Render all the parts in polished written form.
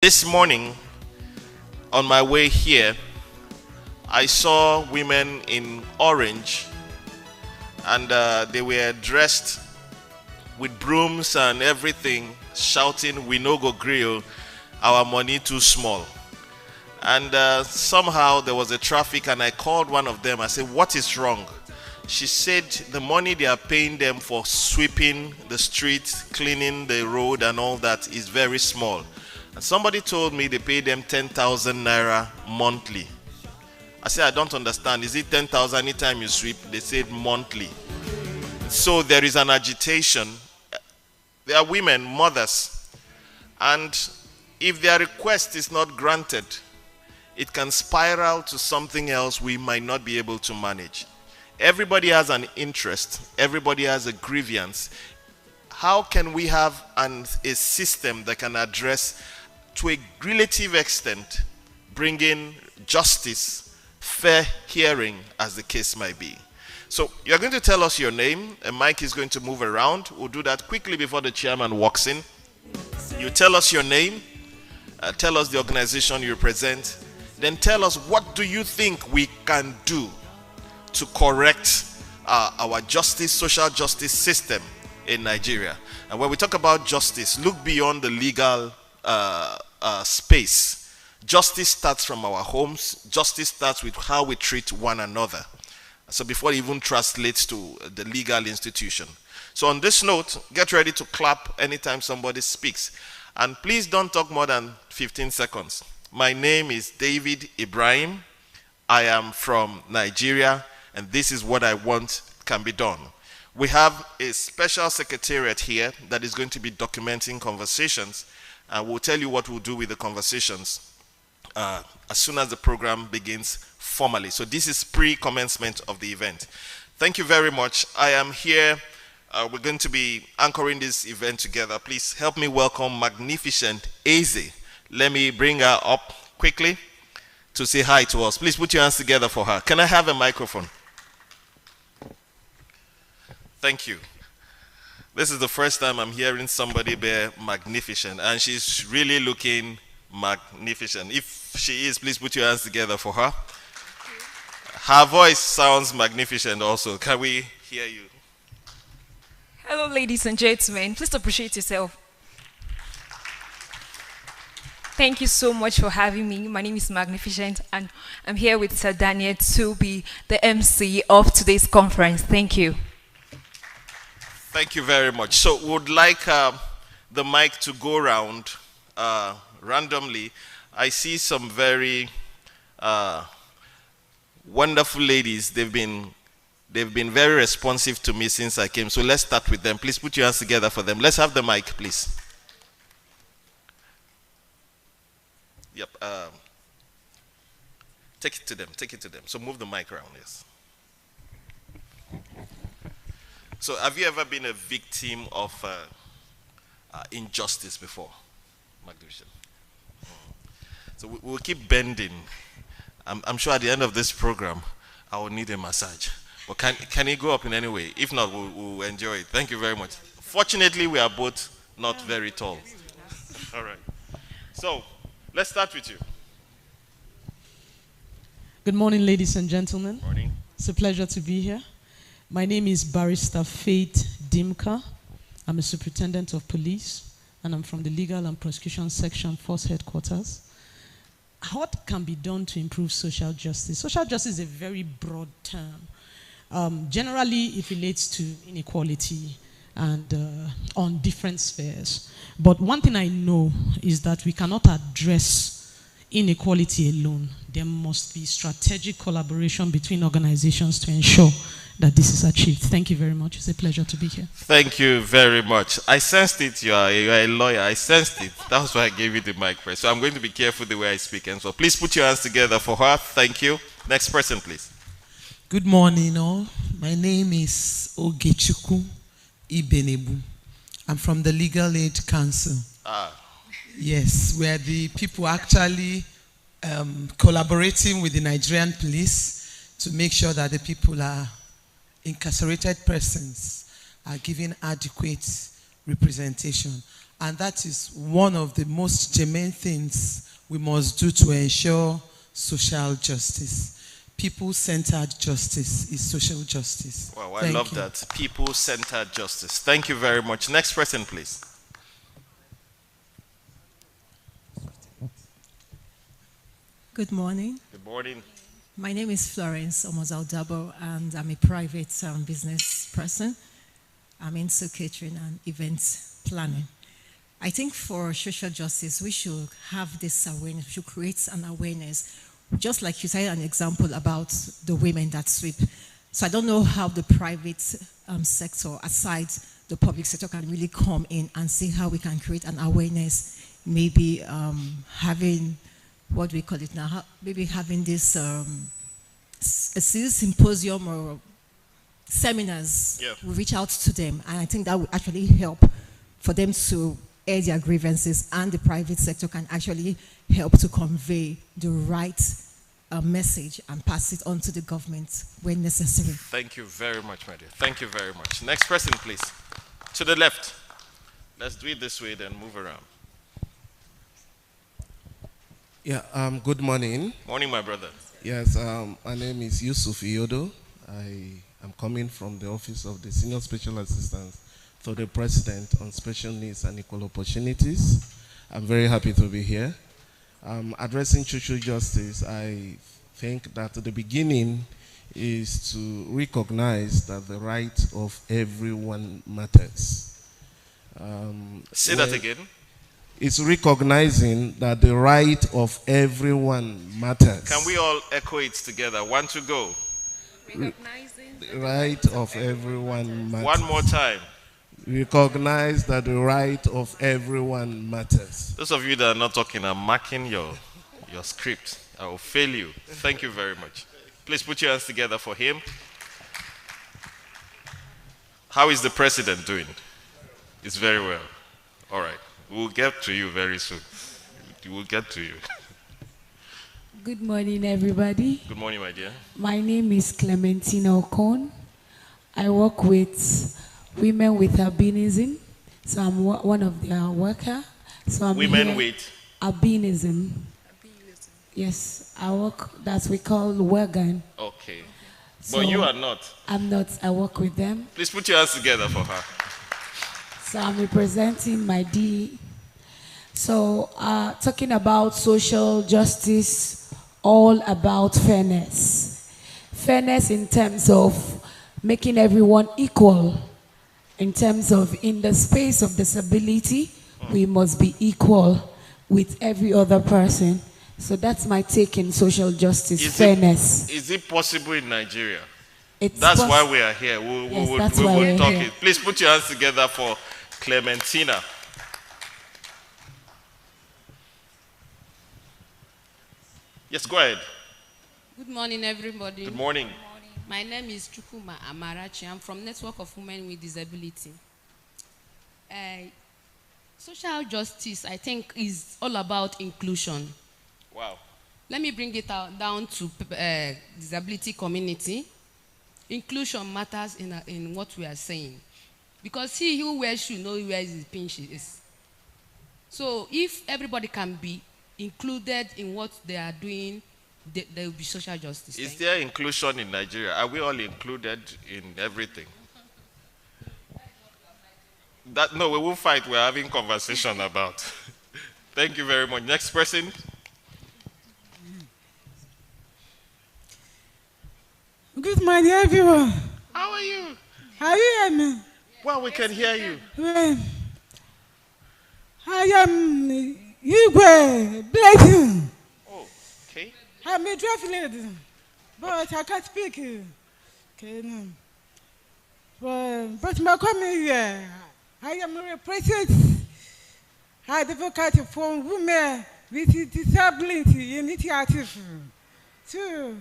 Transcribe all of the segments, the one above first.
This morning, on my way here, I saw women in orange and they were dressed with brooms and everything, shouting, "We no go grill, our money too small." And somehow there was a traffic, and I called one of them. I said, "What is wrong?" She said the money they are paying them for sweeping the street, cleaning the road and all that is very small. And somebody told me they pay them 10,000 naira monthly. I said, "I don't understand. Is it 10,000 anytime you sweep?" They said monthly. So there is an agitation. There are women, mothers, and if their request is not granted, it can spiral to something else we might not be able to manage. Everybody has an interest. Everybody has a grievance. How can we have a system that can address, to a relative extent, bringing justice, fair hearing, as the case might be? So you're going to tell us your name. A mic is going to move around. We'll do that quickly before the chairman walks in. You tell us your name. Tell us the organization you represent. Then tell us, what do you think we can do to correct our justice, social justice system in Nigeria? And when we talk about justice, look beyond the legal space. Justice starts from our homes. Justice starts with how we treat one another. So before it even translates to the legal institution. So on this note, get ready to clap anytime somebody speaks. And please don't talk more than 15 seconds. My name is David Ibrahim. I am from Nigeria, and this is what I want can be done. We have a special secretariat here that is going to be documenting conversations, and we'll tell you what we'll do with the conversations as soon as the program begins formally. So this is pre-commencement of the event. Thank you very much. I am here. We're going to be anchoring this event together. Please help me welcome Magnificent Eze. Let me bring her up quickly to say hi to us. Please put your hands together for her. Can I have a microphone? Thank you. This is the first time I'm hearing somebody bear magnificent, and she's really looking magnificent. If she is, please put your hands together for her. Her voice sounds magnificent also. Can we hear you? Hello, ladies and gentlemen. Please appreciate yourself. Thank you so much for having me. My name is Magnificent, and I'm here with Sir Daniel to be the MC of today's conference. Thank you. Thank you very much. So we would like the mic to go around randomly. I see some very wonderful ladies. They've been very responsive to me since I came. So let's start with them. Please put your hands together for them. Let's have the mic, please. Yep. Take it to them. Take it to them. So move the mic around. Yes. So have you ever been a victim of injustice before, Magnificent? So we'll keep bending. I'm sure at the end of this program, I will need a massage. But can it go up in any way? If not, we'll enjoy it. Thank you very much. Fortunately, we are both not very tall. All right. So let's start with you. Good morning, ladies and gentlemen. Morning. It's a pleasure to be here. My name is Barrister Faith Dimka. I'm a superintendent of police, and I'm from the Legal and Prosecution Section Force Headquarters. What can be done to improve social justice? Social justice is a very broad term. Generally, it relates to inequality and on different spheres. But one thing I know is that we cannot address inequality alone. There must be strategic collaboration between organizations to ensure that this is achieved. Thank you very much. It's a pleasure to be here. Thank you very much. I sensed it. You are a lawyer. I sensed it. That's why I gave you the mic first. So I'm going to be careful the way I speak. And so please put your hands together for her. Thank you. Next person, please. Good morning, all. My name is Ogechuku Ibenebu. I'm from the Legal Aid Council. Yes, where the people actually collaborating with the Nigerian police to make sure that the people are incarcerated persons are given adequate representation. And that is one of the most germane things we must do to ensure social justice. People-centered justice is social justice. Wow, I love that. People-centered justice. Thank you very much. Next person, please. Good morning. Good morning. My name is Florence Omozaldabo, and I'm a private business person. I'm into catering and event planning. I think for social justice, we should have this awareness. We should create an awareness. Just like you said, an example about the women that sweep. So I don't know how the private sector, aside the public sector, can really come in and see how we can create an awareness. Maybe having, what do we call it now? Maybe having this a symposium or seminars. Yeah. We reach out to them, and I think that would actually help for them to air their grievances, and the private sector can actually help to convey the right message and pass it on to the government when necessary. Thank you very much, my dear. Thank you very much. Next person, please. To the left. Let's do it this way, then move around. Yeah, good morning. Morning, my brother. Yes, my name is Yusuf Iodo. I am coming from the Office of the Senior Special Assistant to the President on Special Needs and Equal Opportunities. I'm very happy to be here. Addressing social justice, I think that the beginning is to recognize that the right of everyone matters. Say that again. It's recognizing that the right of everyone matters. Can we all echo it together? One to go. Recognizing The right of everyone matters. One more time. Recognize that the right of everyone matters. Those of you that are not talking, I'm marking your script. I will fail you. Thank you very much. Please put your hands together for him. How is the president doing? It's very well. All right. We'll get to you very soon. We'll get to you. Good morning, everybody. Good morning, my dear. My name is Clementina Okon. I work with women with albinism. So I'm one of their workers. So I'm Women with albinism. Yes, I work, that's we call Wagan. Okay. So But you are not. I'm not, I work with them. Please put your hands together for her. So I'm representing my D. So talking about social justice, all about fairness. Fairness in terms of making everyone equal. In terms of in the space of disability, we must be equal with every other person. So that's my take in social justice, fairness. Is it possible in Nigeria? It's That's why we are here. We will talk here. it. Please put your hands together for Clementina. Yes, go ahead. Good morning, everybody. Good morning. My name is Chukuma Amarachi. I'm from Network of Women with Disability. Social justice, I think, is all about inclusion. Wow. Let me bring it down to disability community. Inclusion matters in what we are saying. Because he who wears shoe knows where his pinch is. So if everybody can be included in what they are doing, there will be social justice. Is there inclusion in Nigeria? Are we all included in everything? No, we won't fight. We're having conversation about. Thank you very much. Next person. Good morning, everyone. How are you? How are you? Well, we can hear you. I am Igwe Blessing. Oh, okay. I'm a draft lady, but I can't speak. Okay, no. But my coming here, I am a representative advocate for women with disability initiative. Too.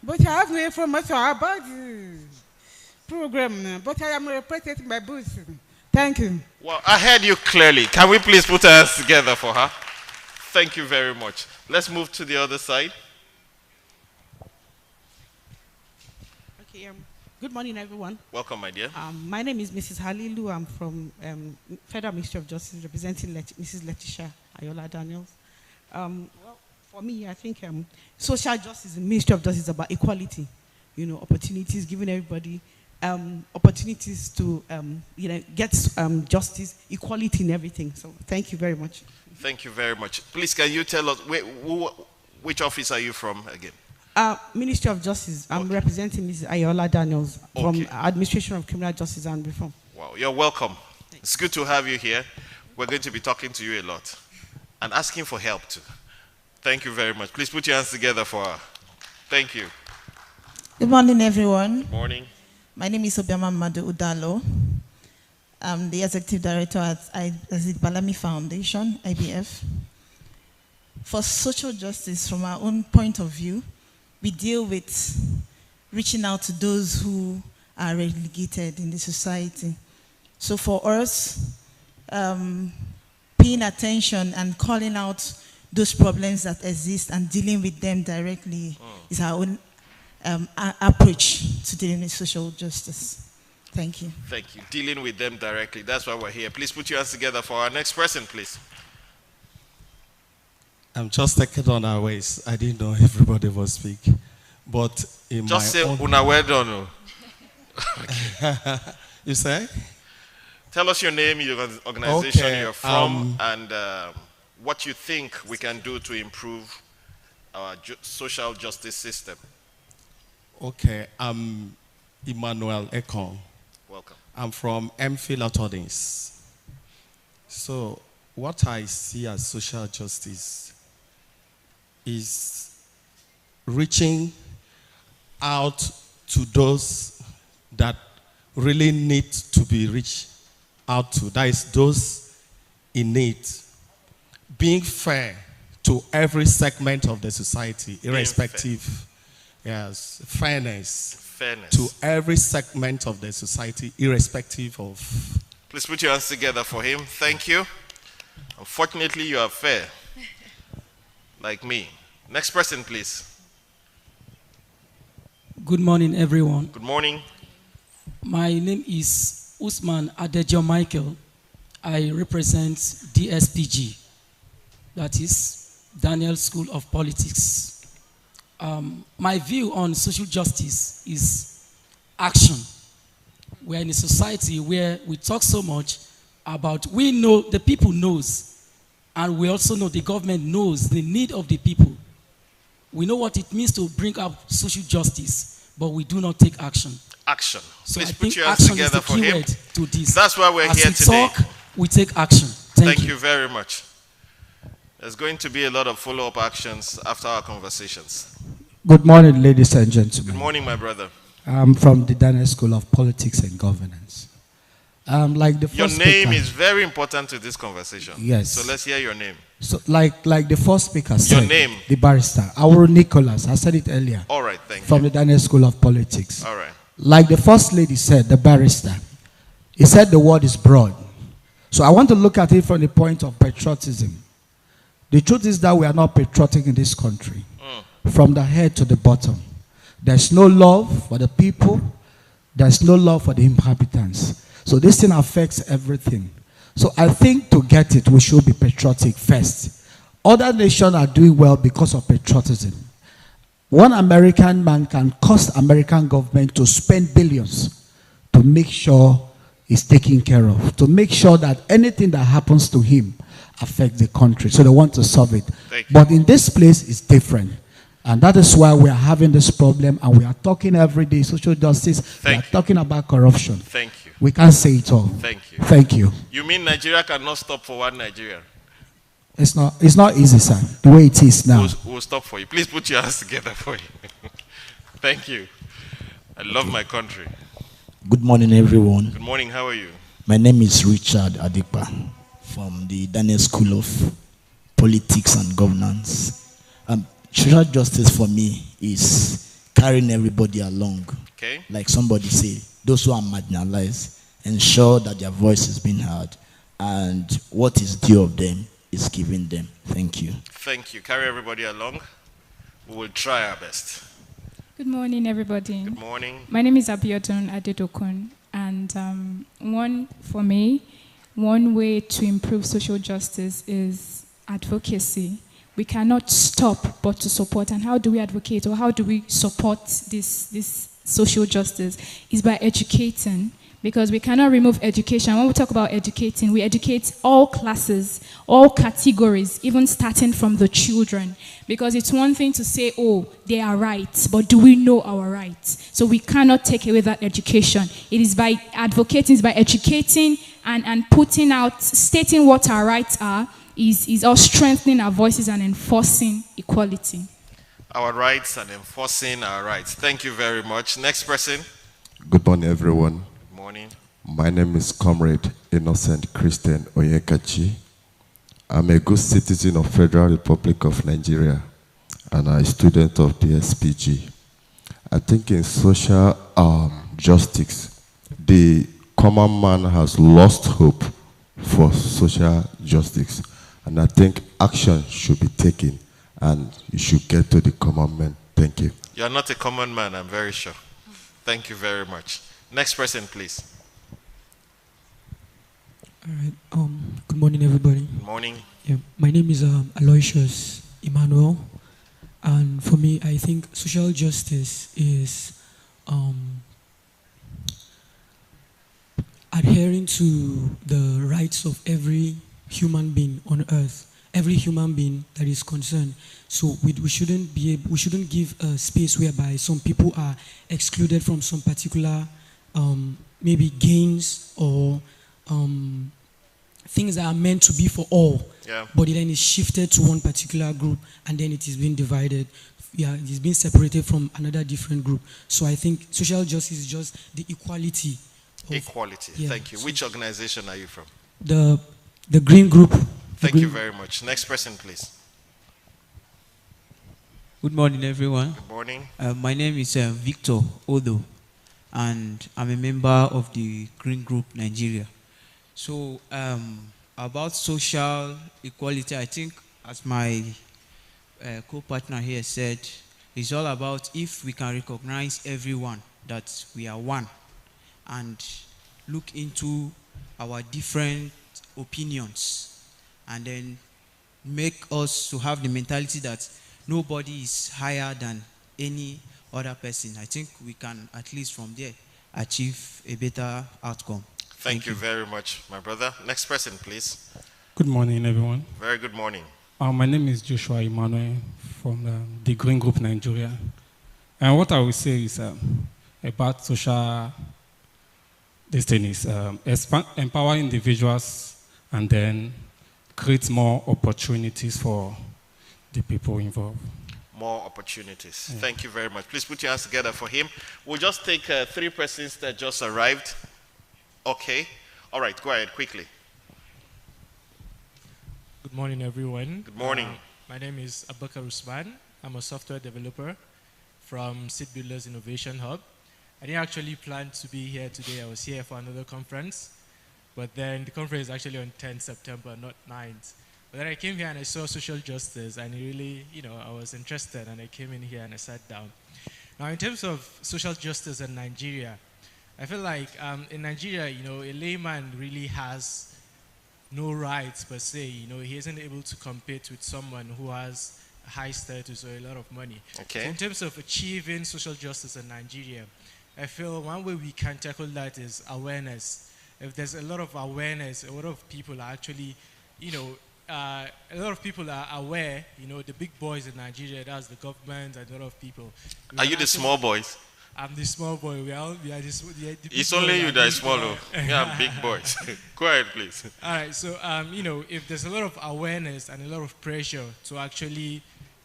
But I have no information about the program, but I am representing my booth. Thank you. Well, I heard you clearly. Can we please put our hands together for her? Thank you very much. Let's move to the other side. Okay. Good morning, everyone. Welcome, my dear. My name is Mrs. Halilu. I'm from Federal Ministry of Justice, representing Mrs. Letitia Ayola Daniels. Well, for me, I think social justice, the Ministry of Justice, is about equality. You know, opportunities, giving everybody opportunities to get justice, equality in everything. So, thank you very much. Thank you very much. Please, can you tell us which office are you from again? Ministry of Justice. I'm representing Mrs. Ayola Daniels from Administration of Criminal Justice and Reform. Wow, you're welcome. It's good to have you here. We're going to be talking to you a lot and asking for help too. Thank you very much. Please put your hands together for her. Thank you. Good morning, everyone. Good morning. My name is Obiama Madu Udalo. I'm the Executive Director at the Balami Foundation, IBF. For social justice, from our own point of view, we deal with reaching out to those who are relegated in the society. So for us, paying attention and calling out those problems that exist and dealing with them directly is our own approach to dealing with social justice. Thank you. Thank you. Dealing with them directly. That's why we're here. Please put your hands together for our next person, please. I'm just taking on our ways. I didn't know everybody would speak. But in just my say, Una well done. You say? Tell us your name, your organization you're from, and what you think we can do to improve our social justice system. Okay, I'm Emmanuel Ekon. Welcome. I'm from MPhil Attorneys. So what I see as social justice is reaching out to those that really need to be reached out to. That is those in need. Being fair to every segment of the society, irrespective. Yes, fairness. Fairness. To every segment of the society, irrespective of. Please put your hands together for him. Thank you. Unfortunately, you are fair. Like me. Next person, please. Good morning, everyone. Good morning. My name is Usman Adejo Michael. I represent DSPG, that is Daniel School of Politics. My view on social justice is action. We're in a society where we talk so much about, we know, the people knows, and we also know the government knows the need of the people. We know what it means to bring up social justice, but we do not take action. Action. So Please I put think your hands action together is the for him. keyword to this. That's why we're here today. As we talk, we take action. Thank you. Thank you very much. There's going to be a lot of follow-up actions after our conversations. Good morning, ladies and gentlemen. Good morning, my brother. I'm from the Daniel School of Politics and Governance. Like the your first name speaker, is very important to this conversation. Yes. So let's hear your name. So, like the first speaker said, your name. The barrister, Auro Nicholas. I said it earlier. All right, thank you. From the Daniel School of Politics. All right. Like the first lady said, the barrister, he said the word is broad. So I want to look at it from the point of patriotism. The truth is that we are not patriotic in this country. From the head to the bottom. There's no love for the people. There's no love for the inhabitants. So this thing affects everything. So I think to get it, we should be patriotic first. Other nations are doing well because of patriotism. One American man can cost American government to spend billions to make sure he's taken care of, to make sure that anything that happens to him affects the country. So they want to solve it. But in this place, it's different. And that is why we are having this problem, and we are talking every day social justice. We are talking about corruption. Thank you. We can't say it all. Thank you. Thank you. You mean Nigeria cannot stop for one Nigeria? It's not easy, sir, the way it is now. We'll stop for you. Please put your hands together for you. Thank you. I love my country. Good morning, everyone. Good morning. How are you? My name is Richard Adipa from the Daniel School of Politics and Governance. Social justice for me is carrying everybody along. Okay. Like somebody said, those who are marginalized, ensure that their voice is being heard, and what is due of them is given them. Thank you. Thank you. Carry everybody along. We will try our best. Good morning, everybody. Good morning. My name is Abiodun Adedokun, and one way to improve social justice is advocacy. We cannot stop but to support. And how do we advocate or how do we support this social justice? Is by educating. Because we cannot remove education. When we talk about educating, we educate all classes, all categories, even starting from the children. Because it's one thing to say, oh, they are right, but do we know our rights? So we cannot take away that education. It is by advocating, it's by educating and putting out, stating what our rights are, is us strengthening our voices and enforcing equality. Our rights and enforcing our rights. Thank you very much. Next person. Good morning, everyone. Morning. My name is Comrade Innocent Christian Oyekachi. I'm a good citizen of Federal Republic of Nigeria and a student of the SPG. I think in social justice, the common man has lost hope for social justice. And I think action should be taken and you should get to the common man. Thank you. You're not a common man, I'm very sure. Thank you very much. Next person, please. All right. Good morning, everybody. Good morning. Yeah, my name is Aloysius Emmanuel, and for me, I think social justice is adhering to the rights of every human being on earth, every human being that is concerned. So we shouldn't give a space whereby some people are excluded from some particular maybe gains or things that are meant to be for all, but then it's shifted to one particular group and then it is being divided. Yeah, it is being separated from another different group. So I think social justice is just the equality. Equality. Yeah, thank you. Which organization are you from? The Green Group. Thank you very much. Next person, please. Good morning, everyone. Good morning. My name is Victor Odo, and I'm a member of the Green Group Nigeria. So about social equality, I think as my co-partner here said, it's all about if we can recognize everyone that we are one and look into our different opinions and then make us to have the mentality that nobody is higher than any other person. I think we can at least from there achieve a better outcome. Thank you very much, my brother. Next person, please. Good morning, everyone. Very good morning. My name is Joshua Emmanuel from the Green Group Nigeria. And what I will say is about social destinies, empower individuals and then create more opportunities for the people involved. More opportunities. Yeah. Thank you very much. Please put your hands together for him. We'll just take 3 persons that just arrived. Okay. All right, go ahead quickly. Good morning, everyone. Good morning. My name is Abakar Usman. I'm a software developer from Seed Builders Innovation Hub. I didn't actually plan to be here today. I was here for another conference. But then the conference is actually on 10th September, not 9th. But then I came here and I saw social justice and really, I was interested and I came in here and I sat down. Now, in terms of social justice in Nigeria, I feel like in Nigeria, a layman really has no rights per se. He isn't able to compete with someone who has a high status or a lot of money. Okay. So in terms of achieving social justice in Nigeria, I feel one way we can tackle that is awareness. If there's a lot of awareness, a lot of people are actually, a lot of people are aware, the big boys in Nigeria, that's the government and a lot of people. Are you the small boys? I'm the small boy. We are the it's only you that is small. Yeah, big boys. Go ahead, please. All right. So, if there's a lot of awareness and a lot of pressure to actually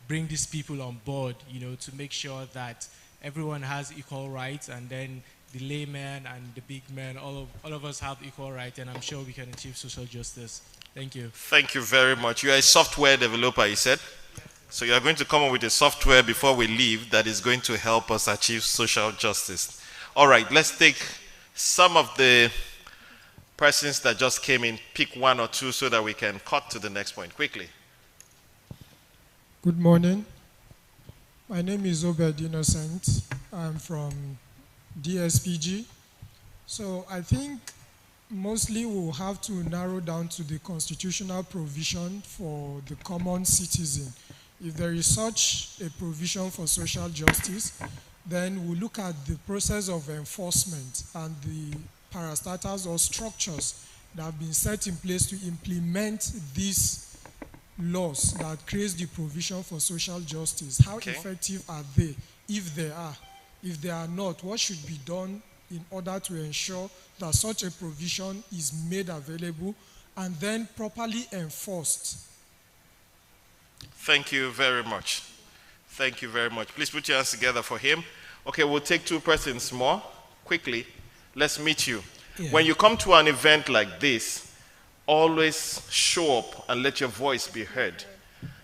bring these people on board, to make sure that everyone has equal rights, and then the layman and the big men, all of us have equal rights, and I'm sure we can achieve social justice. Thank you. Thank you very much. You are a software developer, you said? So you are going to come up with a software before we leave that is going to help us achieve social justice. All right, let's take some of the persons that just came in, pick 1 or 2 so that we can cut to the next point quickly. Good morning. My name is Obed Innocent. I'm from DSPG. So I think mostly we'll have to narrow down to the constitutional provision for the common citizen. If there is such a provision for social justice, then we'll look at the process of enforcement and the parastatals or structures that have been set in place to implement these laws that creates the provision for social justice. How effective are they, if they are? If they are not, what should be done in order to ensure that such a provision is made available and then properly enforced? Thank you very much. Thank you very much. Please put your hands together for him. Okay, we'll take 2 persons more. Quickly, let's meet you. Yeah. When you come to an event like this, always show up and let your voice be heard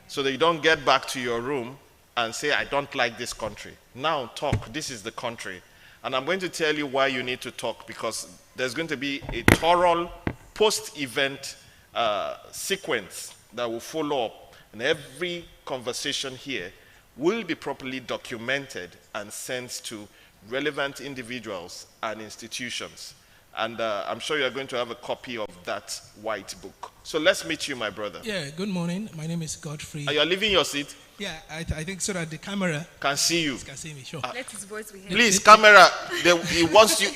so that you don't get back to your room and say, I don't like this country. Now talk. This is the country. And I'm going to tell you why you need to talk, because there's going to be a thorough post-event sequence that will follow up. And every conversation here will be properly documented and sent to relevant individuals and institutions. And I'm sure you're going to have a copy of that white book. So let's meet you, my brother. Yeah, good morning. My name is Godfrey. Are you leaving your seat? Yeah, I think so that the camera can see you. Can see me, sure. Let his voice be heard. Please, camera, he wants you.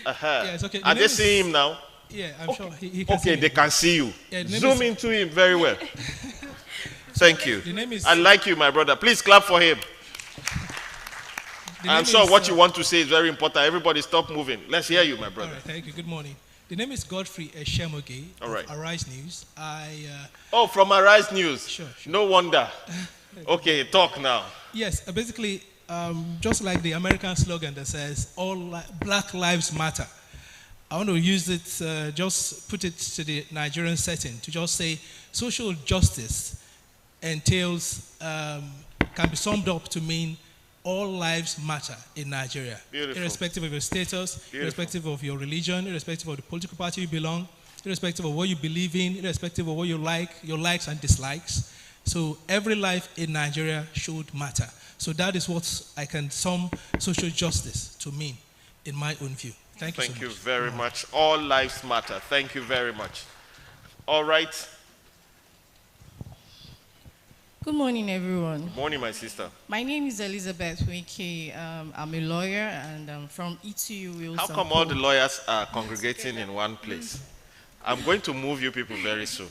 Yeah, it's okay. Are they seeing him now? Yeah, I'm sure he can see Okay, me. they can see you. Yeah, Zoom into him very well. Thank you. The name is, I like you, my brother. Please clap for him. I'm sure what you want to say is very important. Everybody stop moving. Let's hear you, my brother. All right, thank you. Good morning. The name is Godfrey Eshemoge of Arise News. Oh, from Arise News. Sure. No wonder. Okay, talk now. Yes, basically, just like the American slogan that says, Black Lives Matter. I want to use it, just put it to the Nigerian setting, to just say social justice entails, can be summed up to mean all lives matter in Nigeria. Beautiful. Irrespective of your status, Beautiful. irrespective of your religion, irrespective of the political party you belong, irrespective of what you believe in, irrespective of what you like, your likes and dislikes. So every life in Nigeria should matter. So that is what I can sum social justice to mean in my own view. Thank you so much. Thank you very much. All lives matter. Thank you very much. All right. Good morning, everyone. Good morning, my sister. My name is Elizabeth Wiki. I'm a lawyer, and I'm from ETU Wilson. How come all the lawyers are congregating in one place? I'm going to move you people very soon.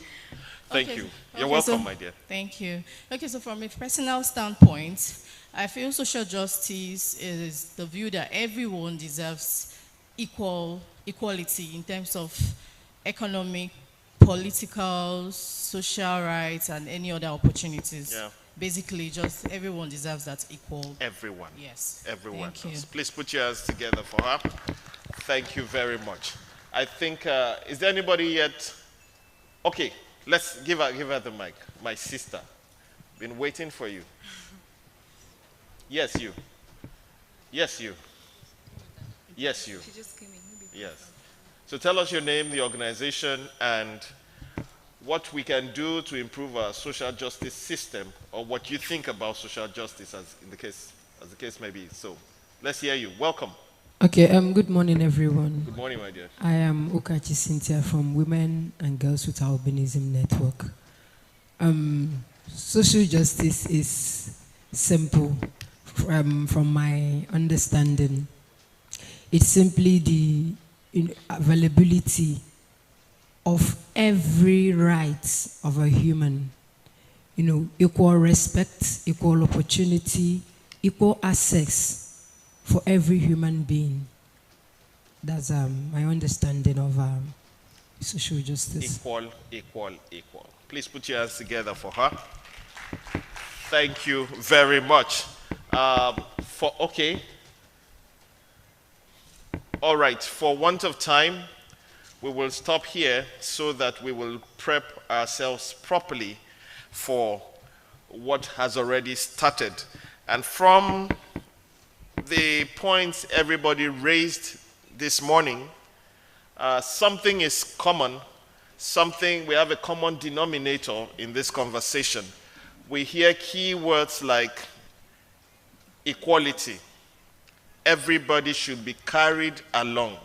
Thank you. You're welcome, my dear. Thank you. Okay, so from a personal standpoint, I feel social justice is the view that everyone deserves equality in terms of economic, political, social rights, and any other opportunities. Yeah. Basically, just everyone deserves that equal. Everyone. Yes. Everyone. Thank you. Please put your hands together for her. Thank you very much. I think, is there anybody yet? Okay, let's give her the mic. My sister. Been waiting for you. Yes, you. Yes, you. Yes, you. She just came in. Yes. So tell us your name, the organization, and what we can do to improve our social justice system, or what you think about social justice as the case may be. So let's hear you. Welcome. Okay, good morning, everyone. Good morning, my dear. I am Okachi Cynthia from Women and Girls with Albinism Network. Social justice is simple from my understanding. It's simply the availability of every right of a human. Equal respect, equal opportunity, equal access for every human being. That's my understanding of social justice. Equal, equal, equal. Please put your hands together for her. Thank you very much. Okay. All right, for want of time, we will stop here so that we will prep ourselves properly for what has already started. And from the points everybody raised this morning, something is common, we have a common denominator in this conversation. We hear key words like equality. Everybody should be carried along.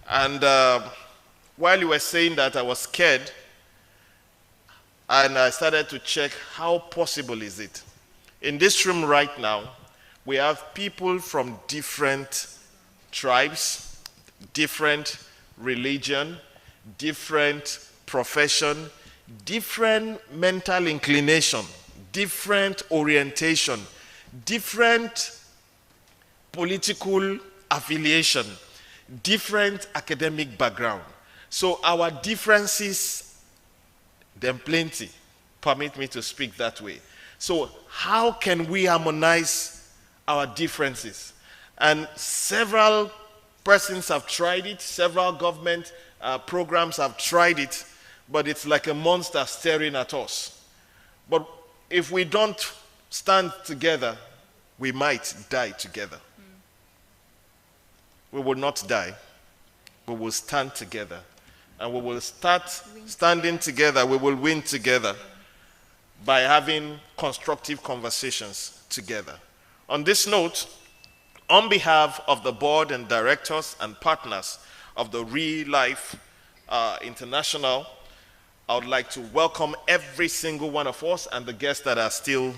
And while you were saying that, I was scared, and I started to check how possible is it. In this room right now, we have people from different tribes, different religion, different profession, different mental inclination, different orientation, different political affiliation, different academic background. So our differences, them plenty. Permit me to speak that way. So how can we harmonize our differences? And several persons have tried it, several government programs have tried it, but it's like a monster staring at us. But if we don't stand together, we might die together. We will not die. We will stand together. And we will start standing together. We will win together by having constructive conversations together. On this note, on behalf of the board and directors and partners of the Real Life International, I would like to welcome every single one of us and the guests that are still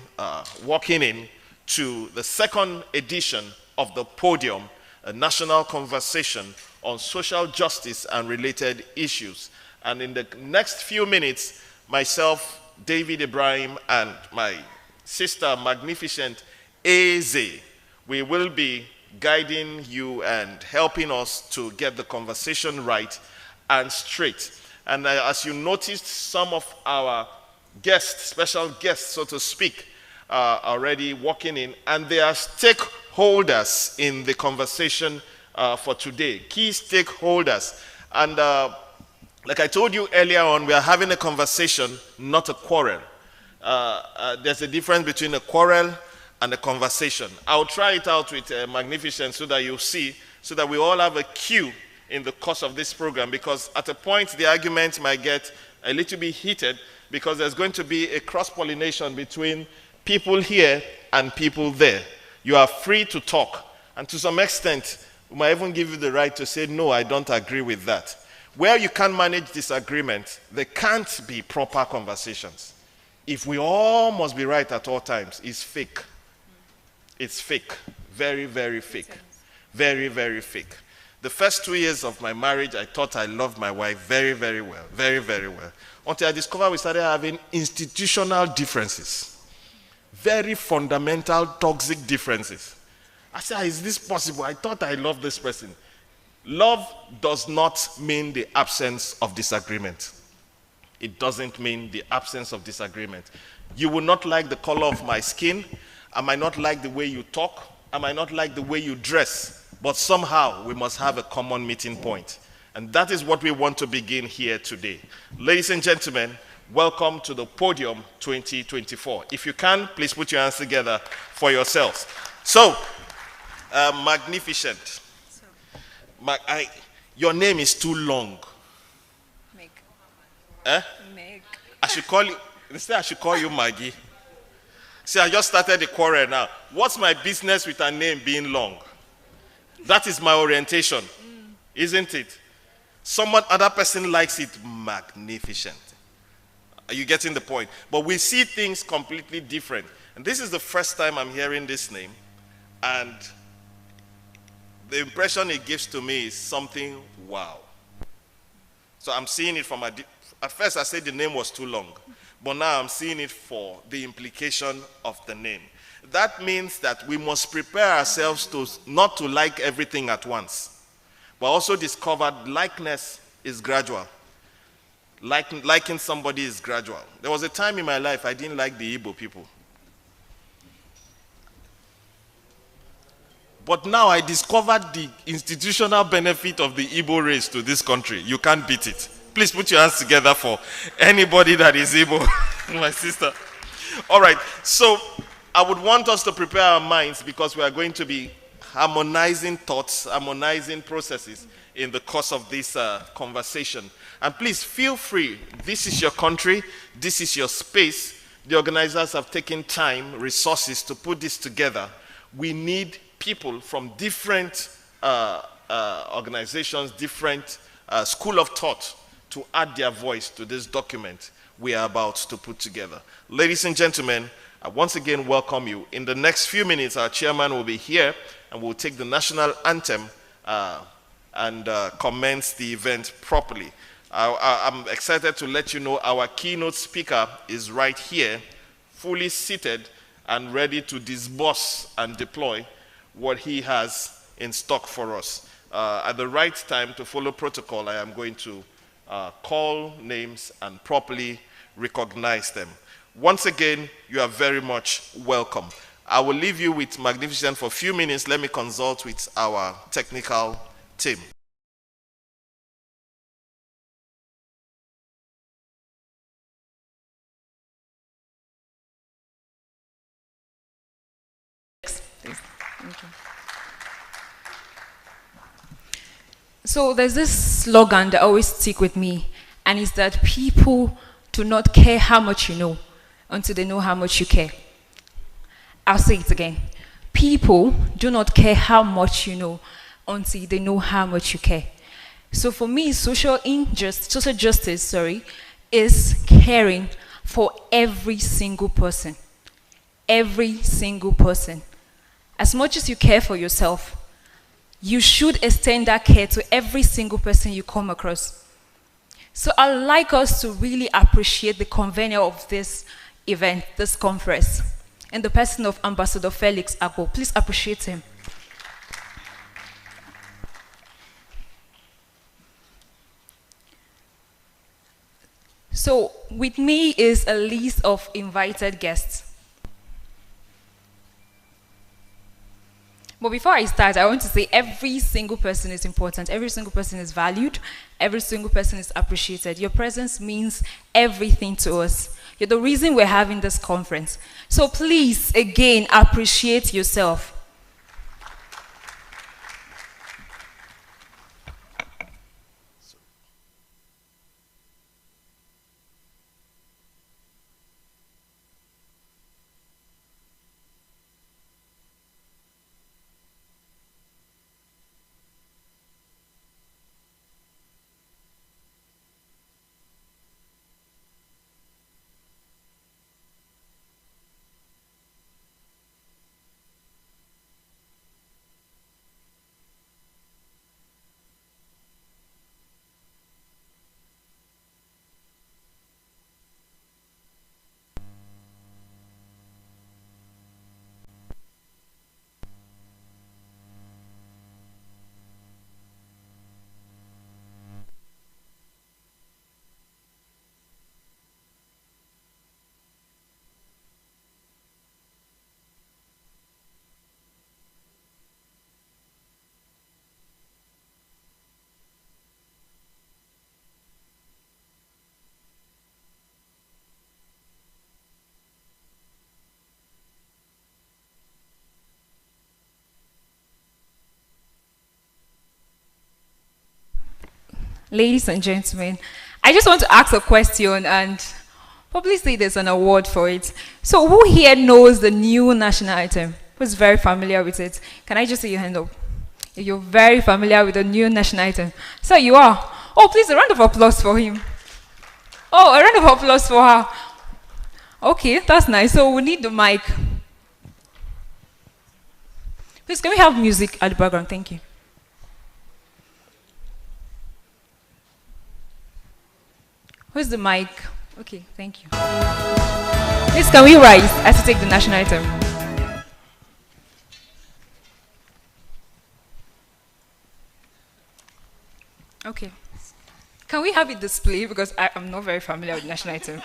walking in to the second edition of the Podium, a national conversation on social justice and related issues. And in the next few minutes, myself, David Ibrahim, and my sister, Magnificent Eze, we will be guiding you and helping us to get the conversation right and straight. And as you noticed, some of our guests, special guests, so to speak, are already walking in, and they are stakeholders in the conversation for today, key stakeholders. And like I told you earlier on, we are having a conversation, not a quarrel. There's a difference between a quarrel and a conversation. I'll try it out with Magnificent so that you'll see, so that we all have a cue in the course of this program, because at a point the argument might get a little bit heated because there's going to be a cross-pollination between people here and people there. You are free to talk, and to some extent we might even give you the right to say, no, I don't agree with that. Where you can't manage disagreement, there can't be proper conversations. If we all must be right at all times, it's fake. It's fake. Very, very fake. Very, very fake. The first 2 years of my marriage, I thought I loved my wife very, very well. Very, very well. Until I discovered we started having institutional differences. Very fundamental, toxic differences. I said, is this possible? I thought I loved this person. Love does not mean the absence of disagreement. It doesn't mean the absence of disagreement. You will not like the color of my skin. I might not like the way you talk. I might not like the way you dress. But somehow we must have a common meeting point. And that is what we want to begin here today. Ladies and gentlemen, welcome to the Podium 2024. If you can, please put your hands together for yourselves. So, Magnificent. Your name is too long. Meg. Eh? Meg. I should call you, instead I should call you Maggie. See, I just started the quarrel now. What's my business with a name being long? That is my orientation, isn't it? Other person likes it magnificent. Are you getting the point? But we see things completely different. And this is the first time I'm hearing this name. And the impression it gives to me is something wow. So I'm seeing it from at first I said the name was too long. But now I'm seeing it for the implication of the name. That means that we must prepare ourselves to not to like everything at once, but also discover likeness is gradual. Liking somebody is gradual. There was a time in my life I didn't like the Igbo people. But now I discovered the institutional benefit of the Igbo race to this country. You can't beat it. Please put your hands together for anybody that is Igbo, my sister. All right, so I would want us to prepare our minds because we are going to be harmonizing thoughts, harmonizing processes in the course of this conversation. And please feel free. This is your country. This is your space. The organizers have taken time, resources to put this together. we need people from different organizations, different school of thought to add their voice to this document we are about to put together. Ladies and gentlemen, I once again welcome you. In the next few minutes, our chairman will be here and will take the national anthem and commence the event properly. I'm excited to let you know our keynote speaker is right here, fully seated and ready to disburse and deploy what he has in stock for us. At the right time, to follow protocol, I am going to call names and properly recognize them. Once again, you are very much welcome. I will leave you with Magnificent for a few minutes. Let me consult with our technical team. So there's this slogan that always stick with me, and it's that people do not care how much you know until they know how much you care. I'll say it again. People do not care how much you know until they know how much you care. So for me, social justice, is caring for every single person. Every single person. As much as you care for yourself, you should extend that care to every single person you come across. So I'd like us to really appreciate the convener of this event, this conference, and the person of Ambassador Felix Agbo. Please appreciate him. So with me is a list of invited guests. But before I start, I want to say every single person is important. Every single person is valued. Every single person is appreciated. Your presence means everything to us. You're the reason we're having this conference. So please, again, appreciate yourself. Ladies and gentlemen, I just want to ask a question and probably say there's an award for it. So who here knows the new national anthem? Who's very familiar with it? Can I just see your hand up? If you're very familiar with the new national anthem. So you are. Oh, please, a round of applause for him. Oh, a round of applause for her. Okay, that's nice. So we need the mic. Please, can we have music at the background? Thank you. Where's the mic? Okay, thank you. Please, can we rise as we take the national anthem? Okay. Can we have it displayed? Because I'm not very familiar with national anthem.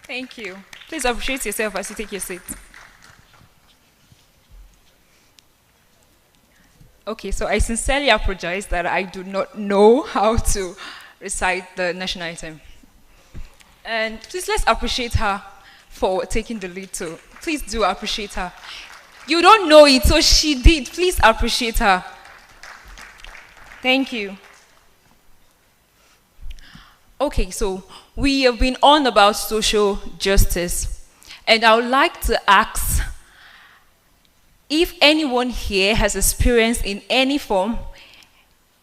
Thank you. Please appreciate yourself as you take your seat. Okay, so I sincerely apologize that I do not know how to recite the national anthem. And please let's appreciate her for taking the lead too. Please do appreciate her. You don't know it, so she did. Please appreciate her. Thank you. Okay, so we have been on about social justice. And I would like to ask if anyone here has experienced in any form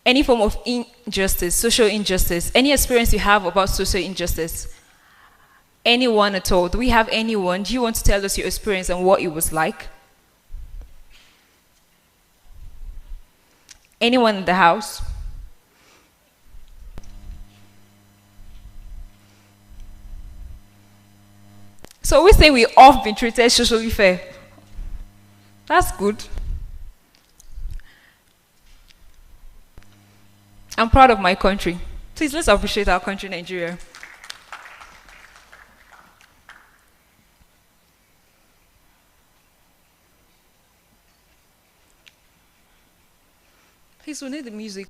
of injustice, social injustice, any experience you have about social injustice. Anyone at all? Do we have anyone? Do you want to tell us your experience and what it was like? Anyone in the house? So we say we all been treated socially fair. That's good. I'm proud of my country. Please, let's appreciate our country, Nigeria. Please, we need the music.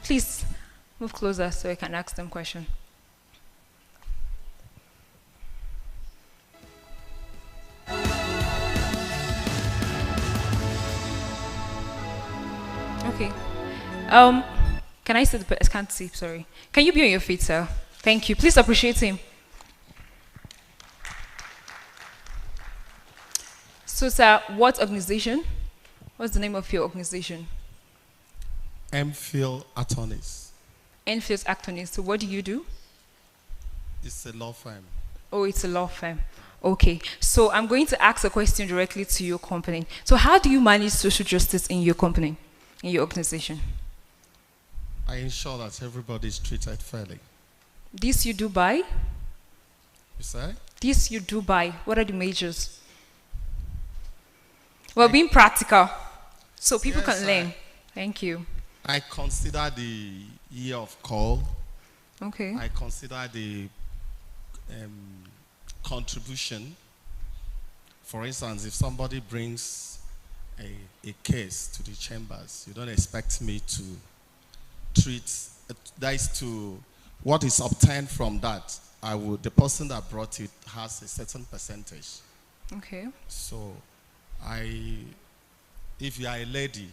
Please move closer so I can ask them question. Okay. Can I see the? I can't see. Sorry. Can you be on your feet, sir? Thank you. Please appreciate him. So, sir, what organization? What's the name of your organization? MPhil Attorneys. Enfield Attorneys. So what do you do? It's a law firm. Oh, it's a law firm. Okay. So I'm going to ask a question directly to your company. So how do you manage social justice in your company, in your organization? I ensure that everybody is treated fairly. This you do by? You say? This you do by. What are the measures? Well, being practical, so people can learn. Thank you. I consider the year of call. Okay. I consider the contribution. For instance, if somebody brings a case to the chambers, you don't expect me to treat, that is to, what is obtained from that, the person that brought it has a certain percentage. Okay. So, if you are a lady,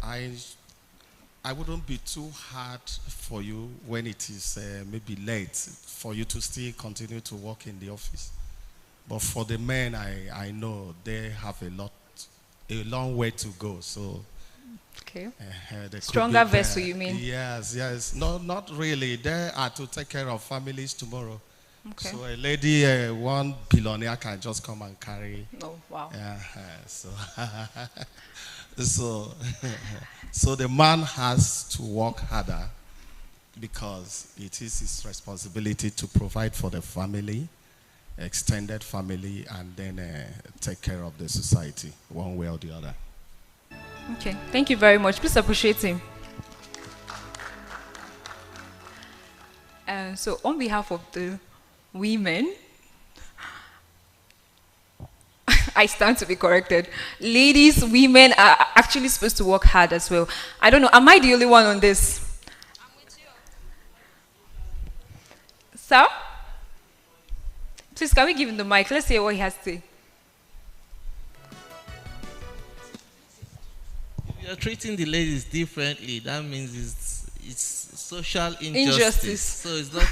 I wouldn't be too hard for you when it is maybe late for you to still continue to work in the office. But for the men, I know they have a long way to go. So, okay. Stronger vessel, you mean? Yes, yes. No, not really. They are to take care of families tomorrow. Okay. So a lady, one billionaire can just come and carry. Oh, wow. So the man has to work harder because it is his responsibility to provide for the family, extended family, and then take care of the society one way or the other. Okay, thank you very much. Please appreciate him. So on behalf of the women, I stand to be corrected. Ladies, women are actually supposed to work hard as well. I don't know, am I the only one on this? Sir? Please, can we give him the mic? Let's hear what he has to say. If you're treating the ladies differently, that means it's social injustice. So it's not.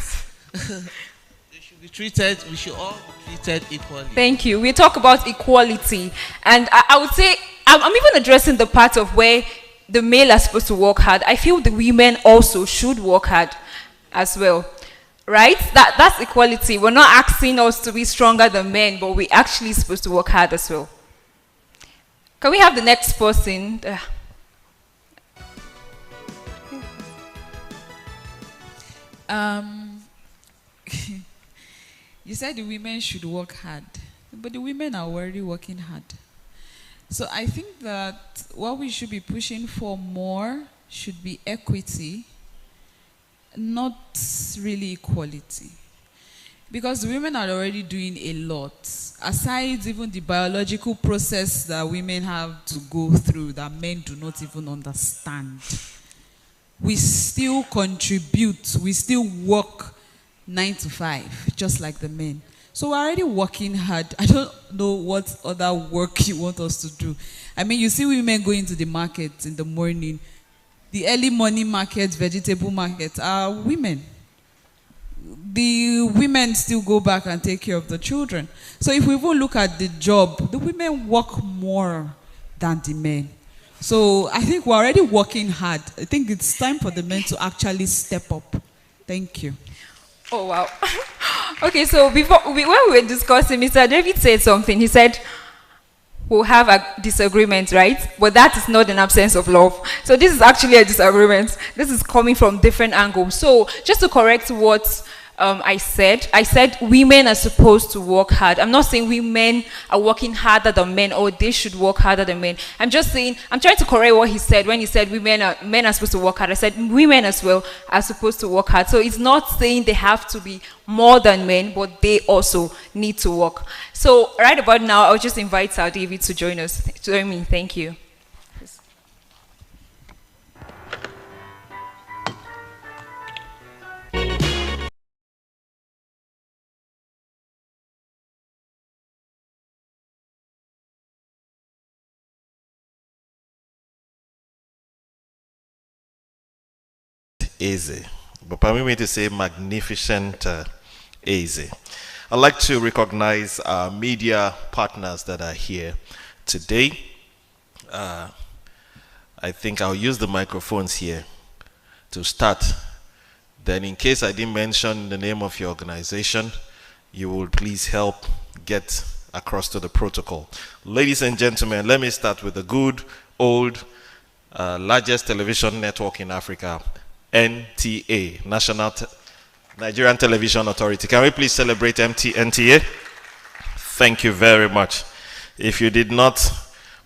They should be treated. We should all be treated equally. Thank you. We talk about equality, and I would say I'm even addressing the part of where the male are supposed to work hard. I feel the women also should work hard as well. Right? That's equality. We're not asking us to be stronger than men, but we're actually supposed to work hard as well. Can we have the next person? You said the women should work hard, but the women are already working hard. So I think that what we should be pushing for more should be equity, not really equality. Because the women are already doing a lot. Aside even the biological process that women have to go through that men do not even understand. We still contribute, we still work 9 to 5, just like the men. So we're already working hard. I don't know what other work you want us to do. I mean, you see women going to the market in the morning. The early morning market, vegetable market are women. The women still go back and take care of the children. So if we even look at the job, the women work more than the men. So I think we're already working hard. I think it's time for the men to actually step up. Thank you. Oh, wow. Okay, so when we were discussing, Mr. David said something. He said, we'll have a disagreement, right? But that is not an absence of love. So this is actually a disagreement. This is coming from different angles. So just to correct what I said women are supposed to work hard. I'm not saying women are working harder than men or they should work harder than men. I'm just saying, I'm trying to correct what he said when he said men are supposed to work hard. I said women as well are supposed to work hard. So it's not saying they have to be more than men, but they also need to work. So right about now, I'll just invite Sir David to join us. Join me. Thank you. Easy, but permit me to say magnificent easy. I'd like to recognize our media partners that are here today. I think I'll use the microphones here to start. Then in case I didn't mention the name of your organization, you will please help get across to the protocol. Ladies and gentlemen, let me start with the good old largest television network in Africa, NTA, Nigerian Television Authority. Can we please celebrate NTA? Thank you very much. If you did not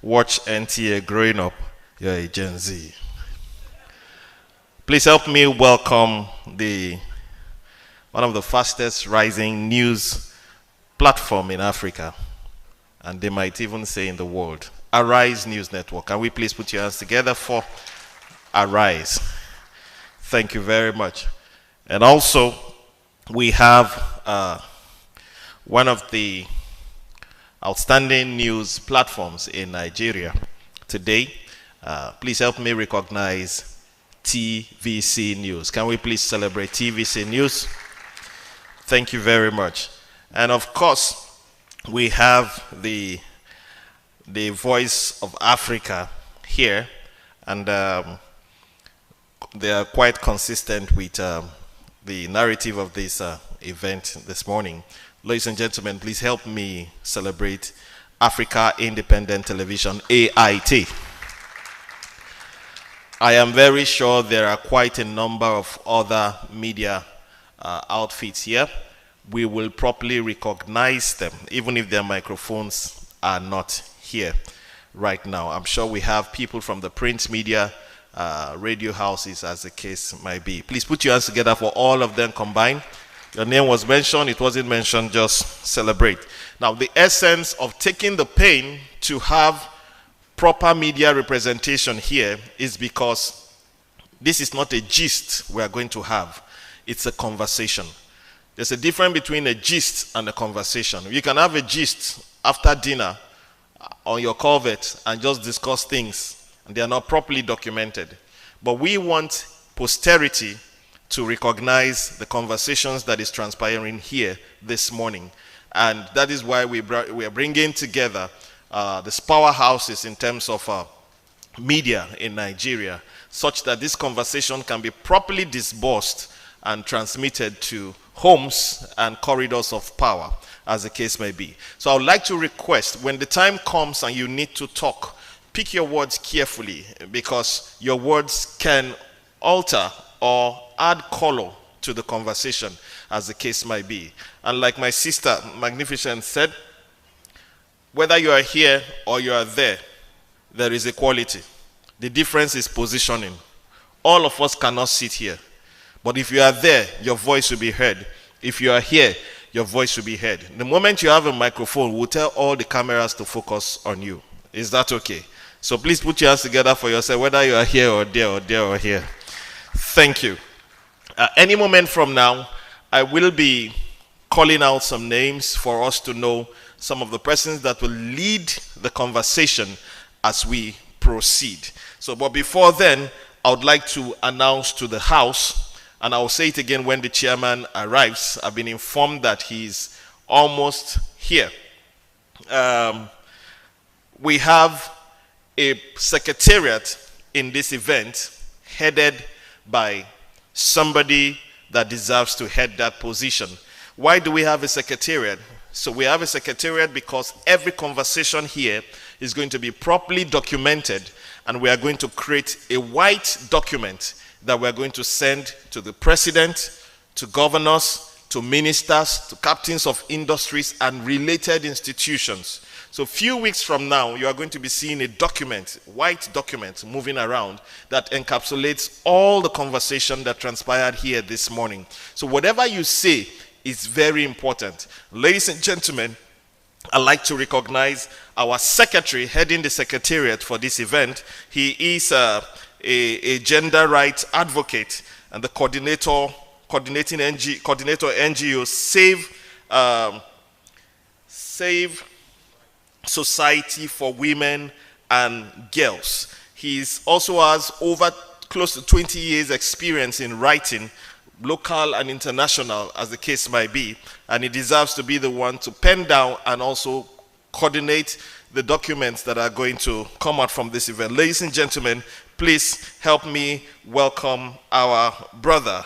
watch NTA growing up, you're a Gen Z. Please help me welcome one of the fastest rising news platform in Africa, and they might even say in the world, Arise News Network. Can we please put your hands together for Arise? Thank you very much. And also, we have one of the outstanding news platforms in Nigeria today. Please help me recognize TVC News. Can we please celebrate TVC News? Thank you very much. And of course, we have the Voice of Africa here, and they are quite consistent with the narrative of this event this morning. Ladies and gentlemen, please help me celebrate Africa Independent Television, AIT. I am very sure there are quite a number of other media outfits here. We will properly recognize them, even if their microphones are not here right now. I'm sure we have people from the print media, radio houses, as the case might be. Please put your hands together for all of them combined. Your name was mentioned, it wasn't mentioned, just celebrate. Now, the essence of taking the pain to have proper media representation here is because this is not a gist we are going to have. It's a conversation. There's a difference between a gist and a conversation. You can have a gist after dinner on your covert and just discuss things, and they are not properly documented. But we want posterity to recognize the conversations that is transpiring here this morning. And that is why we are bringing together these powerhouses in terms of media in Nigeria, such that this conversation can be properly disbursed and transmitted to homes and corridors of power, as the case may be. So I would like to request, when the time comes and you need to talk, pick your words carefully, because your words can alter or add color to the conversation, as the case might be. And like my sister Magnificent said, whether you are here or you are there, there is equality. The difference is positioning. All of us cannot sit here. But if you are there, your voice will be heard. If you are here, your voice will be heard. The moment you have a microphone, we'll tell all the cameras to focus on you. Is that okay? So please put your hands together for yourself, whether you are here or there or there or here. Thank you. Any moment from now, I will be calling out some names for us to know some of the persons that will lead the conversation as we proceed. So, but before then, I would like to announce to the House, and I'll say it again when the chairman arrives. I've been informed that he's almost here. We have a secretariat in this event headed by somebody that deserves to head that position. Why do we have a secretariat? So we have a secretariat because every conversation here is going to be properly documented, and we are going to create a white document that we are going to send to the president, to governors, to ministers, to captains of industries and related institutions. So a few weeks from now, you are going to be seeing a document, white document, moving around that encapsulates all the conversation that transpired here this morning. So whatever you say is very important. Ladies and gentlemen, I'd like to recognize our secretary heading the secretariat for this event. He is a gender rights advocate and the coordinator NGO Save Society for Women and Girls. He also has over close to 20 years experience in writing, local and international as the case might be, and he deserves to be the one to pen down and also coordinate the documents that are going to come out from this event. Ladies and gentlemen, please help me welcome our brother,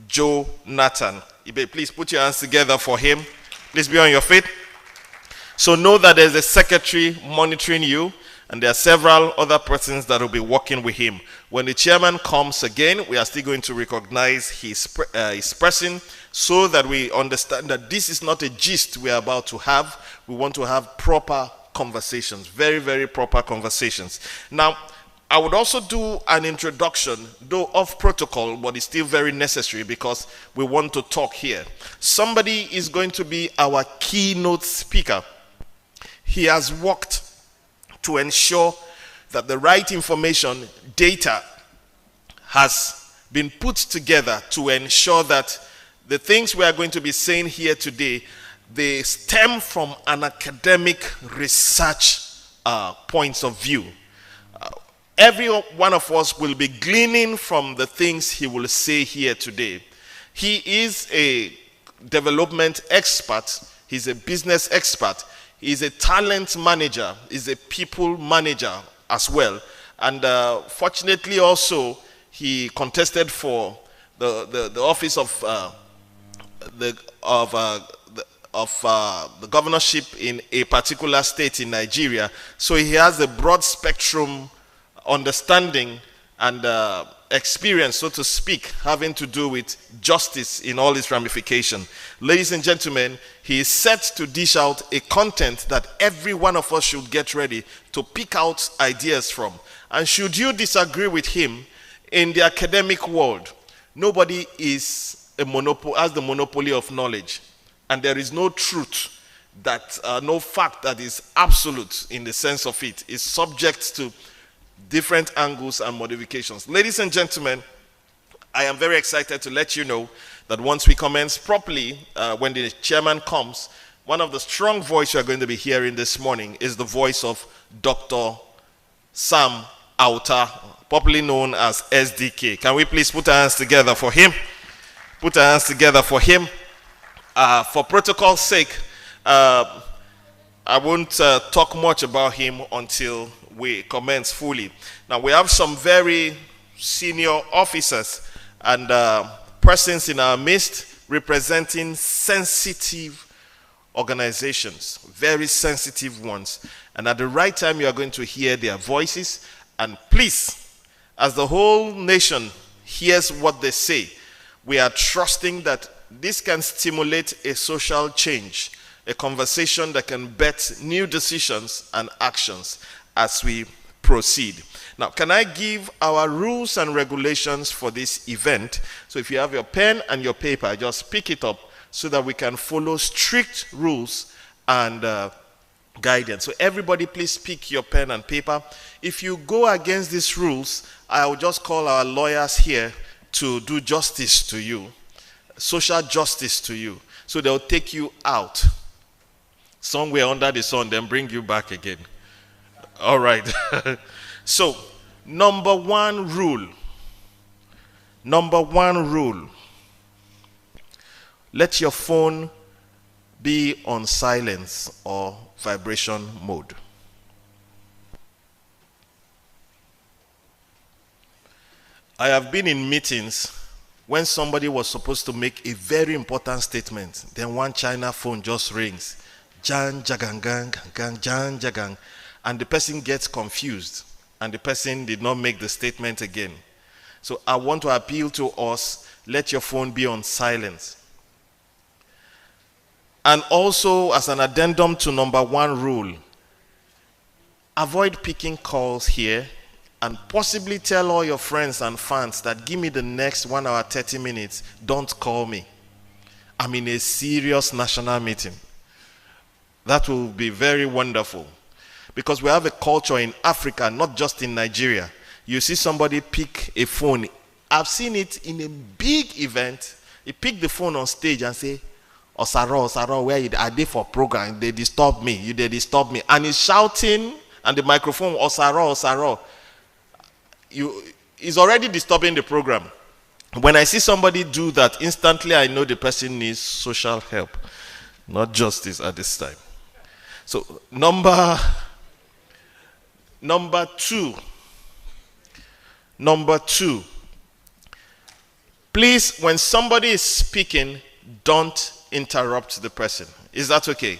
Joe Nathan. Please put your hands together for him. Please be on your feet. So know that there's a secretary monitoring you, and there are several other persons that will be working with him. When the chairman comes again, we are still going to recognize his person, so that we understand that this is not a gist we are about to have. We want to have proper conversations, very, very proper conversations. Now, I would also do an introduction, though off protocol, but it's still very necessary because we want to talk here. Somebody is going to be our keynote speaker. He has worked to ensure that the right information, data, has been put together to ensure that the things we are going to be saying here today, they stem from an academic research points of view. Every one of us will be gleaning from the things he will say here today. He is a development expert. He's a business expert. He's a talent manager. He's a people manager as well. And fortunately also, he contested for the office of the governorship in a particular state in Nigeria. So he has a broad spectrum understanding and experience, so to speak, having to do with justice in all its ramifications. Ladies and gentlemen, he is set to dish out a content that every one of us should get ready to pick out ideas from. And should you disagree with him, in the academic world, nobody is has the monopoly of knowledge. And there is no truth that no fact that is absolute in the sense of it is subject to different angles and modifications. Ladies and gentlemen, I am very excited to let you know that once we commence properly, when the chairman comes, one of the strong voices you are going to be hearing this morning is the voice of Dr. Sam Auta, popularly known as SDK. Can we please put our hands together for him? Put our hands together for him. For protocol's sake, I won't talk much about him until we commence fully. Now, we have some very senior officers and persons in our midst representing sensitive organizations, very sensitive ones. And at the right time, you are going to hear their voices. And please, as the whole nation hears what they say, we are trusting that this can stimulate a social change, a conversation that can bet new decisions and actions as we proceed. Now, can I give our rules and regulations for this event? So if you have your pen and your paper, just pick it up so that we can follow strict rules and guidance. So everybody please pick your pen and paper. If you go against these rules, I will just call our lawyers here to do justice to you, social justice to you. So they'll take you out somewhere under the sun, then bring you back again. All right. So, number one rule. Let your phone be on silence or vibration mode. I have been in meetings when somebody was supposed to make a very important statement, then one China phone just rings. Jan jagang gang, jan jagang, and the person gets confused and the person did not make the statement again. So I want to appeal to us, let your phone be on silence. And also, as an addendum to number one rule, avoid picking calls here and possibly tell all your friends and fans that give me the next 1 hour 30 minutes, don't call me. I'm in a serious national meeting. That will be very wonderful. Because we have a culture in Africa, not just in Nigeria. You see somebody pick a phone. I've seen it in a big event. He picked the phone on stage and say, Osaro, where are they for program? They disturb me. They disturb me. And he's shouting, and the microphone, Osaro. He's already disturbing the program. When I see somebody do that, instantly I know the person needs social help, not justice at this time. So, number two. Please, when somebody is speaking, don't interrupt the person. Is that okay?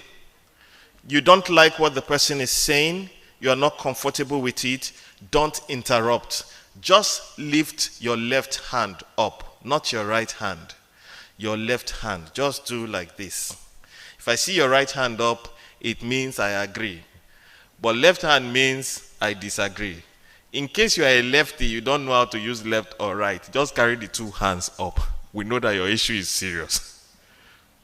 You don't like what the person is saying, you are not comfortable with it, don't interrupt. Just lift your left hand up, not your right hand. Your left hand. Just do like this. If I see your right hand up, it means I agree. But left hand means I disagree. In case you are a lefty, you don't know how to use left or right, just carry the two hands up. We know that your issue is serious.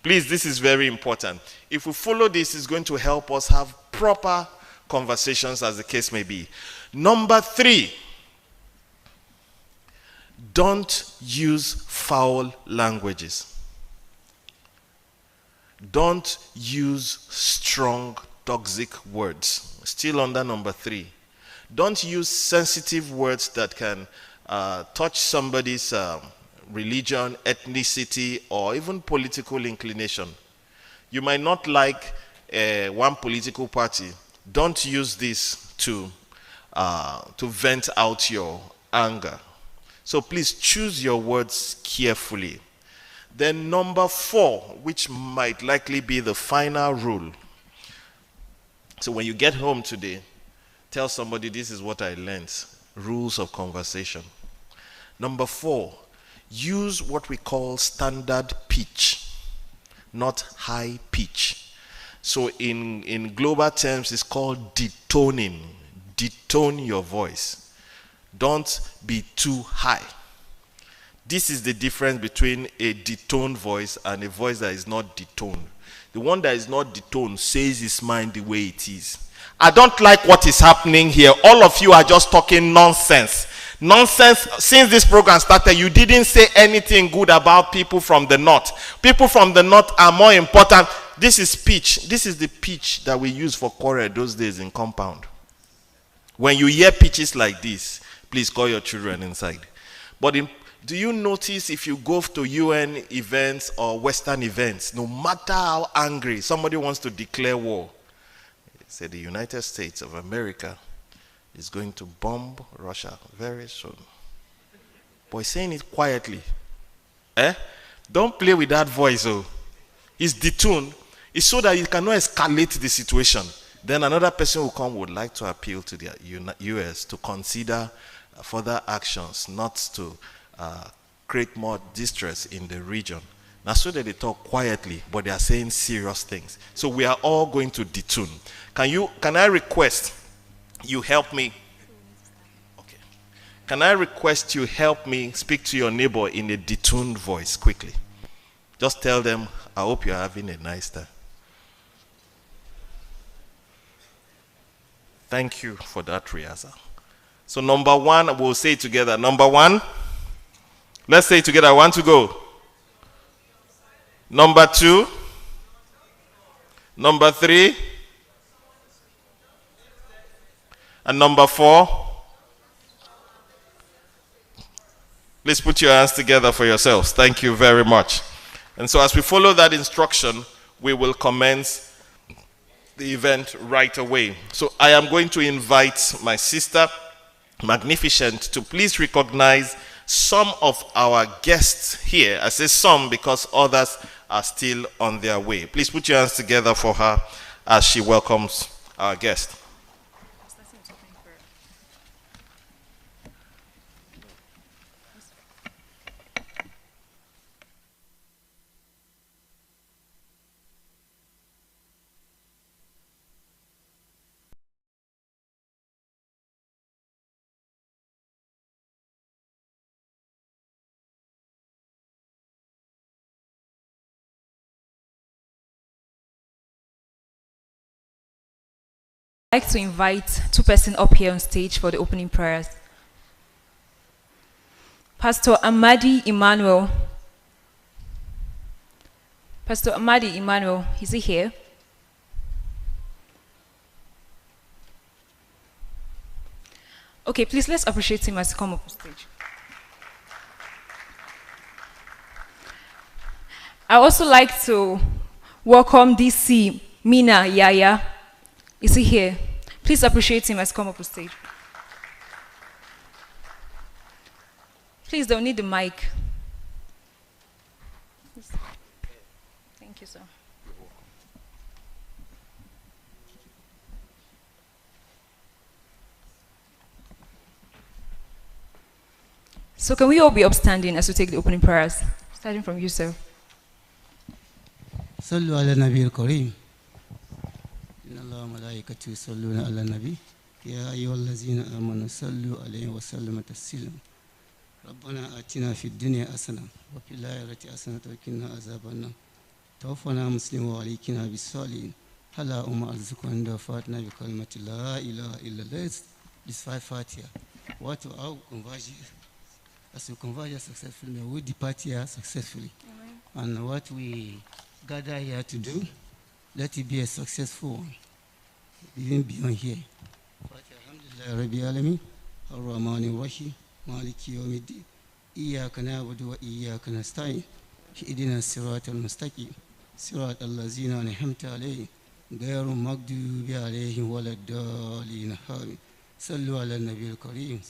Please, this is very important. If we follow this, it's going to help us have proper conversations as the case may be. Number 3, don't use foul languages. Don't use strong, toxic words. Still under number 3. Don't use sensitive words that can touch somebody's religion, ethnicity, or even political inclination. You might not like one political party. Don't use this to vent out your anger. So please choose your words carefully. Then number 4, which might likely be the final rule. So when you get home today, tell somebody this is what I learned. Rules of conversation. Number 4, use what we call standard pitch, not high pitch. So in global terms, it's called detoning. Detone your voice. Don't be too high. This is the difference between a detoned voice and a voice that is not detoned. The one that is not detoned says his mind the way it is. I don't like what is happening here. All of you are just talking nonsense. Nonsense. Since this program started, you didn't say anything good about people from the north. People from the north are more important. This is pitch. This is the pitch that we used for quarrel those days in compound. When you hear pitches like this, please call your children inside. But do you notice if you go to UN events or Western events, no matter how angry somebody wants to declare war, say the United States of America is going to bomb Russia very soon. But he's saying it quietly. Don't play with that voice. Oh. It's detuned. It's so that you cannot escalate the situation. Then another person will come, would like to appeal to the US to consider further actions, not to create more distress in the region. Now, so that they talk quietly, but they are saying serious things. So we are all going to detune. Can I request you help me? Okay. Can I request you help me speak to your neighbor in a detuned voice quickly? Just tell them, I hope you're having a nice time. Thank you for that rehearsal. So number one, we'll say it together. Number one, let's say it together. I want to go. Number two, number three, and number four. Please put your hands together for yourselves. Thank you very much. And so as we follow that instruction, we will commence the event right away. So I am going to invite my sister, Magnificent, to please recognize some of our guests here. I say some because others are still on their way. Please put your hands together for her as she welcomes our guest. I'd like to invite two persons up here on stage for the opening prayers. Pastor Amadi Emmanuel. Pastor Amadi Emmanuel, is he here? Okay, please let's appreciate him as he comes up on stage. I also like to welcome DC Mina Yaya. Is he here? Please appreciate him as he comes up on stage. Please don't need the mic. Thank you, sir. So can we all be upstanding as we take the opening prayers? Starting from you, sir. Sallu ala Nabi al-Kareem. Inna Allah malaikatu yusalluna ala Nabi. Ya ayyuhallazina amanu sallu alayhi wa sallimu taslima. ربنا آتنا في الدنيا حسنة وفي الآخرة حسنة وقنا عذاب النار توفنا مسلم وعليكنا بالصالحين هلا أرزقنا عند وفاتنا بكلمة لا إله إلا الله. This five Fatiha. What our conversion, as we converge successfully, we depart here successfully. Amen. And what we gather here to do, let it be a successful one, even beyond here. Alhamdulillah Rabbil Alamin, Ar-Rahman Ar-Rahim. مالك يوم الدين إياك نعبد وإياك نستعين اهدنا الصراط المستقيم صراط الذين أنعمت عليهم غير المغضوب عليهم ولا الضالين آمين صلوا على النبي الكريم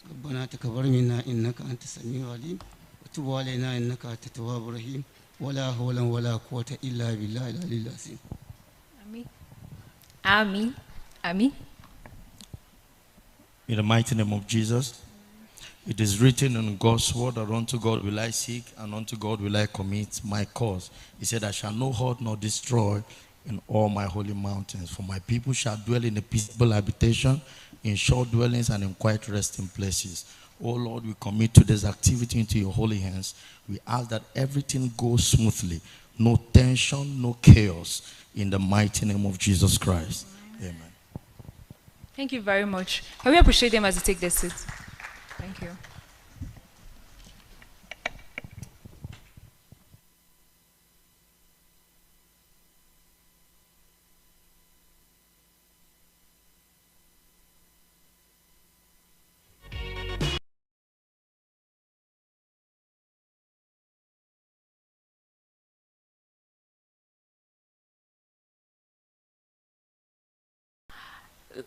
ربنا تقبل منا إنك أنت السميع العليم وتب علينا إنك أنت التواب الرحيم ولا حول ولا قوة إلا بالله العلي العظيم آمين آمين آمين. In the mighty name of Jesus, it is written in God's word that unto God will I seek, and unto God will I commit my cause. He said, I shall no hurt nor destroy in all my holy mountains. For my people shall dwell in a peaceable habitation, in short dwellings and in quiet resting places. Oh Lord, we commit today's activity into your holy hands. We ask that everything goes smoothly. No tension, no chaos. In the mighty name of Jesus Christ. Amen. Thank you very much. Can we appreciate them as they take their seats? Thank you.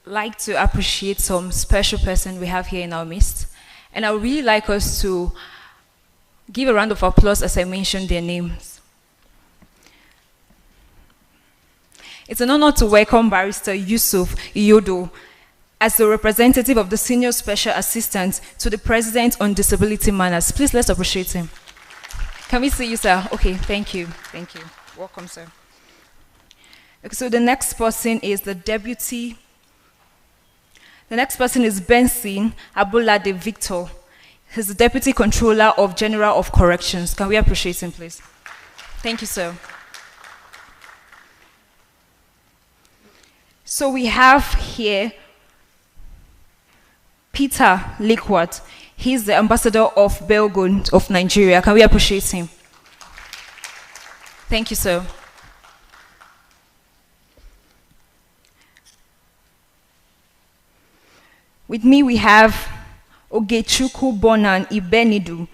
Like to appreciate some special person we have here in our midst, and I would really like us to give a round of applause as I mention their names. It's an honor to welcome Barrister Yusuf Iyodo as the representative of the Senior Special Assistant to the President on Disability Matters. Please let's appreciate him. Can we see you, sir? Okay, thank you. Thank you. Welcome, sir. Okay, so the next person is the Deputy. The next person is Benson Abulade Victor. He's the Deputy Controller of General of Corrections. Can we appreciate him, please? Thank you, sir. So we have here Peter Liquat. He's the Ambassador of Belgium of Nigeria. Can we appreciate him? Thank you, sir. With me, we have Ogechuku Bonan Ibenidu,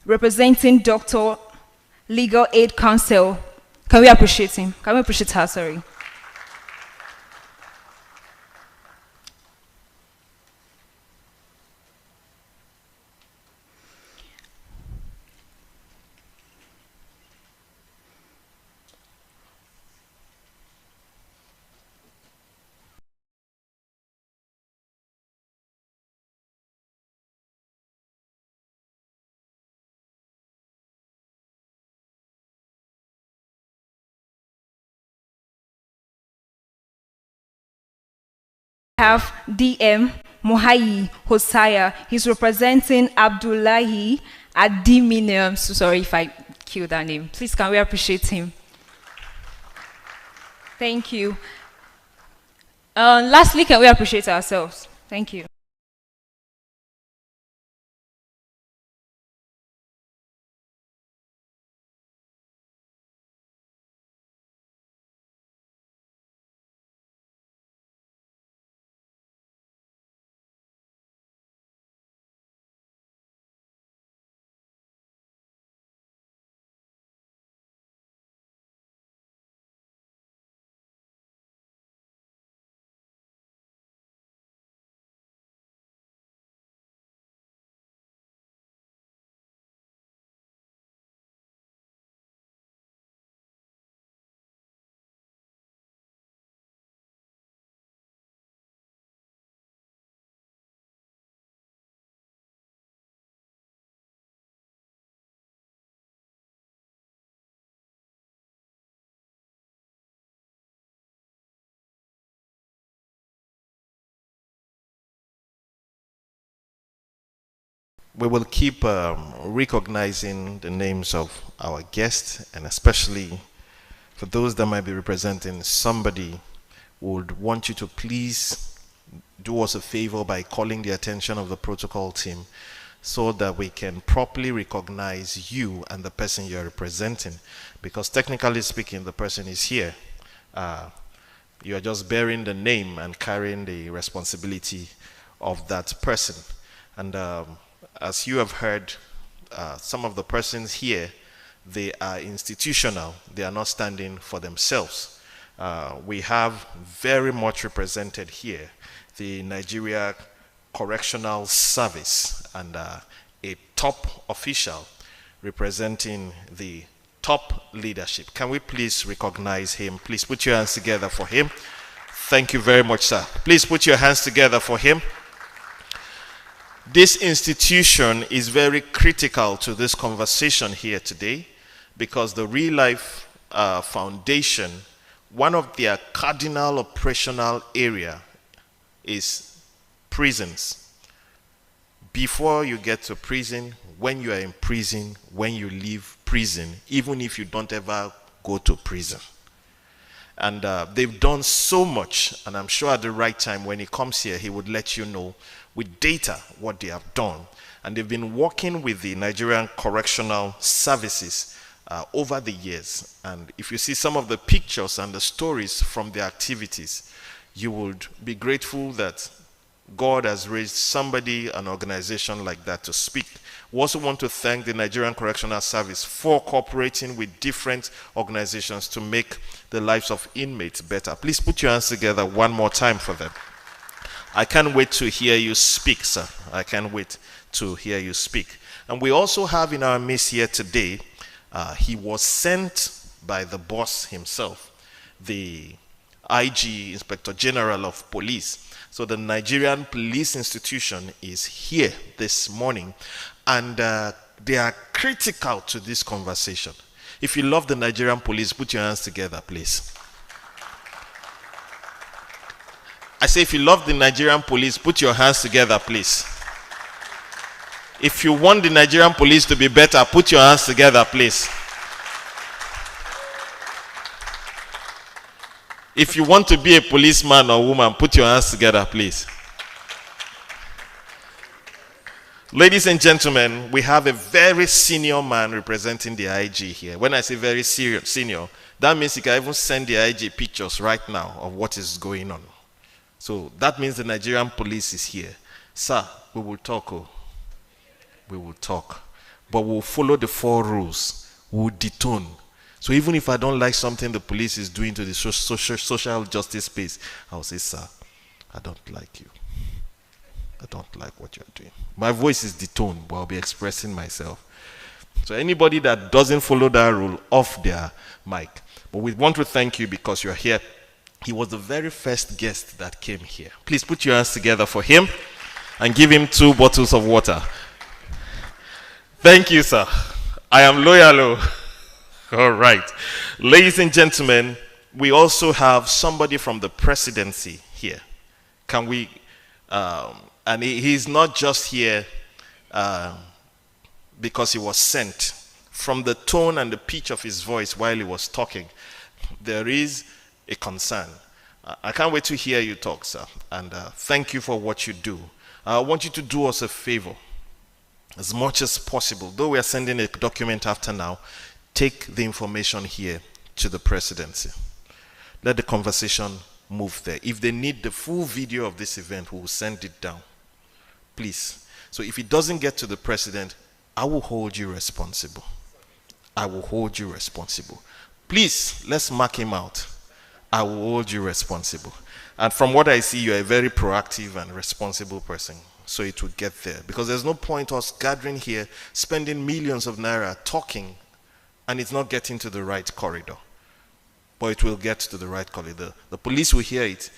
representing Dr. Legal Aid Council. Can we appreciate him? Can we appreciate her, sorry? Have DM Mohayi Hosaya. He's representing Abdullahi Adimine. I'm so sorry if I killed that name. Please, can we appreciate him? Thank you. Lastly, can we appreciate ourselves? Thank you. We will keep recognizing the names of our guests, and especially for those that might be representing somebody, would want you to please do us a favor by calling the attention of the protocol team so that we can properly recognize you and the person you're representing, because technically speaking, the person is here. You are just bearing the name and carrying the responsibility of that person. And as you have heard, some of the persons here, they are institutional. They are not standing for themselves. We have very much represented here the Nigeria Correctional Service, and a top official representing the top leadership. Can we please recognize him? Please put your hands together for him. Thank you very much, sir. Please put your hands together for him. This institution is very critical to this conversation here today, because the Real Life Foundation, one of their cardinal operational area is prisons, before you get to prison, when you are in prison, when you leave prison, even if you don't ever go to prison. And they've done so much, and I'm sure at the right time when he comes here, he would let you know with data what they have done. And they've been working with the Nigerian Correctional Services over the years. And if you see some of the pictures and the stories from their activities, you would be grateful that God has raised somebody, an organization like that to speak. We also want to thank the Nigerian Correctional Service for cooperating with different organizations to make the lives of inmates better. Please put your hands together one more time for them. I can't wait to hear you speak, sir. I can't wait to hear you speak. And we also have in our midst here today, he was sent by the boss himself, the IG, Inspector General of Police. So the Nigerian Police Institution is here this morning, and they are critical to this conversation. If you love the Nigerian police, put your hands together, please. I say if you love the Nigerian police, put your hands together, please. If you want the Nigerian police to be better, put your hands together, please. If you want to be a policeman or woman, put your hands together, please. Ladies and gentlemen, we have a very senior man representing the IG here. When I say very senior, that means you can even send the IG pictures right now of what is going on. So that means the Nigerian police is here. Sir, we will talk. Oh. We will talk. But we'll follow the 4 rules. We'll detone. So even if I don't like something the police is doing to the social justice space, I'll say, sir, I don't like you. I don't like what you're doing. My voice is detoned, but I'll be expressing myself. So anybody that doesn't follow that rule, off their mic. But we want to thank you because you're here. He was the very first guest that came here. Please put your hands together for him and give him 2 bottles of water. Thank you, sir. I am loyal. All right. Ladies and gentlemen, we also have somebody from the presidency here. Can we, and he's not just here because he was sent. From the tone and the pitch of his voice while he was talking, there is a concern. I can't wait to hear you talk, sir. And thank you for what you do. I want you to do us a favor. As much as possible, though we are sending a document after now, take the information here to the presidency. Let the conversation move there. If they need the full video of this event, we will send it down. Please. So if it doesn't get to the president, I will hold you responsible. I will hold you responsible. Please, let's mark him out. I will hold you responsible. And from what I see, you're a very proactive and responsible person. So it will get there. Because there's no point us gathering here, spending millions of naira, talking, and it's not getting to the right corridor. But it will get to the right corridor. The police will hear it.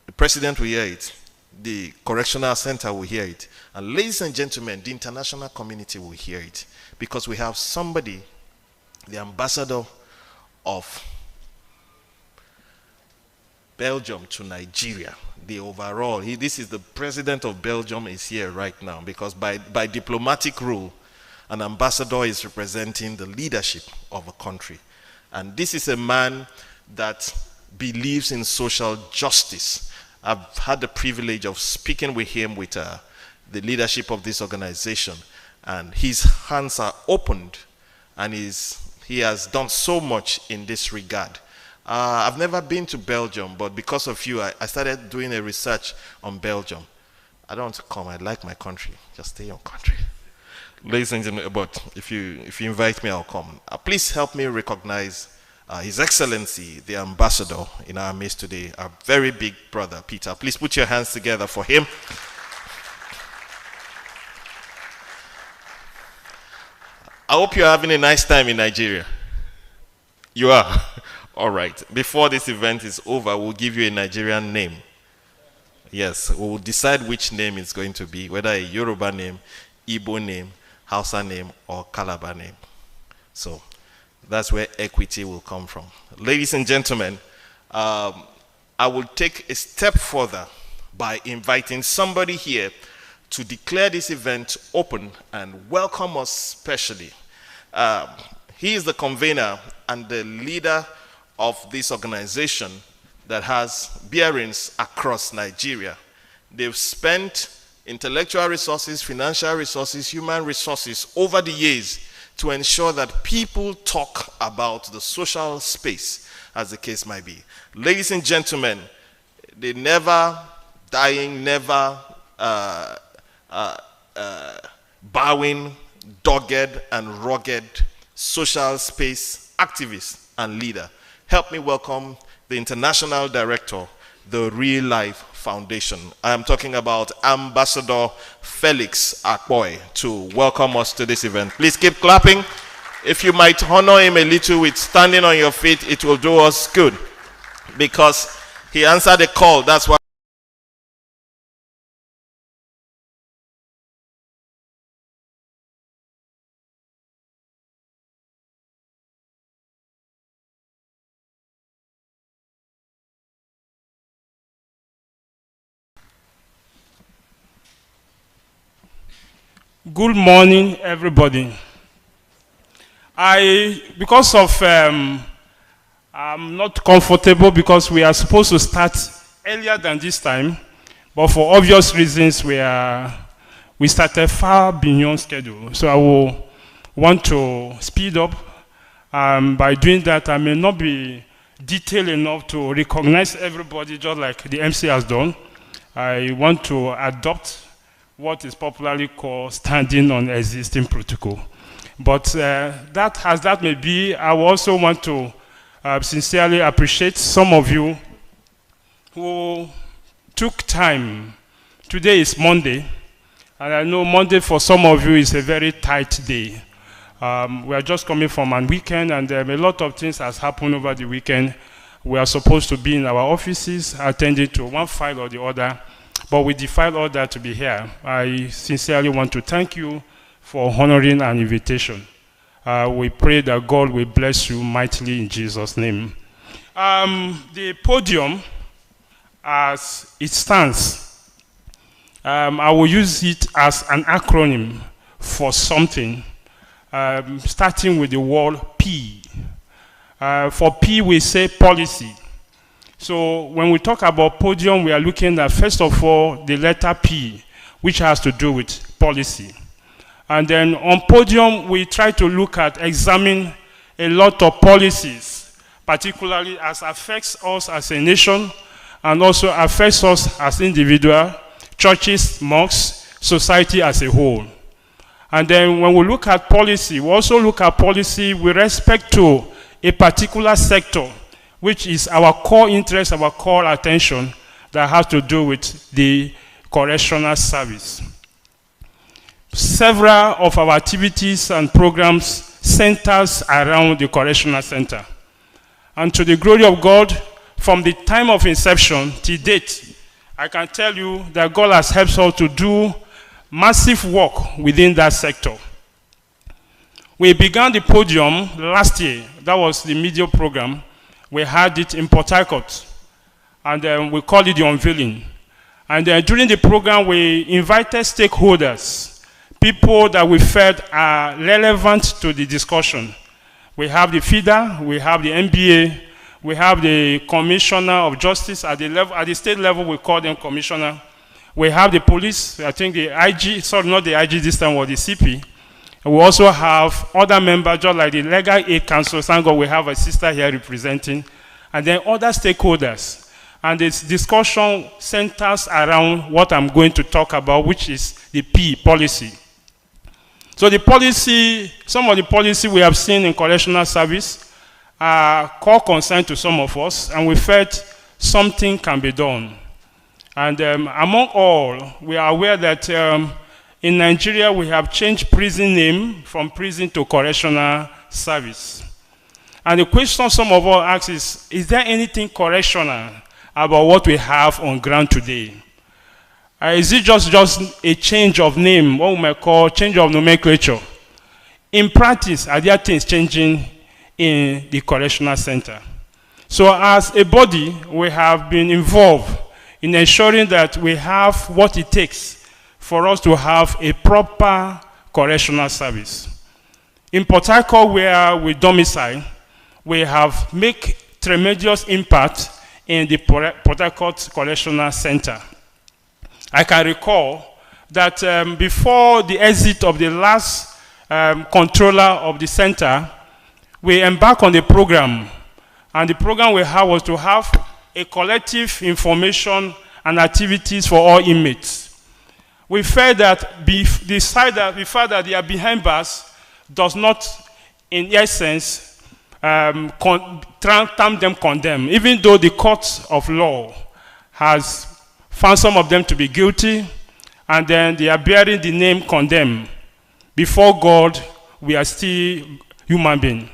The president will hear it. The correctional center will hear it. And ladies and gentlemen, the international community will hear it. Because we have somebody, the ambassador of Belgium to Nigeria, the overall, this is the president of Belgium is here right now, because by diplomatic rule, an ambassador is representing the leadership of a country. And this is a man that believes in social justice. I've had the privilege of speaking with him with the leadership of this organization, and his hands are opened, and he has done so much in this regard. I've never been to Belgium, but because of you, I started doing a research on Belgium. I don't want to come. I like my country. Just stay in your country. Ladies and gentlemen, but if you invite me, I'll come. Please help me recognize His Excellency, the ambassador in our midst today, our very big brother, Peter. Please put your hands together for him. I hope you're having a nice time in Nigeria. You are? All right. Before this event is over, we'll give you a Nigerian name. Yes, we'll decide which name it's going to be, whether a Yoruba name, Igbo name, Hausa name, or Calabar name. So that's where equity will come from. Ladies and gentlemen, I will take a step further by inviting somebody here to declare this event open and welcome us specially. He is the convener and the leader of this organization that has bearings across Nigeria. They've spent intellectual resources, financial resources, human resources over the years to ensure that people talk about the social space, as the case might be. Ladies and gentlemen, the never dying, never bowing, dogged and rugged social space activist and leader. Help me welcome the international director, the Real Life Foundation. I am talking about Ambassador Felix Akboy, to welcome us to this event. Please keep clapping. If you might honor him a little with standing on your feet, it will do us good, because he answered the call. That's why. Good morning, everybody. Because of, I'm not comfortable because we are supposed to start earlier than this time, but for obvious reasons, we started far beyond schedule. So I will want to speed up. By doing that, I may not be detailed enough to recognize everybody, just like the MC has done. I want to adopt what is popularly called standing on existing protocol. But that may be, I also want to sincerely appreciate some of you who took time. Today is Monday, and I know Monday for some of you is a very tight day. We are just coming from a weekend, and a lot of things has happened over the weekend. We are supposed to be in our offices, attending to one file or the other, but we defied all that to be here. I sincerely want to thank you for honoring an invitation. We pray that God will bless you mightily in Jesus' name. The podium, as it stands, I will use it as an acronym for something, starting with the word P. For P, we say policy. So when we talk about podium, we are looking at, first of all, the letter P, which has to do with policy. And then on podium, we try to examine a lot of policies, particularly as affects us as a nation, and also affects us as individuals, churches, mosques, society as a whole. And then when we look at policy, we also look at policy with respect to a particular sector, which is our core interest, our core attention, that has to do with the correctional service. Several of our activities and programs centers around the correctional center. And to the glory of God, from the time of inception to date, I can tell you that God has helped us to do massive work within that sector. We began the podium last year. That was the media program. We had it in Port Harcourt, and we called it the unveiling. And during the program, we invited stakeholders, people that we felt are relevant to the discussion. We have the FIDA, we have the NBA, we have the Commissioner of Justice at the state level. We call them Commissioner. We have the police. I think the IG, sorry, not the IG this time, was the CP. We also have other members, just like the Legal Aid Council. Thank God we have a sister here representing, and then other stakeholders. And this discussion centers around what I'm going to talk about, which is the P, policy. So the policy, some of the policy we have seen in correctional service are core concern to some of us, and we felt something can be done. And among all, we are aware that in Nigeria, we have changed prison name from prison to correctional service. And the question some of us ask is there anything correctional about what we have on ground today? Is it just a change of name, what we might call change of nomenclature? In practice, are there things changing in the correctional center? So as a body, we have been involved in ensuring that we have what it takes for us to have a proper correctional service. In Port Harcourt, where we domicile, we have made tremendous impact in the Port Harcourt Correctional Center. I can recall that before the exit of the last controller of the center, we embarked on a program, and the program we had was to have a collective information and activities for all inmates. We felt that the fact that they are behind bars does not, in essence, term them condemned, even though the court of law has found some of them to be guilty, and then they are bearing the name condemned. Before God, we are still human beings.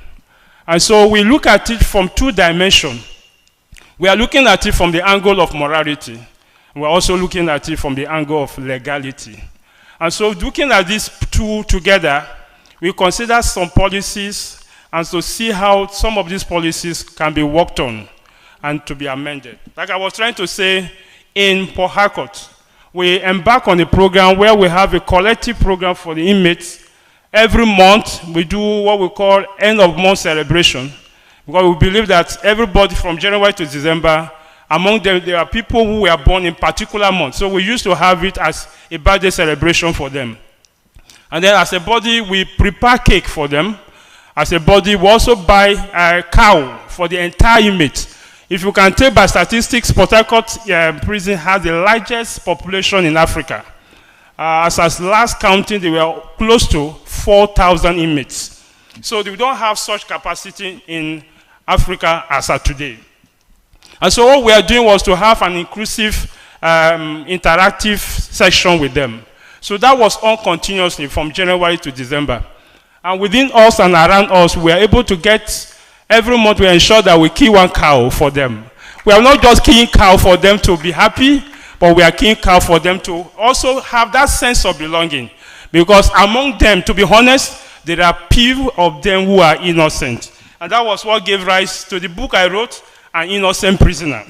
And so we look at it from two dimensions. We are looking at it from the angle of morality. We're also looking at it from the angle of legality. And so looking at these two together, we consider some policies and to see how some of these policies can be worked on and to be amended. Like I was trying to say, in Port Harcourt, we embark on a program where we have a collective program for the inmates. Every month, we do what we call end-of-month celebration, because we believe that everybody from January to December, among them, there are people who were born in particular months. So we used to have it as a birthday celebration for them. And then as a body, we prepare cake for them. As a body, we also buy a cow for the entire inmate. If you can take by statistics, Port Harcourt prison has the largest population in Africa. As last counting, they were close to 4,000 inmates. So we don't have such capacity in Africa as of today. And so what we are doing was to have an inclusive, interactive session with them. So that was on continuously from January to December. And within us and around us, we are able to get, every month we ensure that we kill one cow for them. We are not just killing cow for them to be happy, but we are killing cow for them to also have that sense of belonging. Because among them, to be honest, there are few of them who are innocent. And that was what gave rise to the book I wrote, An Innocent Prisoner.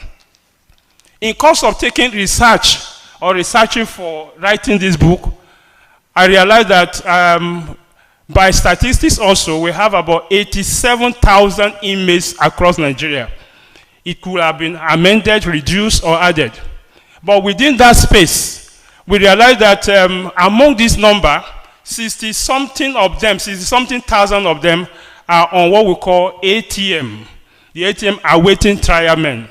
In course of taking research or researching for writing this book, I realized that by statistics also, we have about 87,000 inmates across Nigeria. It could have been amended, reduced, or added. But within that space, we realized that among this number, 60-something of them, 60-something thousand of them are on what we call ATM. The ATM awaiting trial men.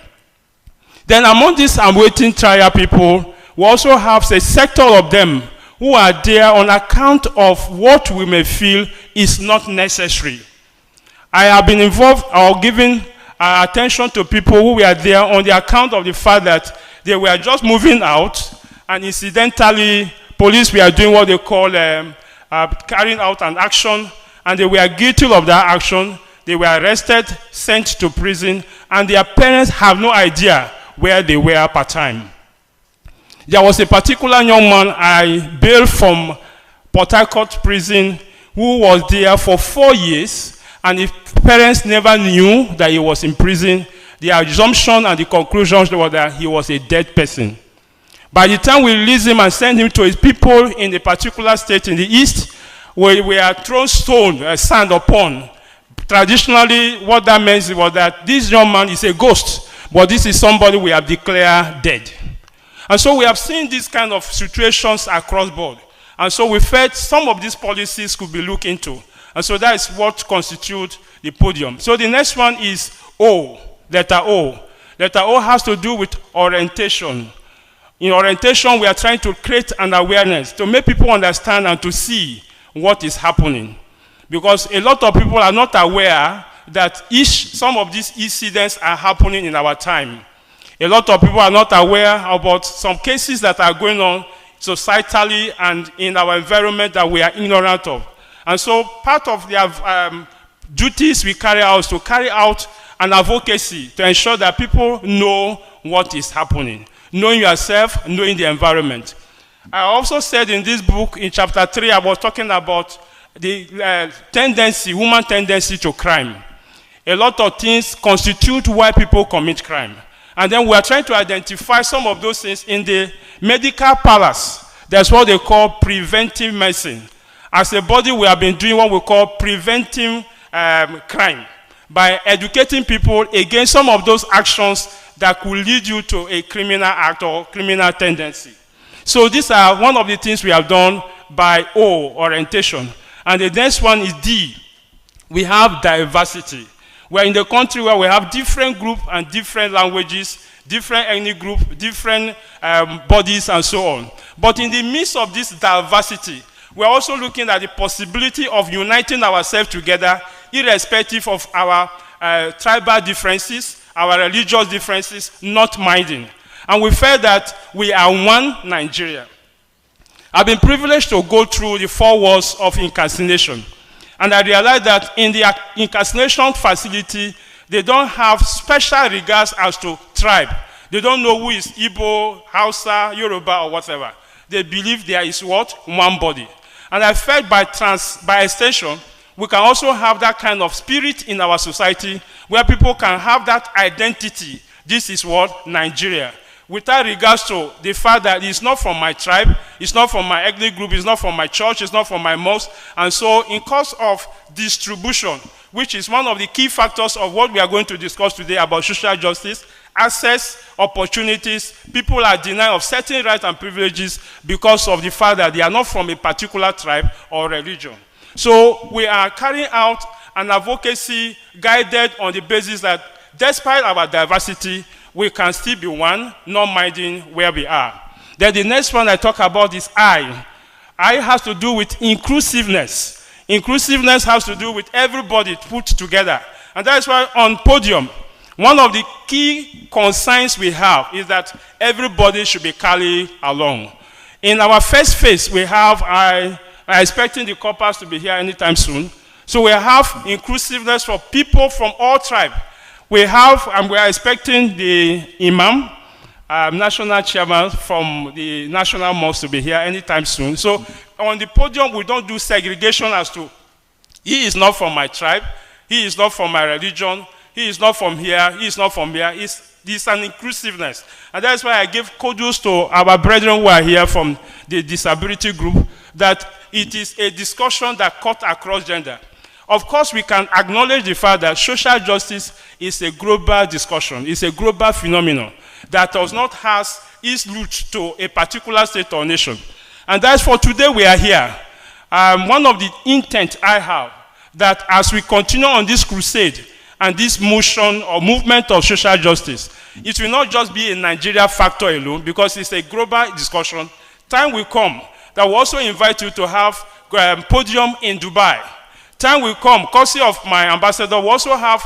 Then among these awaiting trial people, we also have a sector of them who are there on account of what we may feel is not necessary. I have been involved or given attention to people who were there on the account of the fact that they were just moving out, and incidentally, police were doing what they call carrying out an action, and they were guilty of that action. They were arrested, sent to prison, and their parents have no idea where they were part-time. There was a particular young man I bailed from Port Harcourt prison who was there for 4 years, and his parents never knew that he was in prison. The assumption and the conclusion was that he was a dead person. By the time we released him and sent him to his people in a particular state in the east, where we are thrown stone, sand upon. Traditionally, what that means was that this young man is a ghost, but this is somebody we have declared dead. And so we have seen these kind of situations across board. And so we felt some of these policies could be looked into. And so that is what constitutes the podium. So the next one is O, letter O. Letter O has to do with orientation. In orientation, we are trying to create an awareness to make people understand and to see what is happening. Because a lot of people are not aware that some of these incidents are happening in our time. A lot of people are not aware about some cases that are going on societally and in our environment that we are ignorant of. And so part of the duties we carry out is to carry out an advocacy to ensure that people know what is happening. Knowing yourself, knowing the environment. I also said in this book, in chapter 3, I was talking about the tendency, human tendency to crime. A lot of things constitute why people commit crime. And then we are trying to identify some of those things in the medical palace there's what they call preventive medicine. As a body, we have been doing what we call preventive crime by educating people against some of those actions that could lead you to a criminal act or criminal tendency. So these are one of the things we have done by O, orientation. And the next one is D. We have diversity. We're in the country where we have different groups and different languages, different ethnic groups, different bodies, and so on. But in the midst of this diversity, we're also looking at the possibility of uniting ourselves together, irrespective of our tribal differences, our religious differences, not minding. And we felt that we are one Nigeria. I've been privileged to go through the 4 walls of incarceration. And I realized that in the incarceration facility, they don't have special regards as to tribe. They don't know who is Igbo, Hausa, Yoruba, or whatever. They believe there is what? One body. And I felt by extension, we can also have that kind of spirit in our society where people can have that identity. This is what? Nigeria. Without regards to the fact that it's not from my tribe, it's not from my ethnic group, it's not from my church, it's not from my mosque. And so in course of distribution, which is one of the key factors of what we are going to discuss today about social justice, access, opportunities, people are denied of certain rights and privileges because of the fact that they are not from a particular tribe or religion. So we are carrying out an advocacy guided on the basis that despite our diversity, we can still be one, not minding where we are. Then the next one I talk about is I. I has to do with inclusiveness. Inclusiveness has to do with everybody put together. And that's why on Podium, one of the key concerns we have is that everybody should be carried along. In our first phase, we have, I'm expecting the corpus to be here anytime soon. So we have inclusiveness for people from all tribes. We have, and we are expecting the Imam, national chairman from the National Mosque to be here anytime soon. So on the Podium, we don't do segregation as to, he is not from my tribe, he is not from my religion, he is not from here, he is not from here. It's an inclusiveness. And that's why I give kudos to our brethren who are here from the disability group, that it is a discussion that cuts across gender. Of course, we can acknowledge the fact that social justice is a global discussion. It's a global phenomenon that does not have its roots to a particular state or nation. And that's for today we are here. One of the intent I have, that as we continue on this crusade and this motion or movement of social justice, it will not just be a Nigeria factor alone, because it's a global discussion. Time will come that will also invite you to have Podium in Dubai. Time will come, courtesy of my ambassador, we also have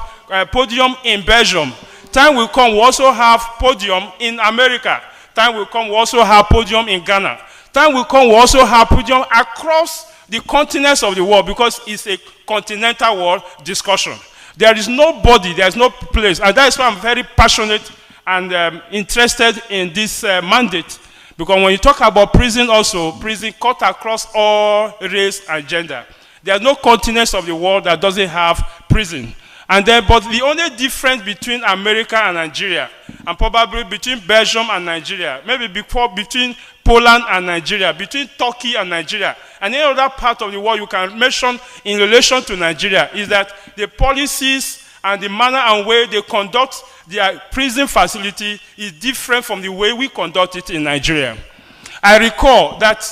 Podium in Belgium. Time will come, we also have Podium in America. Time will come, we also have Podium in Ghana. Time will come, we also have Podium across the continents of the world, because it's a continental world discussion. There is nobody, there is no place, and that's why I'm very passionate and interested in this mandate. Because when you talk about prison also, prison cut across all race and gender. There's no continent of the world that doesn't have prison. And then, but the only difference between America and Nigeria, and probably between Belgium and Nigeria, maybe between Poland and Nigeria, between Turkey and Nigeria, and any other part of the world you can mention in relation to Nigeria, is that the policies and the manner and way they conduct their prison facility is different from the way we conduct it in Nigeria. I recall that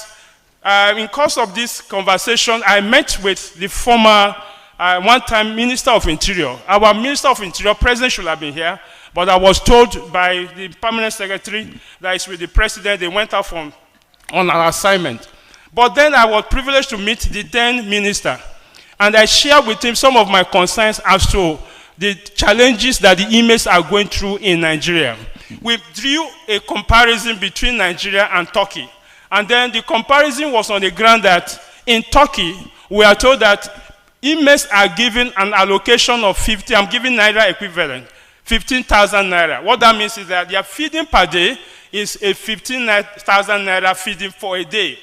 in course of this conversation, I met with the former, one-time Minister of Interior. Our Minister of Interior, President should have been here, but I was told by the Permanent Secretary that it's with the President. They went out on an assignment. But then I was privileged to meet the then Minister, and I shared with him some of my concerns as to the challenges that the inmates are going through in Nigeria. We drew a comparison between Nigeria and Turkey. And then the comparison was on the ground that in Turkey, we are told that inmates are given an allocation of 50, I'm giving Naira equivalent, 15,000 Naira. What that means is that their feeding per day is a 15,000 Naira feeding for a day.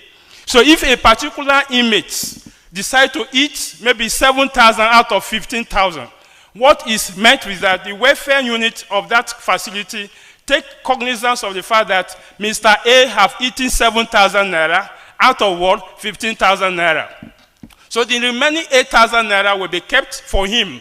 So if a particular inmate decides to eat maybe 7,000 out of 15,000, what is meant with that, the welfare unit of that facility take cognizance of the fact that Mr. A have eaten 7,000 naira out of what? 15,000 naira. So the remaining 8,000 naira will be kept for him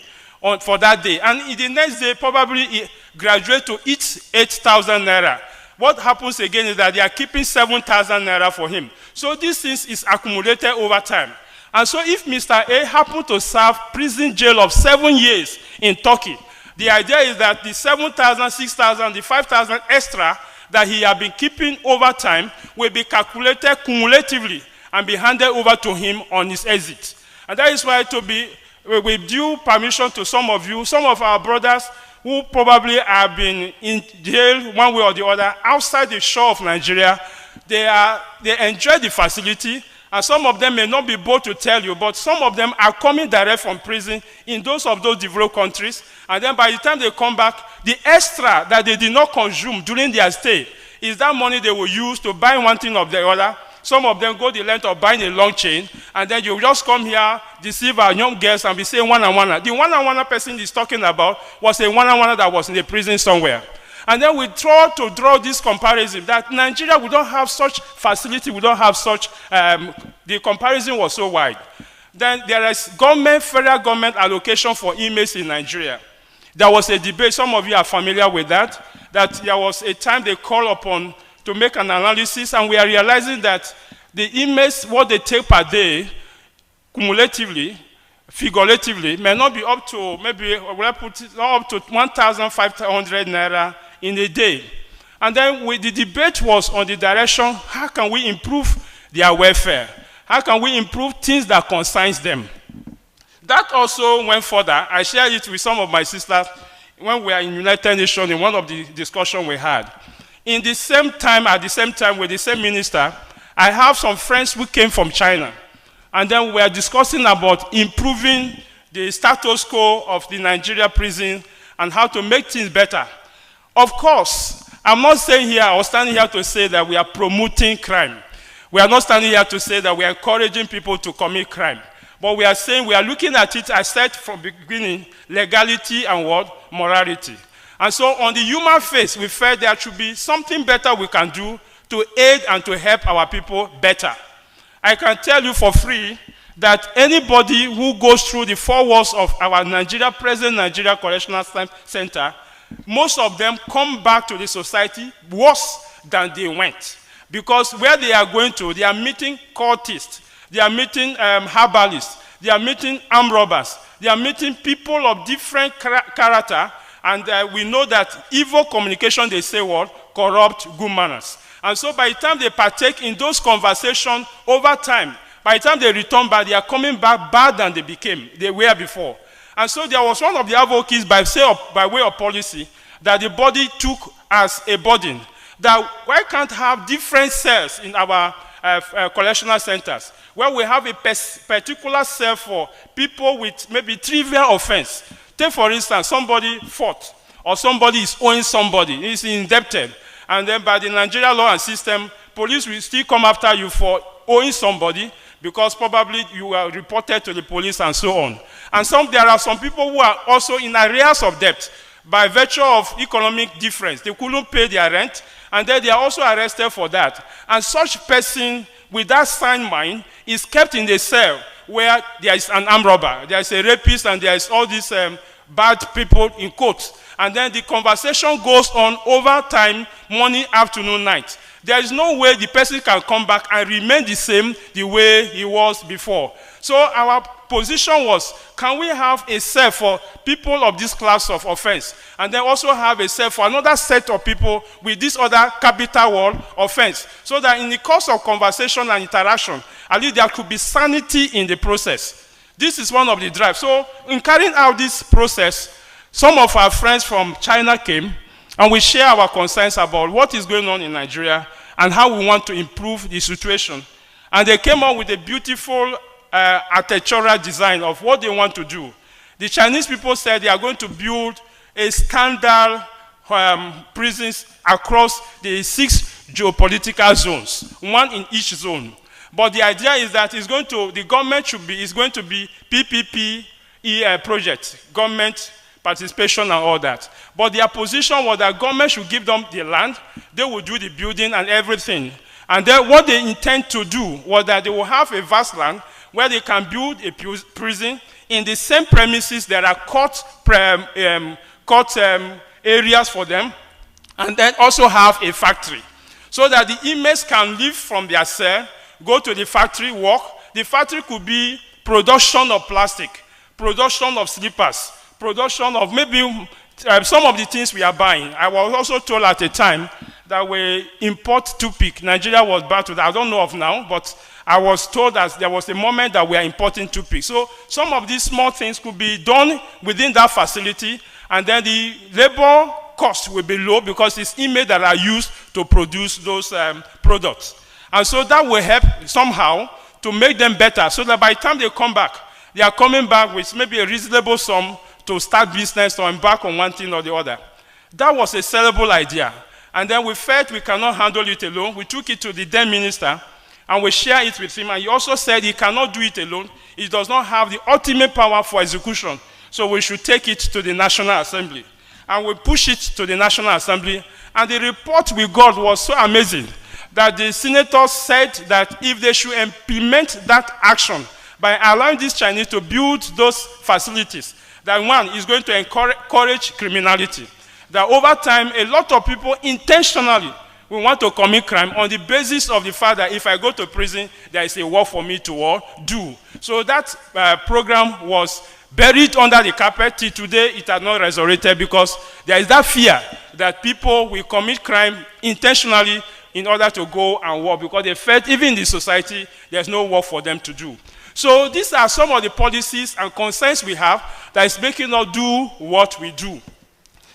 for that day. And in the next day, probably he graduate to eat 8,000 naira. What happens again is that they are keeping 7,000 naira for him. So this thing is accumulated over time. And so if Mr. A happened to serve prison jail of 7 years in Turkey, the idea is that the 7,000, 6,000, the 5,000 extra that he had been keeping over time will be calculated cumulatively and be handed over to him on his exit. And that is why, to be with due permission to some of you, some of our brothers who probably have been in jail one way or the other outside the shore of Nigeria, they enjoy the facility, and some of them may not be bold to tell you, but some of them are coming direct from prison in those developed countries, and then by the time they come back, the extra that they did not consume during their stay is that money they will use to buy one thing or the other. Some of them go the length of buying a long chain, and then you just come here, deceive our young girls, and be saying one and one. The one and one person is talking about was a one and one that was in the prison somewhere. And then we try to draw this comparison that Nigeria, we don't have such facility, we don't have such, the comparison was so wide. Then there is federal government allocation for inmates in Nigeria. There was a debate, some of you are familiar with that there was a time they called upon to make an analysis, and we are realizing that the inmates, what they take per day, cumulatively, figuratively, may not be up to, maybe we'll put it up to 1,500 naira in a day. And then the debate was on the direction, how can we improve their welfare? How can we improve things that concerns them? That also went further. I shared it with some of my sisters when we were in United Nations in one of the discussions we had. At the same time, with the same minister, I have some friends who came from China. And then we are discussing about improving the status quo of the Nigeria prison and how to make things better. Of course, I'm not saying here, or standing here to say that we are promoting crime. We are not standing here to say that we are encouraging people to commit crime. But we are saying, we are looking at it, I said from the beginning, legality and what? Morality. And so on the human face, we felt there should be something better we can do to aid and to help our people better. I can tell you for free that anybody who goes through the 4 walls of our present Nigeria Correctional Center, most of them come back to the society worse than they went. Because where they are going to, they are meeting cultists, they are meeting herbalists, they are meeting armed robbers, they are meeting people of different character, and we know that evil communication, they say what? Corrupt good manners. And so by the time they partake in those conversations over time, by the time they return back, they are coming back bad than they were before. And so there was one of the advocates by way of policy that the body took as a burden, that why can't have different cells in our correctional centers, where we have a particular cell for people with maybe trivial offense. Take for instance, somebody fought, or somebody is owing somebody, is indebted, and then by the Nigerian law and system, police will still come after you for owing somebody, because probably you are reported to the police and so on. And there are some people who are also in arrears of debt by virtue of economic difference. They couldn't pay their rent, and then they are also arrested for that. And such person with that sound mind is kept in the cell where there is an armed robber, there is a rapist, and there is all these bad people in quotes. And then the conversation goes on over time, morning, afternoon, night. There is no way the person can come back and remain the same the way he was before. So our position was, can we have a cell for people of this class of offense, and then also have a cell for another set of people with this other capital world offense, so that in the course of conversation and interaction, at least there could be sanity in the process. This is one of the drives. So in carrying out this process, some of our friends from China came, and we share our concerns about what is going on in Nigeria and how we want to improve the situation. And they came up with a beautiful architectural design of what they want to do. The Chinese people said they are going to build a standard prisons across the 6 geopolitical zones, 1 in each zone. But the idea is that the government is going to be PPP project, government, participation and all that. But their position was that government should give them the land, they will do the building and everything. And then what they intend to do was that they will have a vast land where they can build a prison in the same premises. There are court areas for them, and then also have a factory, so that the inmates can leave from their cell, go to the factory, work. The factory could be production of plastic, production of slippers, production of maybe some of the things we are buying. I was also told at a time that we import toothpick. Nigeria was bad to that. I don't know of now, but I was told that there was a moment that we are importing toothpick. So some of these small things could be done within that facility, and then the labor cost will be low because it's inmates that are used to produce those products. And so that will help somehow to make them better, so that by the time they come back, they are coming back with maybe a reasonable sum to start business or embark on one thing or the other. That was a sellable idea. And then we felt we cannot handle it alone. We took it to the then minister, and we shared it with him. And he also said he cannot do it alone. He does not have the ultimate power for execution. So we should take it to the National Assembly. And we pushed it to the National Assembly. And the report we got was so amazing that the senators said that if they should implement that action by allowing these Chinese to build those facilities, that one is going to encourage criminality. That over time, a lot of people intentionally will want to commit crime on the basis of the fact that if I go to prison, there is a work for me to do. So that program was buried under the carpet. Till today, it has not resurrected because there is that fear that people will commit crime intentionally in order to go and work, because they felt even in the society, there's no work for them to do. So these are some of the policies and concerns we have that is making us do what we do.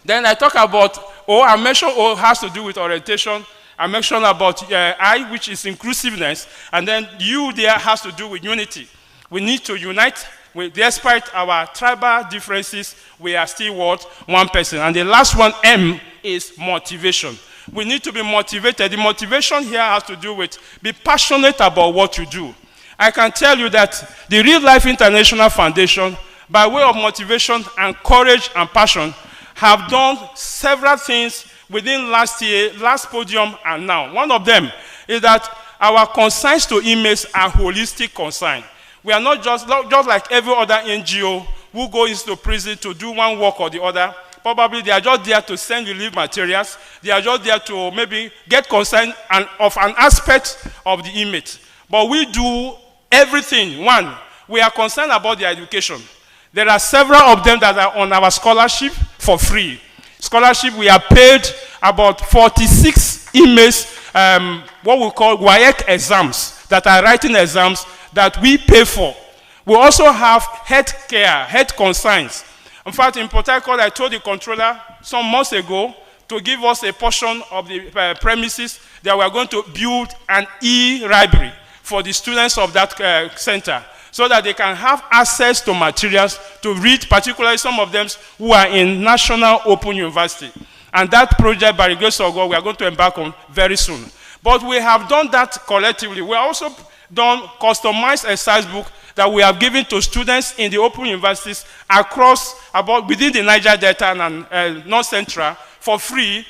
Then I talk about I mentioned O has to do with orientation. I mentioned about I, which is inclusiveness. And then U there has to do with unity. We need to unite. Despite our tribal differences, we are still one person. And the last one, M, is motivation. We need to be motivated. The motivation here has to do with be passionate about what you do. I can tell you that the Real Life International Foundation, by way of motivation and courage and passion, have done several things within last year, last Podium, and now. One of them is that our concerns to inmates are holistic concerns. We are not just like every other NGO who goes into prison to do one work or the other. Probably they are just there to send relief materials. They are just there to maybe get concern of an aspect of the inmate. But we do everything. One, we are concerned about their education. There are several of them that are on our scholarship for free. Scholarship, we are paid about 46 inmates, what we call WAEC exams, that are writing exams that we pay for. We also have health care, health concerns. In fact, in Port Harcourt, I told the controller some months ago to give us a portion of the premises that we are going to build an e-library for the students of that center, so that they can have access to materials to read, particularly some of them who are in National Open University. And that project, by the grace of God, we are going to embark on very soon. But we have done that collectively. We have also done customized exercise book that we have given to students in the open universities across, within the Niger Delta and North Central for free.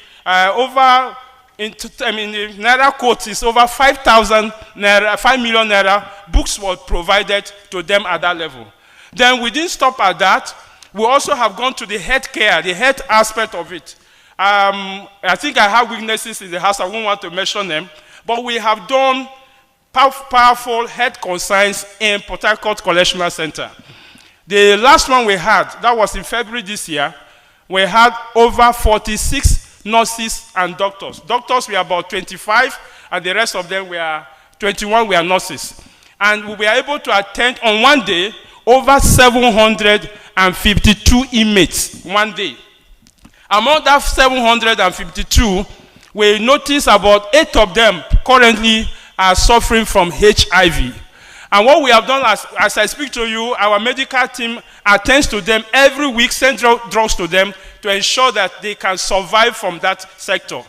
In the Naira quote is over 5,000 Naira, 5 million Naira books were provided to them at that level. Then we didn't stop at that. We also have gone to the health care, the health aspect of it. I think I have witnesses in the house. I won't want to mention them. But we have done powerful health concerns in Port Harcourt Correctional Center. The last one we had, that was in February this year, we had over 46 nurses and doctors. Doctors were about 25, and the rest of them were 21 were nurses. And we were able to attend on one day over 752 inmates one day. Among that 752, we noticed about 8 of them currently are suffering from HIV. And what we have done, as I speak to you, our medical team attends to them every week, sends drugs to them to ensure that they can survive from that sector.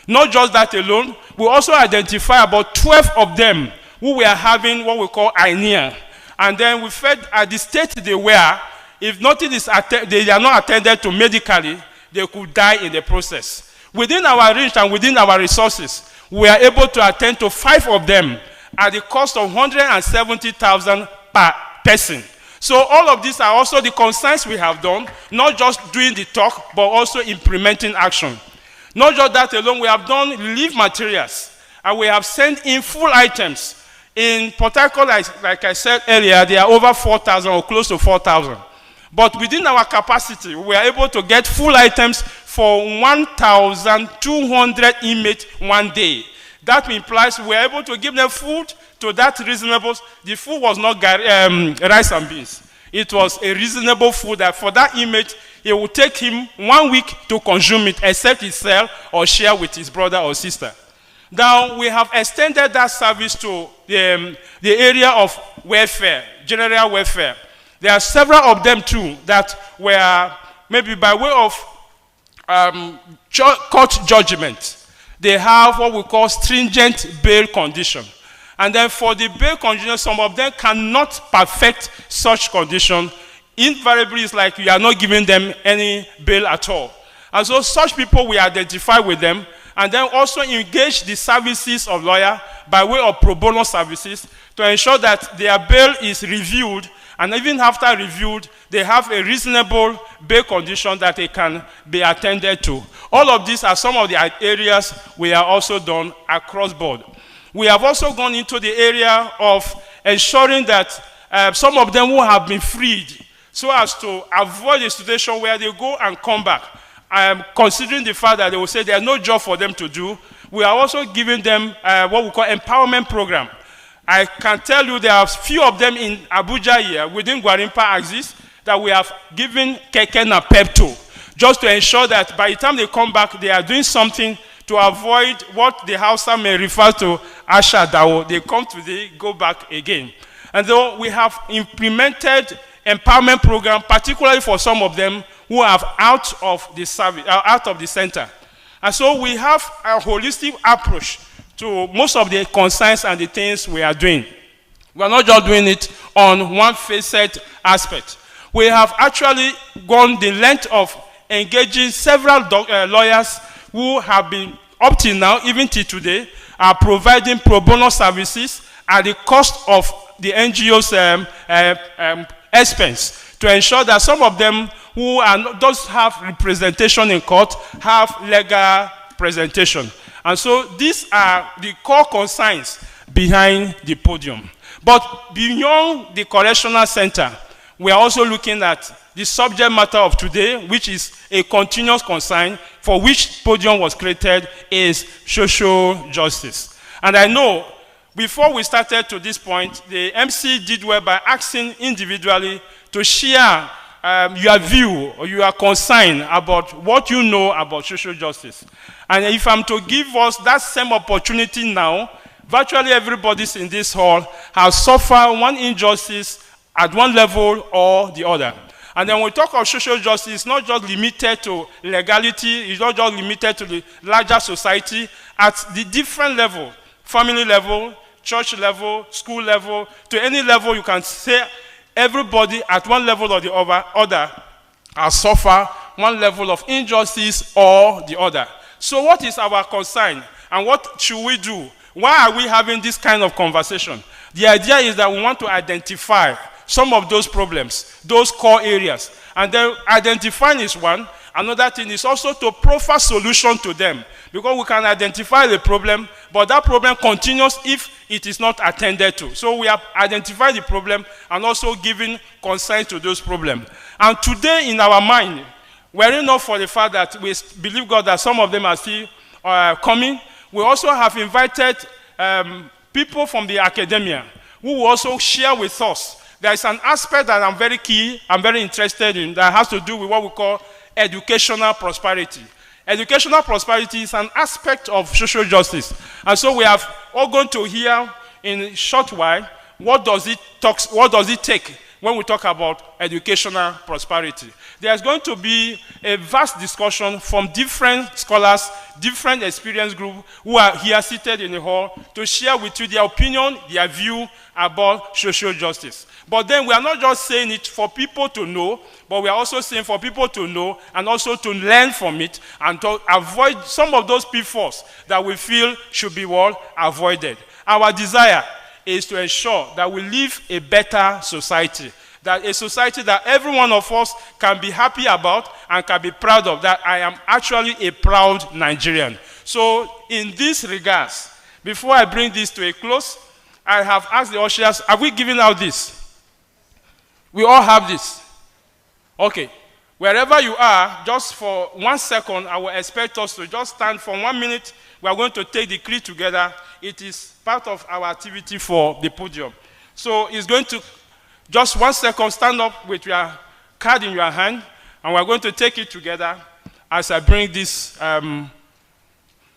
Not just that alone, we also identify about 12 of them who were having what we call anemia. And then we fed at the state they were, if nothing is they are not attended to medically, they could die in the process. Within our reach and within our resources, we are able to attend to 5 of them at the cost of 170,000 per person. So all of these are also the concerns we have done, not just doing the talk, but also implementing action. Not just that alone, we have done relief materials, and we have sent in full items. In Port Harcourt, like I said earlier, there are over 4,000 or close to 4,000. But within our capacity, we are able to get full items for 1,200 inmates one day. That implies we are able to give them food to that reasonable. The food was not rice and beans. It was a reasonable food that for that inmate, it would take him 1 week to consume it, except he sell or share with his brother or sister. Now, we have extended that service to the area of welfare, general welfare. There are several of them too that were maybe by way of court judgment. They have what we call stringent bail condition. And then for the bail condition, some of them cannot perfect such condition. Invariably, it's like you are not giving them any bail at all. And so such people, we identify with them and then also engage the services of lawyer by way of pro bono services to ensure that their bail is reviewed, and even after reviewed, they have a reasonable bail condition that they can be attended to. All of these are some of the areas we have also done across board. We have also gone into the area of ensuring that some of them who have been freed, so as to avoid a situation where they go and come back. Considering the fact that they will say there's no job for them to do, we are also giving them what we call empowerment program. I can tell you there are few of them in Abuja here, within Gwarimpa axis, that we have given Keke na Pepto, just to ensure that by the time they come back, they are doing something to avoid what the Hausa may refer to as Dawo. They come today, go back again. And though we have implemented empowerment program, particularly for some of them who are out of the service, out of the center. And so we have a holistic approach to most of the concerns and the things we are doing. We are not just doing it on one facet aspect. We have actually gone the length of engaging several lawyers who have been, up till now, even till today, are providing pro bono services at the cost of the NGO's expense, to ensure that some of them who don't have representation in court have legal presentation. And so these are the core concerns behind the podium. But beyond the correctional center, we are also looking at the subject matter of today, which is a continuous concern for which Podium was created, is social justice. And I know before we started to this point, the MC did well by asking individually to share your view or your concern about what you know about social justice. And if I'm to give us that same opportunity now, virtually everybody in this hall has suffered one injustice at one level or the other. And then when we talk of social justice, it's not just limited to legality, it's not just limited to the larger society. At the different level, family level, church level, school level, to any level you can say everybody at one level or the other has suffered one level of injustice or the other. So what is our concern and what should we do? Why are we having this kind of conversation? The idea is that we want to identify some of those problems, those core areas. And then identifying is one. Another thing is also to proffer solution to them. Because we can identify the problem, but that problem continues if it is not attended to. So we have identified the problem and also given consent to those problems. And today in our mind, we're enough for the fact that we believe God that some of them are still coming. We also have invited people from the academia who will also share with us. There is an aspect that I'm very key, I'm very interested in, that has to do with what we call educational prosperity. Educational prosperity is an aspect of social justice. And so we have all going to hear in a short while what does it take when we talk about educational prosperity. There's going to be a vast discussion from different scholars, different experience groups who are here seated in the hall to share with you their opinion, their view about social justice. But then we are not just saying it for people to know, but we are also saying for people to know and also to learn from it and to avoid some of those pitfalls that we feel should be well avoided. Our desire is to ensure that we live a better society, that a society that every one of us can be happy about and can be proud of, that I am actually a proud Nigerian. So in this regards, before I bring this to a close, I have asked the ushers, have we given out this? We all have this. Okay. Wherever you are, just for 1 second, I will expect us to just stand for 1 minute. We are going to take the creed together. It is part of our activity for the podium. So it's going to, just 1 second, stand up with your card in your hand, and we're going to take it together as I bring this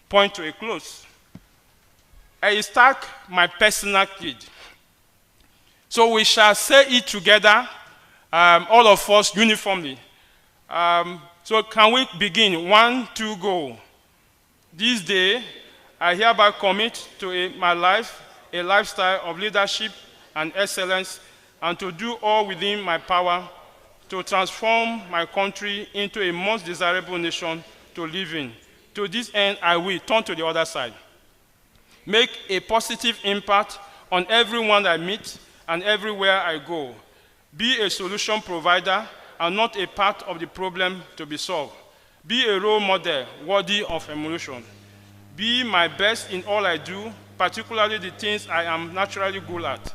point to a close. I start my personal creed. So we shall say it together, all of us uniformly. So can we begin? 1, 2, go. This day, I hereby commit to my life a lifestyle of leadership and excellence, and to do all within my power to transform my country into a most desirable nation to live in. To this end, I will turn to the other side. Make a positive impact on everyone I meet and everywhere I go. Be a solution provider and not a part of the problem to be solved. Be a role model worthy of emulation. Be my best in all I do, particularly the things I am naturally good at.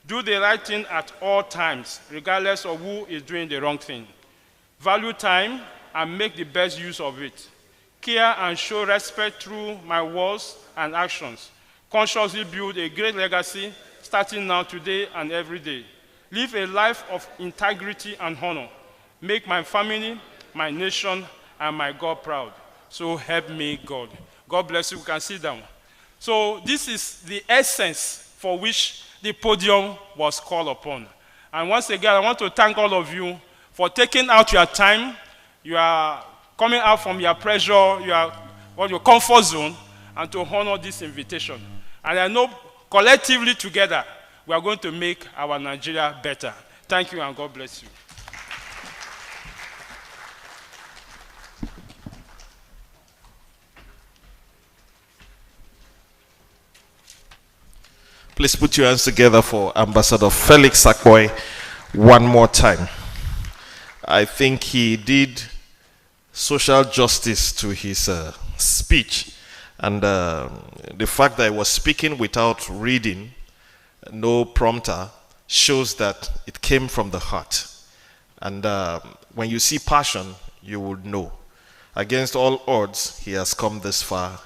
Do the right thing at all times, regardless of who is doing the wrong thing. Value time and make the best use of it. Care and show respect through my words and actions. Consciously build a great legacy, starting now, today, and every day. Live a life of integrity and honor. Make my family, my nation, and my God proud. So help me, God. God bless you. We can sit down. So this is the essence for which the podium was called upon. And once again, I want to thank all of you for taking out your time. You are coming out from your pressure, your comfort zone, and to honor this invitation. And I know collectively together, we are going to make our Nigeria better. Thank you, and God bless you. Please put your hands together for Ambassador Felix Akpoy one more time. I think he did social justice to his speech. And the fact that he was speaking without reading, no prompter, shows that it came from the heart. And when you see passion, you would know. Against all odds, he has come this far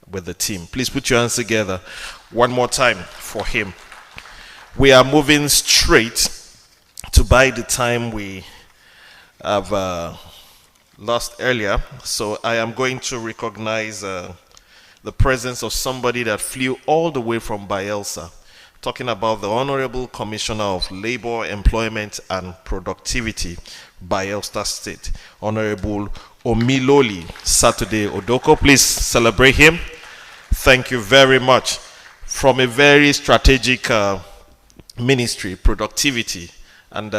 with the team. Please put your hands together one more time for him. We are moving straight to buy the time we have lost earlier. So I am going to recognize the presence of somebody that flew all the way from Bayelsa, talking about the Honorable Commissioner of Labor, Employment and Productivity, Bayelsa State, Honorable Omiloli Saturday Odoko. Please celebrate him. Thank you very much. From a very strategic ministry, productivity, and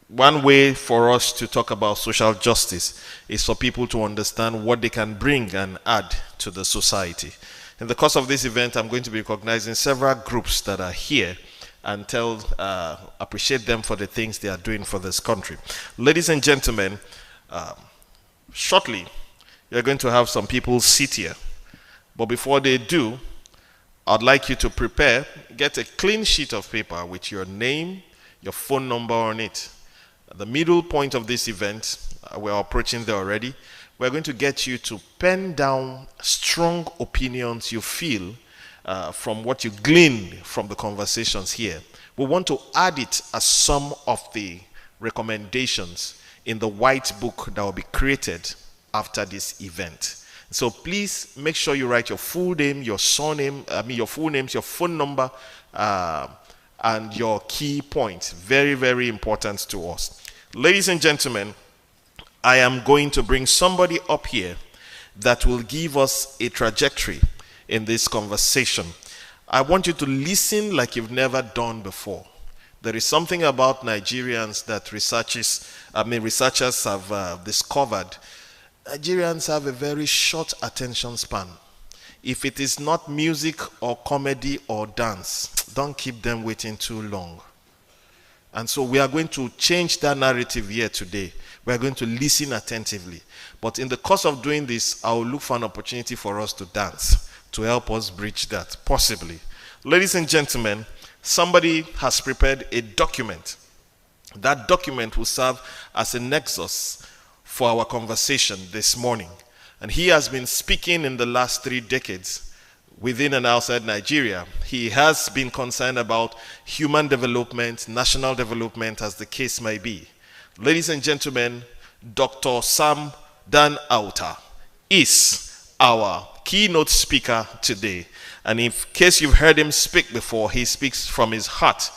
one way for us to talk about social justice is for people to understand what they can bring and add to the society. In the course of this event, I'm going to be recognizing several groups that are here and appreciate them for the things they are doing for this country. Ladies and gentlemen, shortly, you're going to have some people sit here. But before they do, I'd like you to prepare, get a clean sheet of paper with your name, your phone number on it. At the middle point of this event, we're approaching there already, we're going to get you to pen down strong opinions you feel from what you glean from the conversations here. We want to add it as some of the recommendations in the white book that will be created after this event. So please make sure you write your full name, your surname, your full names, your phone number, and your key points. Very, very important to us. Ladies and gentlemen, I am going to bring somebody up here that will give us a trajectory in this conversation. I want you to listen like you've never done before. There is something about Nigerians that researchers have discovered. Nigerians have a very short attention span. If it is not music or comedy or dance, don't keep them waiting too long. And so we are going to change that narrative here today. We are going to listen attentively. But in the course of doing this, I will look for an opportunity for us to dance to help us bridge that, possibly. Ladies and gentlemen, somebody has prepared a document. That document will serve as a nexus for our conversation this morning. And he has been speaking in the last 3 decades within and outside Nigeria. He has been concerned about human development, national development, as the case may be. Ladies and gentlemen, Dr. Sam Dan Auta is our keynote speaker today. And in case you've heard him speak before, he speaks from his heart.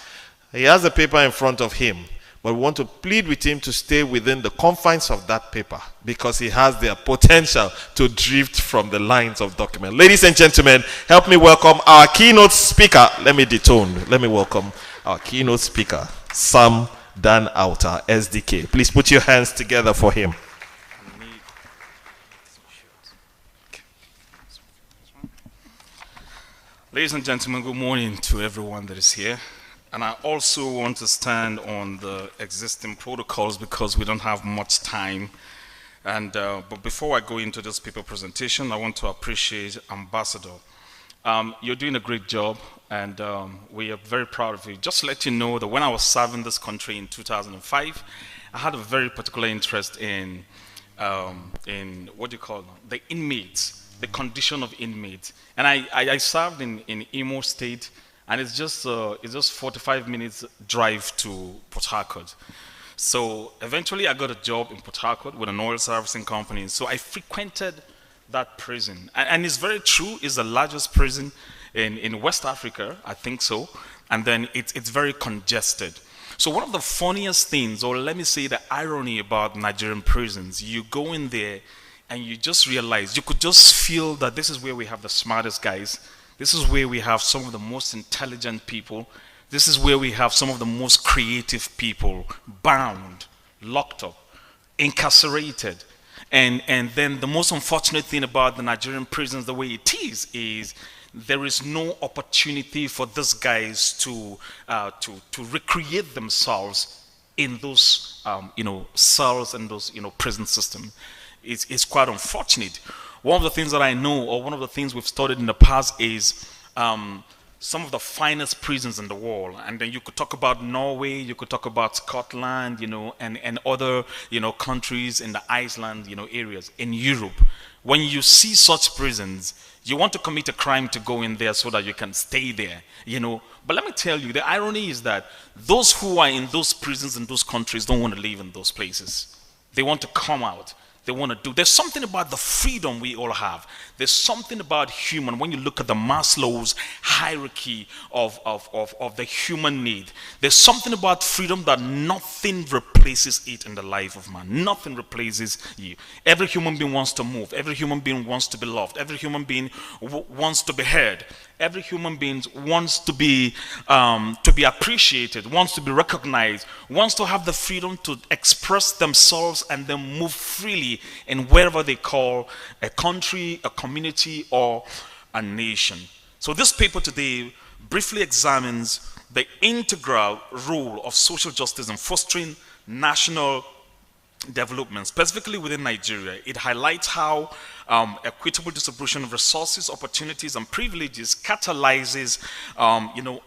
He has a paper in front of him, but we want to plead with him to stay within the confines of that paper because he has the potential to drift from the lines of document. Ladies and gentlemen, help me welcome our keynote speaker. Let me detone. Let me welcome our keynote speaker, Sam Dan Auta, SDK. Please put your hands together for him. Ladies and gentlemen, good morning to everyone that is here. And I also want to stand on the existing protocols because we don't have much time. And but before I go into this paper presentation, I want to appreciate Ambassador. You're doing a great job, and we are very proud of you. Just to let you know that when I was serving this country in 2005, I had a very particular interest in what do you call them? The inmates. The condition of inmates. And I served in Imo State, and it's just 45 minutes drive to Port Harcourt. So eventually I got a job in Port Harcourt with an oil servicing company. So I frequented that prison. And it's very true, it's the largest prison in West Africa, I think so. And then it's very congested. So one of the funniest things, or let me say the irony about Nigerian prisons, you go in there and you just realize, you could just feel that this is where we have the smartest guys. This is where we have some of the most intelligent people. This is where we have some of the most creative people bound, locked up, incarcerated. And then the most unfortunate thing about the Nigerian prisons, the way it is there is no opportunity for these guys to recreate themselves in those cells and those prison systems. It's quite unfortunate. One of the things that I know, or one of the things we've studied in the past, is some of the finest prisons in the world. And then you could talk about Norway, you could talk about Scotland, and other, countries in the Iceland, areas in Europe. When you see such prisons, you want to commit a crime to go in there so that you can stay there, But let me tell you, the irony is that those who are in those prisons in those countries don't want to live in those places. They want to come out. They want to do. There's something about the freedom we all have. There's something about human. When you look at the Maslow's hierarchy of the human need, there's something about freedom that nothing replaces it in the life of man. Nothing replaces you. Every human being wants to move. Every human being wants to be loved. Every human being wants to be heard. Every human being wants to be appreciated, wants to be recognized, wants to have the freedom to express themselves and then move freely in wherever they call a country, a community, or a nation. So this paper today briefly examines the integral role of social justice in fostering national development, specifically within Nigeria. It highlights how equitable distribution of resources, opportunities, and privileges catalyzes,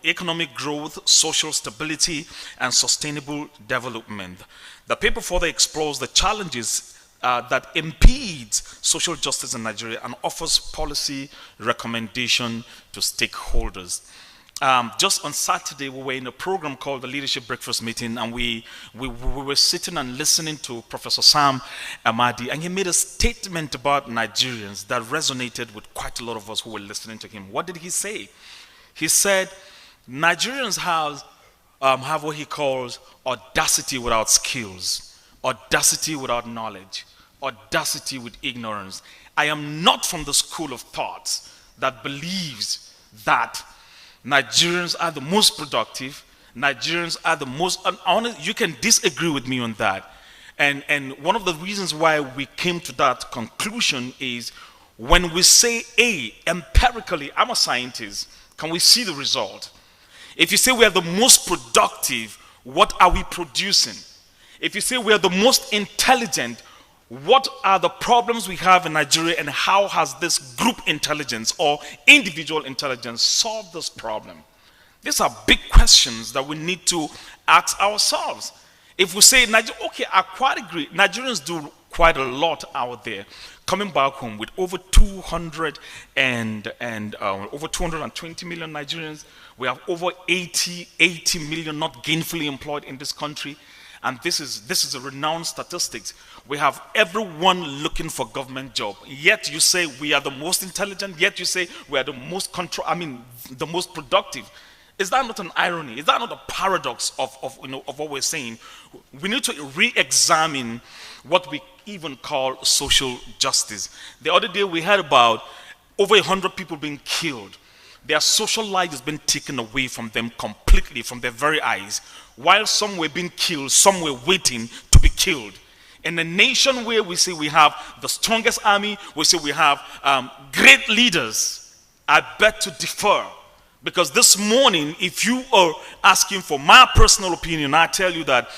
economic growth, social stability, and sustainable development. The paper further explores the challenges that impedes social justice in Nigeria and offers policy recommendation to stakeholders. Just on Saturday, we were in a program called the Leadership Breakfast Meeting, and we were sitting and listening to Professor Sam Amadi, and he made a statement about Nigerians that resonated with quite a lot of us who were listening to him. What did he say? He said Nigerians have what he calls audacity without skills, audacity without knowledge, audacity with ignorance. I am not from the school of thought that believes that Nigerians are the most productive, Nigerians are the most honest. You can disagree with me on that. And one of the reasons why we came to that conclusion is when we say empirically, I'm a scientist, can we see the result? If you say we are the most productive, what are we producing? If you say we are the most intelligent, what are the problems we have in Nigeria, and how has this group intelligence or individual intelligence solved this problem? These are big questions that we need to ask ourselves. If we say, okay, I quite agree, Nigerians do quite a lot out there. Coming back home with over 200 over 220 million Nigerians, we have over 80 million not gainfully employed in this country. And this is a renowned statistics. We have everyone looking for government job. Yet you say we are the most intelligent. Yet you say we are the most the most productive. Is that not an irony? Is that not a paradox of what we're saying? We need to re-examine what we even call social justice. The other day we heard about over 100 people being killed. Their social life has been taken away from them completely, from their very eyes. While some were being killed, some were waiting to be killed. In a nation where we say we have the strongest army, we say we have great leaders, I beg to differ. Because this morning, if you are asking for my personal opinion, I tell you that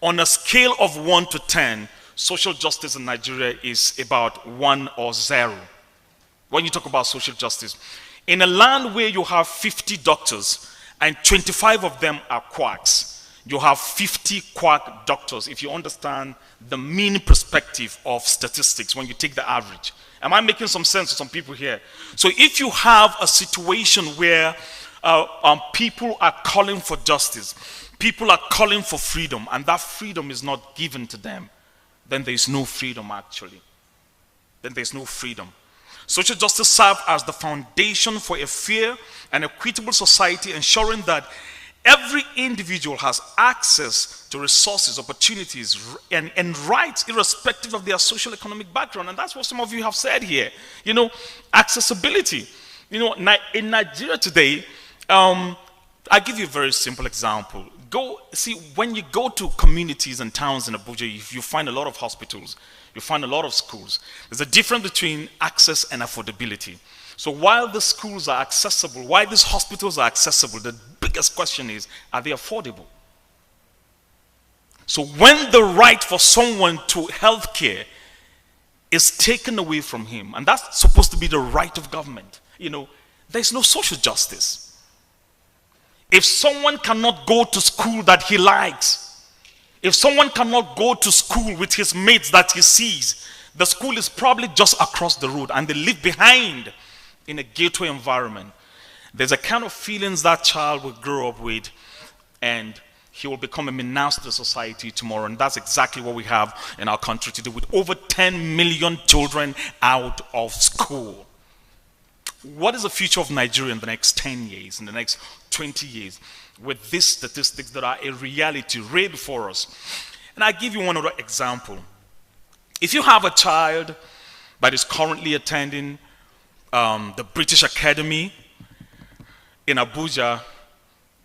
on a scale of 1 to 10, social justice in Nigeria is about 1 or 0. When you talk about social justice. In a land where you have 50 doctors and 25 of them are quacks, you have 50 quack doctors, if you understand the mean perspective of statistics when you take the average. Am I making some sense to some people here? So if you have a situation where people are calling for justice, people are calling for freedom, and that freedom is not given to them, then there is no freedom actually. Then there is no freedom. Social justice serves as the foundation for a fair and equitable society, ensuring that every individual has access to resources, opportunities, and rights, irrespective of their social economic background. And that's what some of you have said here. You know, accessibility. You know, in Nigeria today, I give you a very simple example. When you go to communities and towns in Abuja, you find a lot of hospitals, you find a lot of schools. There's a difference between access and affordability. So while the schools are accessible, while these hospitals are accessible, the biggest question is, are they affordable? So when the right for someone to health care is taken away from him, and that's supposed to be the right of government, you know, there's no social justice. If someone cannot go to school that he likes, if someone cannot go to school with his mates that he sees, the school is probably just across the road and they live behind in a gateway environment. There's a kind of feelings that child will grow up with, and he will become a menace to the society tomorrow. And that's exactly what we have in our country today, with over 10 million children out of school. What is the future of Nigeria in the next 10 years, in the next 20 years, with these statistics that are a reality right before us? And I give you one other example. If you have a child that is currently attending the British Academy in Abuja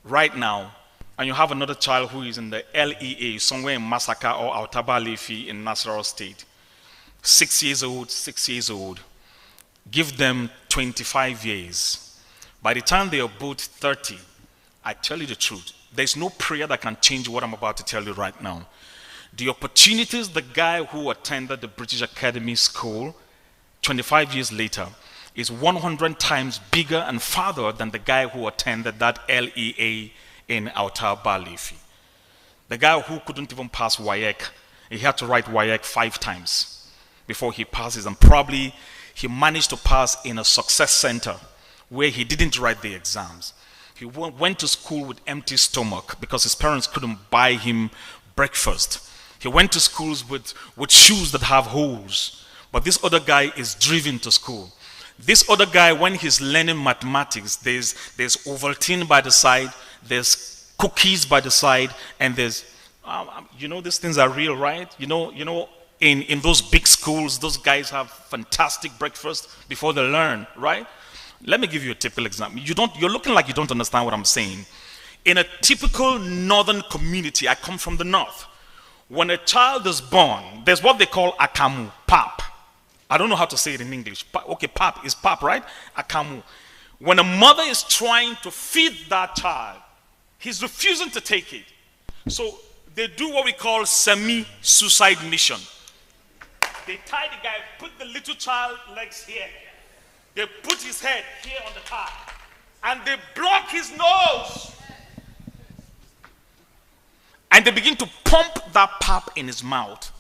right now, and you have another child who is in the LEA somewhere in Masaka or Autaba Lefi in Nasarawa State, 6 years old, give them 25 years. By the time they are both 30, I tell you the truth, there's no prayer that can change what I'm about to tell you right now. The opportunities the guy who attended the British Academy school 25 years later is 100 times bigger and farther than the guy who attended that LEA in Autaba Lefi. The guy who couldn't even pass WAEC, he had to write WAEC 5 times before he passes, and probably he managed to pass in a success center where he didn't write the exams. He went to school with empty stomach because his parents couldn't buy him breakfast. He went to schools with shoes that have holes. But this other guy is driven to school. This other guy, when he's learning mathematics, there's Ovaltine by the side, there's cookies by the side, and there's, you know, these things are real, right? You know, in those big schools, those guys have fantastic breakfast before they learn, right? Let me give you a typical example. You're looking like you don't understand what I'm saying. In a typical northern community, I come from the north. When a child is born, there's what they call akamu, pap. I don't know how to say it in English. Okay, pap is pap, right? Akamu. When a mother is trying to feed that child, he's refusing to take it. So they do what we call semi-suicide mission. They tie the guy, put the little child legs here. They put his head here on the car. And they block his nose. And they begin to pump that pap in his mouth.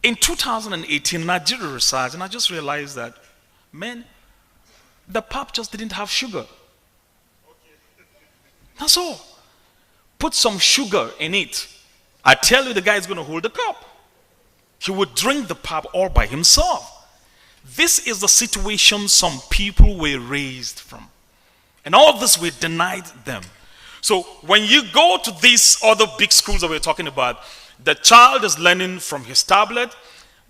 In 2018, Nigeria researched, and I just realized that, man, the pap just didn't have sugar. That's all. Put some sugar in it. I tell you, the guy is going to hold the cup. He would drink the pap all by himself. This is the situation some people were raised from. And all this we denied them. So when you go to these other big schools that we're talking about, the child is learning from his tablet.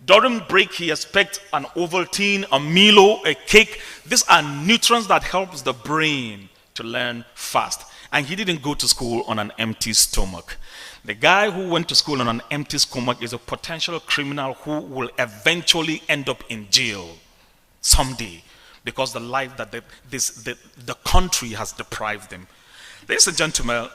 During break, he expects an Ovaltine, a Milo, a cake. These are nutrients that helps the brain to learn fast. And he didn't go to school on an empty stomach. The guy who went to school on an empty stomach is a potential criminal who will eventually end up in jail someday because the life that the country has deprived them. Ladies and gentlemen,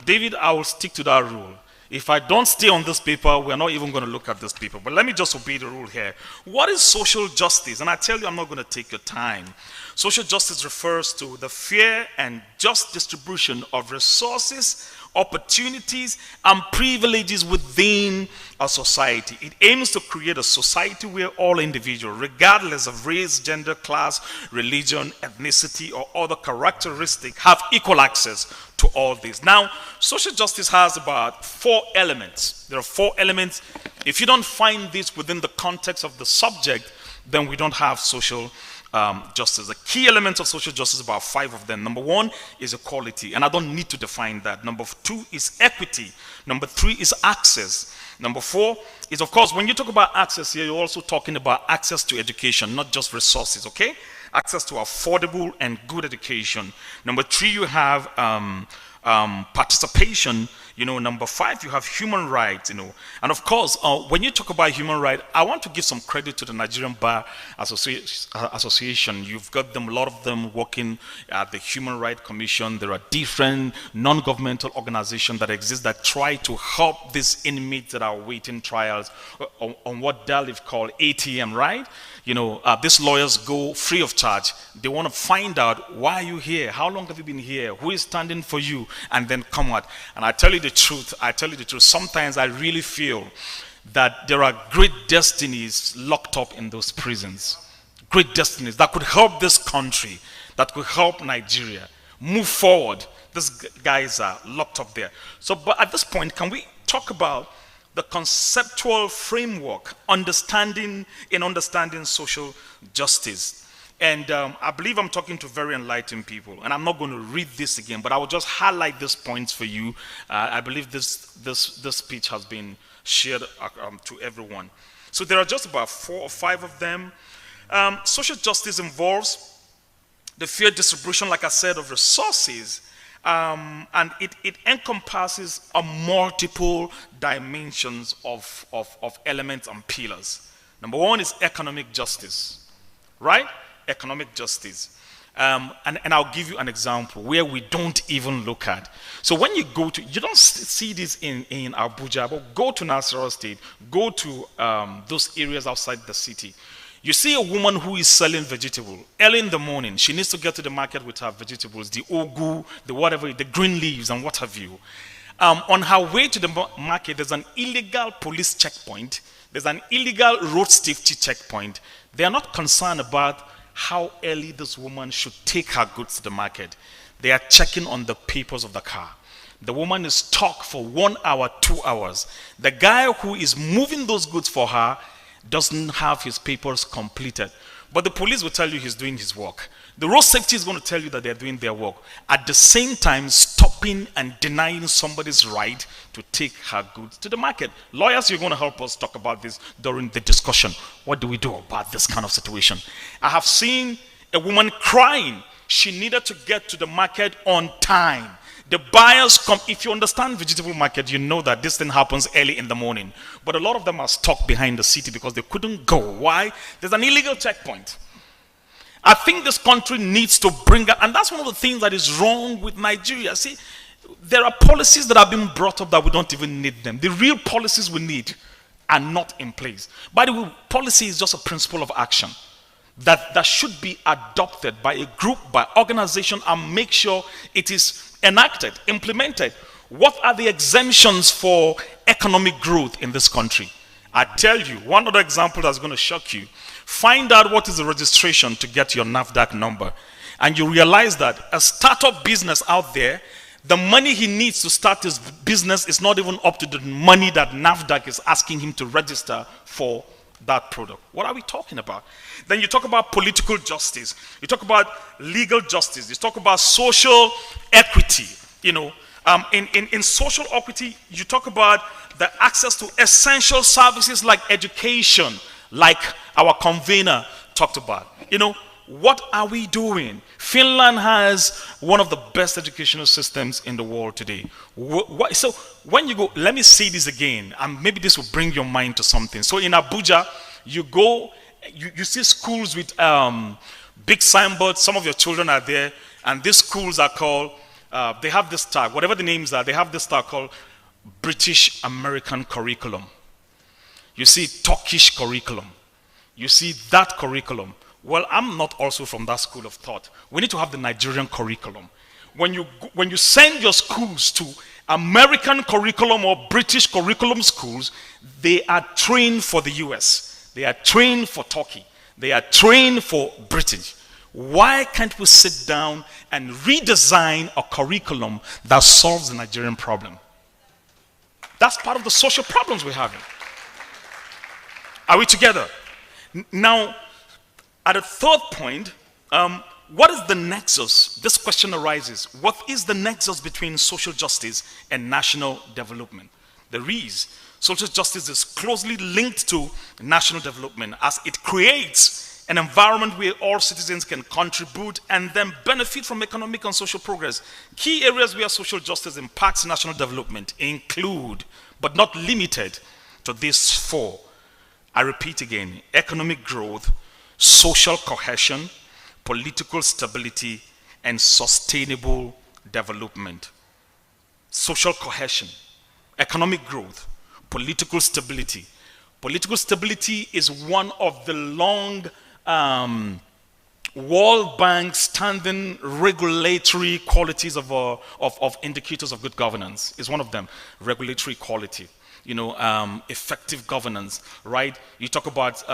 David, I will stick to that rule. If I don't stay on this paper, we're not even going to look at this paper. But let me just obey the rule here. What is social justice? And I tell you, I'm not going to take your time. Social justice refers to the fair and just distribution of resources, opportunities, and privileges within a society. It aims to create a society where all individuals, regardless of race, gender, class, religion, ethnicity, or other characteristics, have equal access to all this. Now, social justice has about 4 elements. There are 4 elements. If you don't find this within the context of the subject, then we don't have social justice. The key elements of social justice, about 5 of them. Number 1 is equality, and I don't need to define that. Number 2 is equity. Number 3 is access. Number 4 is, of course, when you talk about access here, you're also talking about access to education, not just resources, okay? Access to affordable and good education. Number 3, you have participation. You know, number 5, you have human rights, you know. And of course, when you talk about human rights, I want to give some credit to the Nigerian Bar Association. You've got them, a lot of them working at the Human Rights Commission. There are different non-governmental organizations that exist that try to help these inmates that are awaiting trials on what Dalif called ATM, right? You know, these lawyers go free of charge. They want to find out, why are you here? How long have you been here? Who is standing for you? And then come out. And I tell you the truth, sometimes I really feel that there are great destinies locked up in those prisons. Great destinies that could help this country, that could help Nigeria move forward. These guys are locked up there. So, but at this point, can we talk about the conceptual framework, understanding social justice? And I believe I'm talking to very enlightened people, and I'm not going to read this again, but I will just highlight these points for you. I believe this speech has been shared to everyone. So there are just about 4 or 5 of them. Social justice involves the fair distribution, like I said, of resources, and it encompasses a multiple dimensions of elements and pillars. Number 1 is economic justice, right? Economic justice. And I'll give you an example where we don't even look at. So when you go to, you don't see this in Abuja, but go to Nasarawa State, go to those areas outside the city. You see a woman who is selling vegetable early in the morning. She needs to get to the market with her vegetables, the ugu, the whatever, the green leaves and what have you. On her way to the market, there's an illegal police checkpoint. There's an illegal road safety checkpoint. They are not concerned about how early this woman should take her goods to the market. They are checking on the papers of the car. The woman is stuck for 1 hour, 2 hours. The guy who is moving those goods for her, doesn't have his papers completed. But the police will tell you he's doing his work. The road safety is going to tell you that they're doing their work. At the same time, stopping and denying somebody's right to take her goods to the market. Lawyers, you're going to help us talk about this during the discussion. What do we do about this kind of situation? I have seen a woman crying. She needed to get to the market on time. The buyers come. If you understand vegetable market, you know that this thing happens early in the morning. But a lot of them are stuck behind the city because they couldn't go. Why? There's an illegal checkpoint. I think this country needs to bring up, and that's one of the things that is wrong with Nigeria. See, there are policies that have been brought up that we don't even need them. The real policies we need are not in place. By the way, policy is just a principle of action that should be adopted by a group, by organization, and make sure it is enacted, implemented. What are the exemptions for economic growth in this country? I tell you, one other example that's going to shock you. Find out what is the registration to get your NAFDAC number. And you realize that a startup business out there, the money he needs to start his business is not even up to the money that NAFDAC is asking him to register for that product. What are we talking about? Then you talk about political justice. You talk about legal justice. You talk about social equity. You know, in social equity, you talk about the access to essential services like education, like our convener talked about. You know, what are we doing? Finland has one of the best educational systems in the world today. So when you go, let me say this again, and maybe this will bring your mind to something. So in Abuja, you go, you see schools with big signboards. Some of your children are there, and these schools are called, they have this tag, whatever the names are, they have this tag called British American Curriculum. You see Turkish curriculum. You see that curriculum. Well, I'm not also from that school of thought. We need to have the Nigerian curriculum. When you send your schools to American curriculum or British curriculum schools, they are trained for the US. They are trained for Turkey. They are trained for British. Why can't we sit down and redesign a curriculum that solves the Nigerian problem? That's part of the social problems we're having. Are we together? Now, at a third point, what is the nexus? This question arises. What is the nexus between social justice and national development? There is. Social justice is closely linked to national development as it creates an environment where all citizens can contribute and then benefit from economic and social progress. Key areas where social justice impacts national development include, but not limited to these four. I repeat again: economic growth, social cohesion, political stability, and sustainable development. Social cohesion, economic growth, political stability. Political stability is one of the long World Bank standing regulatory qualities of indicators of good governance. Is one of them, regulatory quality. You know, effective governance, right? You talk about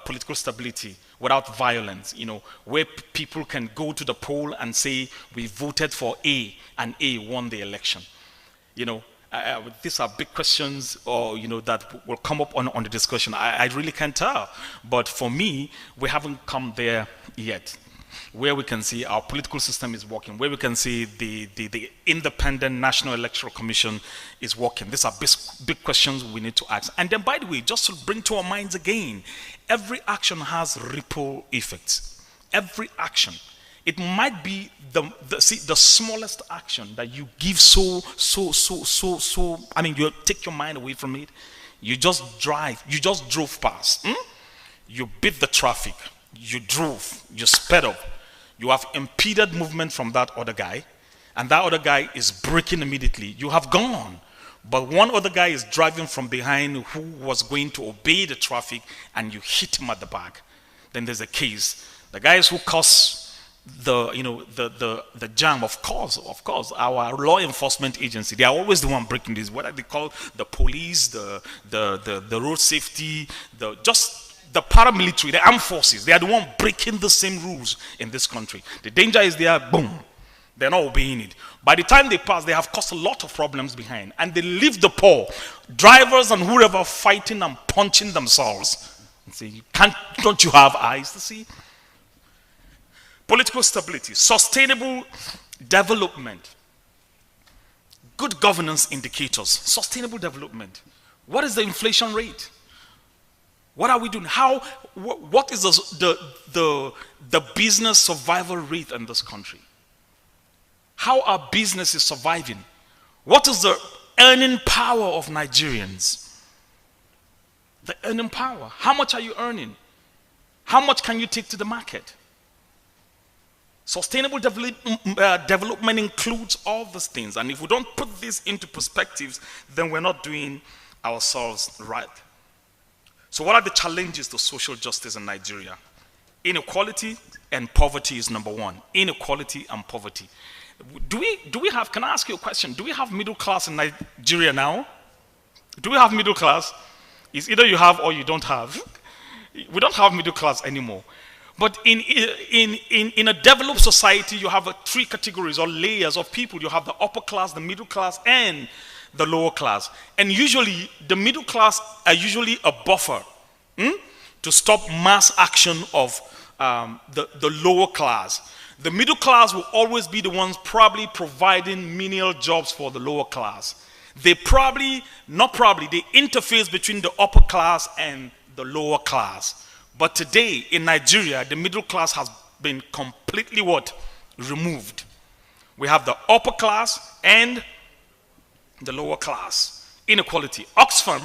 political stability without violence, you know, where people can go to the poll and say, we voted for A and A won the election. You know, these are big questions, or, you know, that will come up on the discussion. I really can't tell. But for me, we haven't come there yet, where we can see our political system is working, where we can see the independent National Electoral Commission is working. These are big questions we need to ask. And then, by the way, just to bring to our minds again, every action has ripple effects. Every action. It might be the smallest action that you give I mean, you take your mind away from it. You just drove past. You beat the traffic. You drove. You sped up. You have impeded movement from that other guy, and that other guy is braking immediately. You have gone. But one other guy is driving from behind who was going to obey the traffic, and you hit him at the back. Then there's a case. The guys who cause the jam, of course, our law enforcement agency, they are always the one breaking this. What they call the police, the road safety, the paramilitary, the armed forces. They are the one breaking the same rules in this country. The danger is there, boom, they're not obeying it. By the time they pass, they have caused a lot of problems behind, and they leave the poor drivers and whoever fighting and punching themselves. and say, don't you have eyes to see? Political stability, sustainable development, good governance indicators, sustainable development. What is the inflation rate? What are we doing? What is the business survival rate in this country? How are businesses surviving? What is the earning power of Nigerians? The earning power. How much are you earning? How much can you take to the market? Sustainable development includes all these things. And if we don't put this into perspectives, then we're not doing ourselves right. So what are the challenges to social justice in Nigeria? Inequality and poverty is number one. Inequality and poverty. Do we have, can I ask you a question? Do we have middle class in Nigeria now? Do we have middle class? It's either you have or you don't have. We don't have middle class anymore. But in a developed society, you have three categories or layers of people. You have the upper class, the middle class, and the lower class. And usually, the middle class are usually a buffer to stop mass action of the lower class. The middle class will always be the ones probably providing menial jobs for the lower class. They probably, not probably, they interface between the upper class and the lower class. But today in Nigeria, the middle class has been completely what? Removed. We have the upper class and the lower class. Inequality. Oxfam,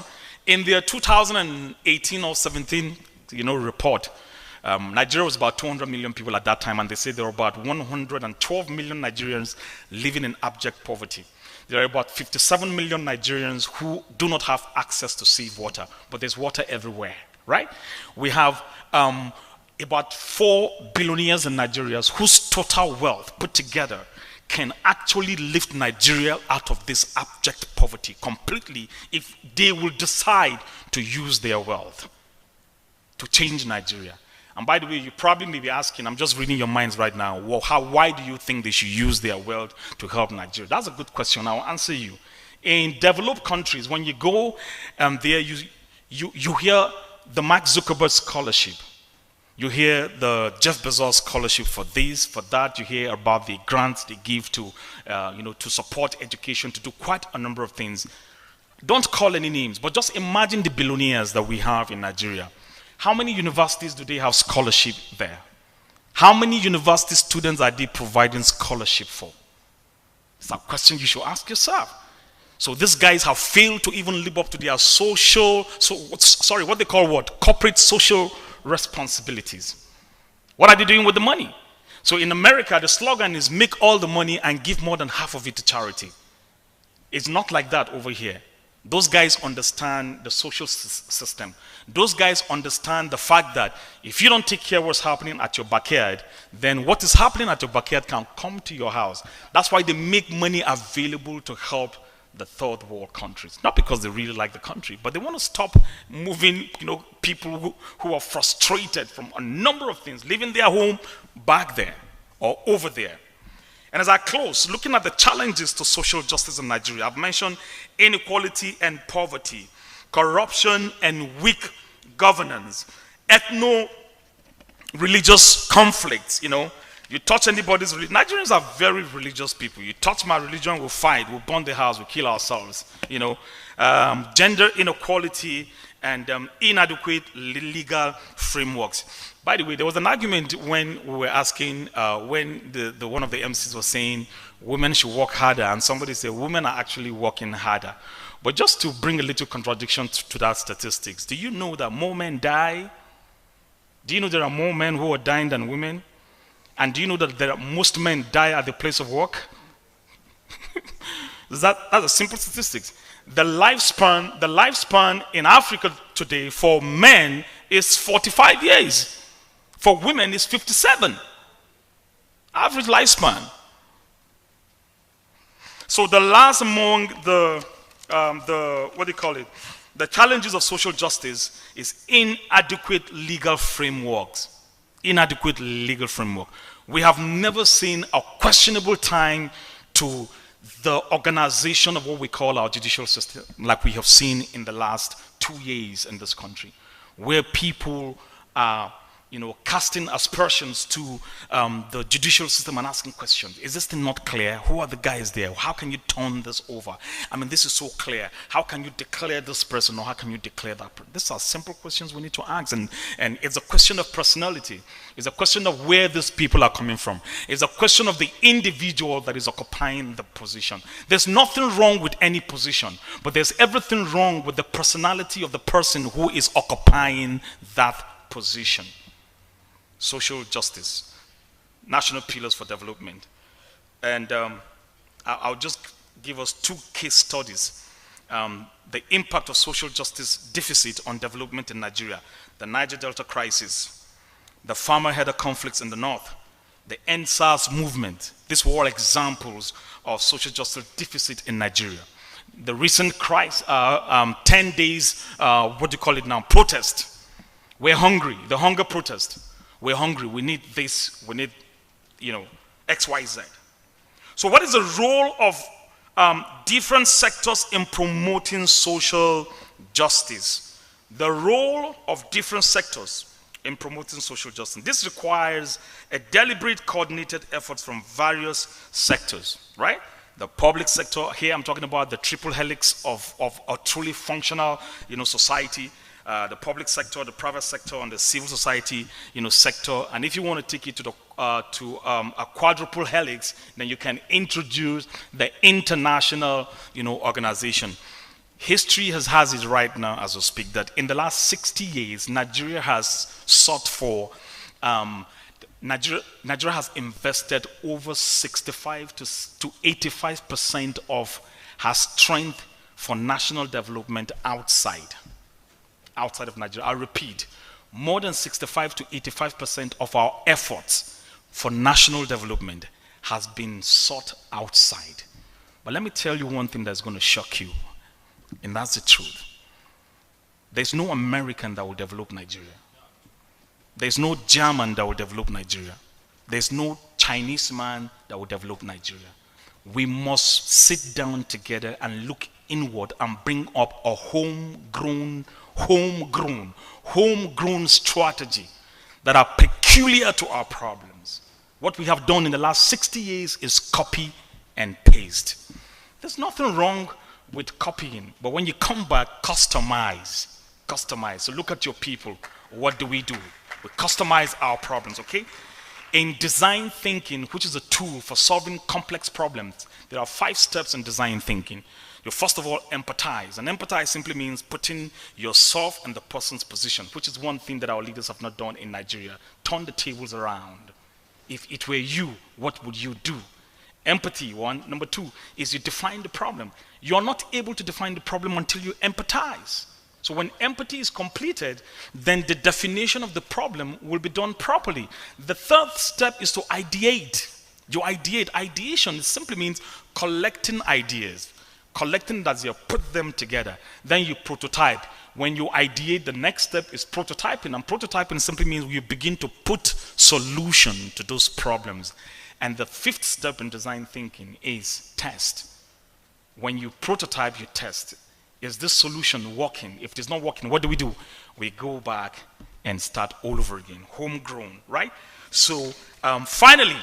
in their 2018 or 17, report, Nigeria was about 200 million people at that time, and they say there were about 112 million Nigerians living in abject poverty. There are about 57 million Nigerians who do not have access to safe water, but there's water everywhere, right? We have about 4 billionaires in Nigeria whose total wealth put together can actually lift Nigeria out of this abject poverty completely if they will decide to use their wealth to change Nigeria. And by the way, you probably may be asking, I'm just reading your minds right now, well, why do you think they should use their wealth to help Nigeria? That's a good question. I'll answer you. In developed countries, when you go there, you hear the Mark Zuckerberg scholarship. You hear the Jeff Bezos scholarship for this, for that. You hear about the grants they give to, to support education, to do quite a number of things. Don't call any names, but just imagine the billionaires that we have in Nigeria. How many universities do they have scholarship there? How many university students are they providing scholarship for? It's a question you should ask yourself. So these guys have failed to even live up to their corporate social responsibilities. What are they doing with the money? So in America, the slogan is make all the money and give more than half of it to charity. It's not like that over here. Those guys understand the social system. Those guys understand the fact that if you don't take care of what's happening at your backyard, then what is happening at your backyard can come to your house. That's why they make money available to help the third world countries. Not because they really like the country, but they want to stop moving, people who are frustrated from a number of things, leaving their home back there or over there. And as I close, looking at the challenges to social justice in Nigeria, I've mentioned inequality and poverty, corruption and weak governance, ethno-religious conflicts, You touch anybody's religion. Nigerians are very religious people. You touch my religion, we'll fight, we'll burn the house, we'll kill ourselves, Gender inequality and inadequate legal frameworks. By the way, there was an argument when we were asking, when one of the MCs was saying women should work harder, and somebody said women are actually working harder. But just to bring a little contradiction to that statistics, do you know that more men die? Do you know there are more men who are dying than women? And do you know that most men die at the place of work? That's a simple statistics. The lifespan in Africa today for men is 45 years. For women, it's 57. Average lifespan. So the last among the challenges of social justice is inadequate legal frameworks. Inadequate legal framework. We have never seen a questionable time to the organization of what we call our judicial system, like we have seen in the last 2 years in this country. where people are, you know, casting aspersions to the judicial system and asking questions. Is this thing not clear? Who are the guys there? How can you turn this over? I mean, this is so clear. How can you declare this person, or how can you declare that person? These are simple questions we need to ask, and it's a question of personality. It's a question of where these people are coming from. It's a question of the individual that is occupying the position. There's nothing wrong with any position, but there's everything wrong with the personality of the person who is occupying that position. Social justice, national pillars for development. And I'll just give us 2 case studies. The impact of social justice deficit on development in Nigeria, the Niger Delta crisis, the farmer-herder conflicts in the north, the End SARS movement. These were all examples of social justice deficit in Nigeria. The recent crisis, 10 days, what do you call it now, protest. We're hungry, the hunger protest. We're hungry, we need this, we need, you know, X, Y, Z. So what is the role of different sectors in promoting social justice? The role of different sectors in promoting social justice. This requires a deliberate, coordinated effort from various sectors, right? The public sector, here I'm talking about the triple helix of a truly functional, you know, society. The public sector, the private sector, and the civil society, you know, sector. And if you want to take it to the a quadruple helix, then you can introduce the international, you know, organization. History has it right now as we speak that in the last 60 years, Nigeria has sought for, Nigeria has invested over 65 to 85% of her strength for national development outside of Nigeria. I repeat, more than 65 to 85% of our efforts for national development has been sought outside. But let me tell you one thing that's going to shock you, and that's the truth. There's no American that will develop Nigeria. There's no German that will develop Nigeria. There's no Chinese man that will develop Nigeria. We must sit down together and look inward and bring up a homegrown strategy that are peculiar to our problems. What we have done in the last 60 years is copy and paste. There's nothing wrong with copying, but when you come back, customize. So look at your people. What do? We customize our problems, okay? In design thinking, which is a tool for solving complex problems, there are 5 steps in design thinking. You first of all empathize, and empathize simply means putting yourself in the person's position, which is one thing that our leaders have not done in Nigeria. Turn the tables around. If it were you, what would you do? Empathy, 1. Number 2 is you define the problem. You're not able to define the problem until you empathize. So when empathy is completed, then the definition of the problem will be done properly. The 3rd step is to ideate. You ideate. Ideation simply means collecting ideas. Collecting that you put them together. Then you prototype. When you ideate, the next step is prototyping. And prototyping simply means you begin to put solution to those problems. And the 5th step in design thinking is test. When you prototype, you test. Is this solution working? If it is not working, what do? We go back and start all over again. Homegrown, right? So finally,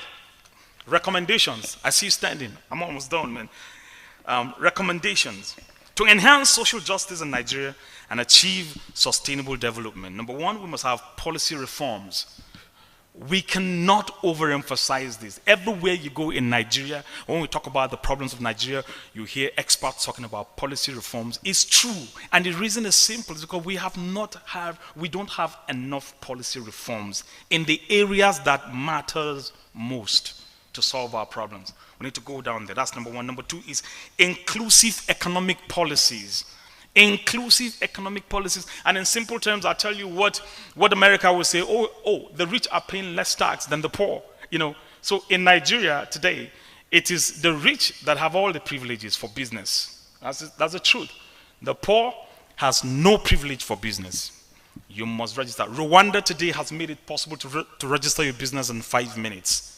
recommendations. I see you standing. I'm almost done, man. Recommendations to enhance social justice in Nigeria and achieve sustainable development. Number 1, we must have policy reforms. We cannot overemphasize this. Everywhere you go in Nigeria, when we talk about the problems of Nigeria, you hear experts talking about policy reforms. It's true, and the reason is simple: it's because we don't have enough policy reforms in the areas that matters most to solve our problems. We need to go down there. That's number 1. Number 2 is inclusive economic policies. Inclusive economic policies. And in simple terms, I'll tell you what America will say, oh, the rich are paying less tax than the poor. You know, so in Nigeria today, it is the rich that have all the privileges for business. That's the truth. The poor has no privilege for business. You must register. Rwanda today has made it possible to register your business in 5 minutes.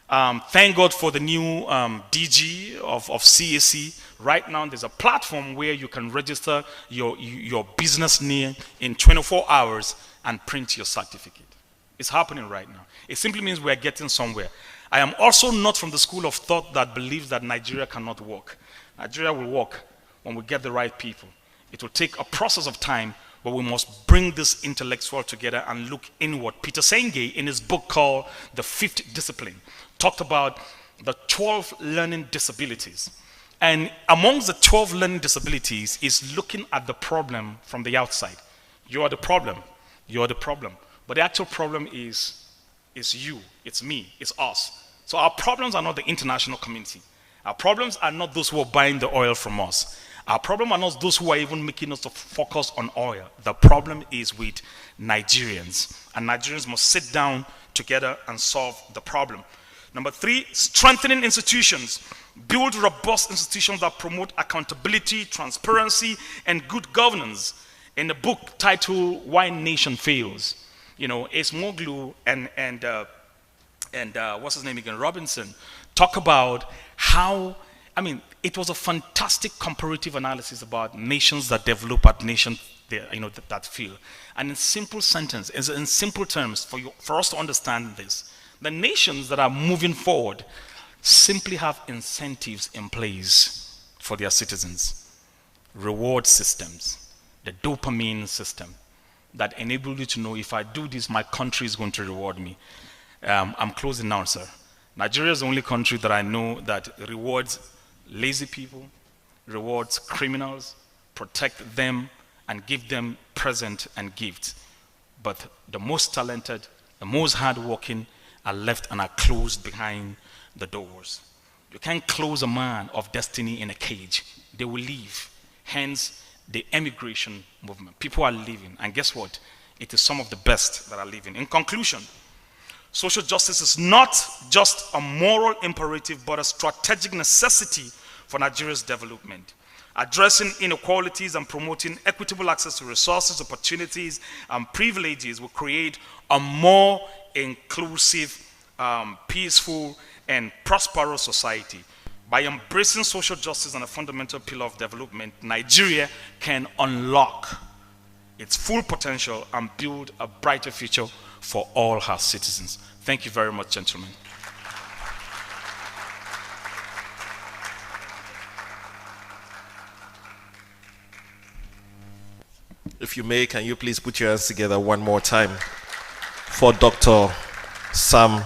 Thank God for the new DG of CAC. Right now, there's a platform where you can register your business name in 24 hours and print your certificate. It's happening right now. It simply means we're getting somewhere. I am also not from the school of thought that believes that Nigeria cannot work. Nigeria will work when we get the right people. It will take a process of time, but we must bring this intellectual together and look inward. Peter Senge, in his book called The Fifth Discipline, talked about the 12 learning disabilities. And amongst the 12 learning disabilities is looking at the problem from the outside. You are the problem. You are the problem. But the actual problem is you, it's me, it's us. So our problems are not the international community. Our problems are not those who are buying the oil from us. Our problem are not those who are even making us to focus on oil. The problem is with Nigerians. And Nigerians must sit down together and solve the problem. Number 3, strengthening institutions. Build robust institutions that promote accountability, transparency, and good governance. In the book titled Why Nation Fails, you know, Ace Moglu and what's his name again, Robinson, talk about how, I mean, it was a fantastic comparative analysis about nations that develop and nations that fail. And in simple sentence, in simple terms, for us to understand this, the nations that are moving forward simply have incentives in place for their citizens, reward systems, the dopamine system that enable you to know, if I do this, my country is going to reward me. I'm closing now, sir. Nigeria is the only country that I know that rewards lazy people, rewards criminals, protect them, and give them present and gifts. But the most talented, the most hardworking are left and are closed behind the doors. You can't close a man of destiny in a cage. They will leave. Hence, the emigration movement. People are leaving. And guess what? It is some of the best that are leaving. In conclusion, social justice is not just a moral imperative, but a strategic necessity for Nigeria's development. Addressing inequalities and promoting equitable access to resources, opportunities, and privileges will create a more inclusive, peaceful, and prosperous society. By embracing social justice and a fundamental pillar of development, Nigeria can unlock its full potential and build a brighter future for all her citizens. Thank you very much, gentlemen. If you may, can you please put your hands together one more time for Dr. Sam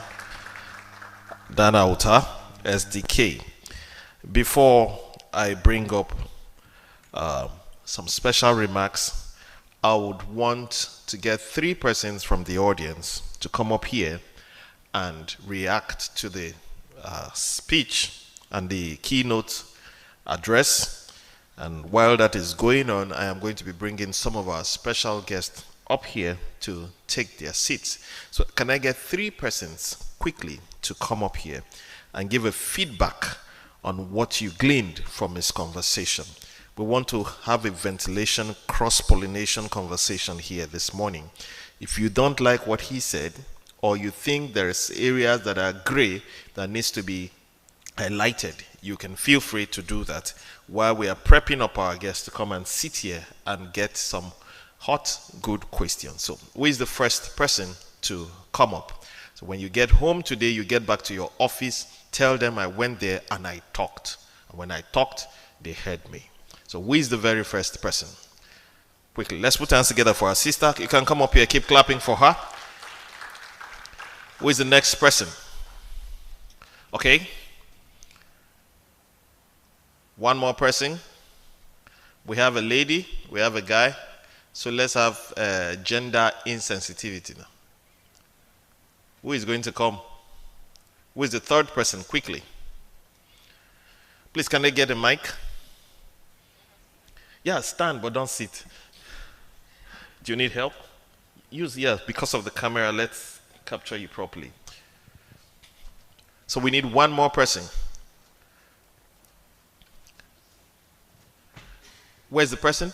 Danauta, SDK. Before I bring up some special remarks, I would want to get 3 persons from the audience to come up here and react to the speech and the keynote address. And while that is going on, I am going to be bringing some of our special guests up here to take their seats. So can I get 3 persons quickly to come up here and give a feedback on what you gleaned from this conversation? We want to have a ventilation, cross-pollination conversation here this morning. If you don't like what he said, or you think there's areas that are gray that needs to be highlighted, you can feel free to do that while we are prepping up our guests to come and sit here and get some hot, good questions. So who is the first person to come up? So when you get home today, you get back to your office, tell them I went there and I talked. And when I talked, they heard me. So who is the very first person? Quickly, let's put hands together for our sister. You can come up here, keep clapping for her. Who is the next person? Okay. One more person. We have a lady, we have a guy. So let's have gender insensitivity now. Who is going to come? Who is the third person? Quickly. Please, can they get a mic? Yeah, stand, but don't sit. Do you need help? Use, yeah, because of the camera, let's capture you properly. So we need one more person. Where's the person?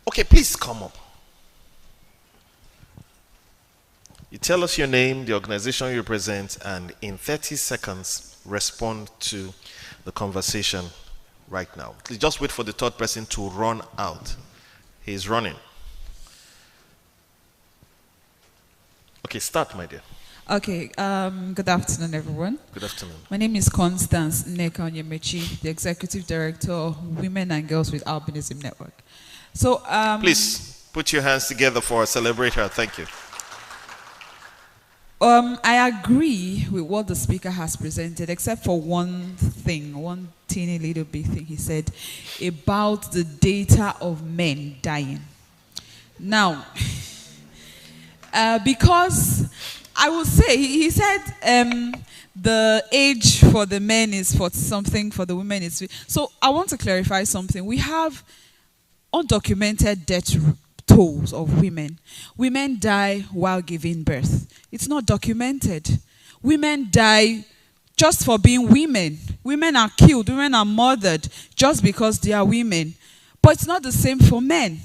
Okay, please come up. You tell us your name, the organization you represent, and in 30 seconds, respond to the conversation right now. Please just wait for the third person to run out. He's running. Okay, start, my dear. Okay, good afternoon, everyone. Good afternoon. My name is Constance Nneka Onyemechi, the Executive Director of Women and Girls with Albinism Network. So, please put your hands together for a celebrator. Thank you. I agree with what the speaker has presented, except for one thing, one teeny little bit thing he said about the data of men dying. Now, because I will say, he said the age for the men is 40 something, for the women is... So I want to clarify something. We have undocumented death tolls of women. Women die while giving birth. It's not documented. Women die just for being women. Women are killed, women are murdered just because they are women. But it's not the same for men.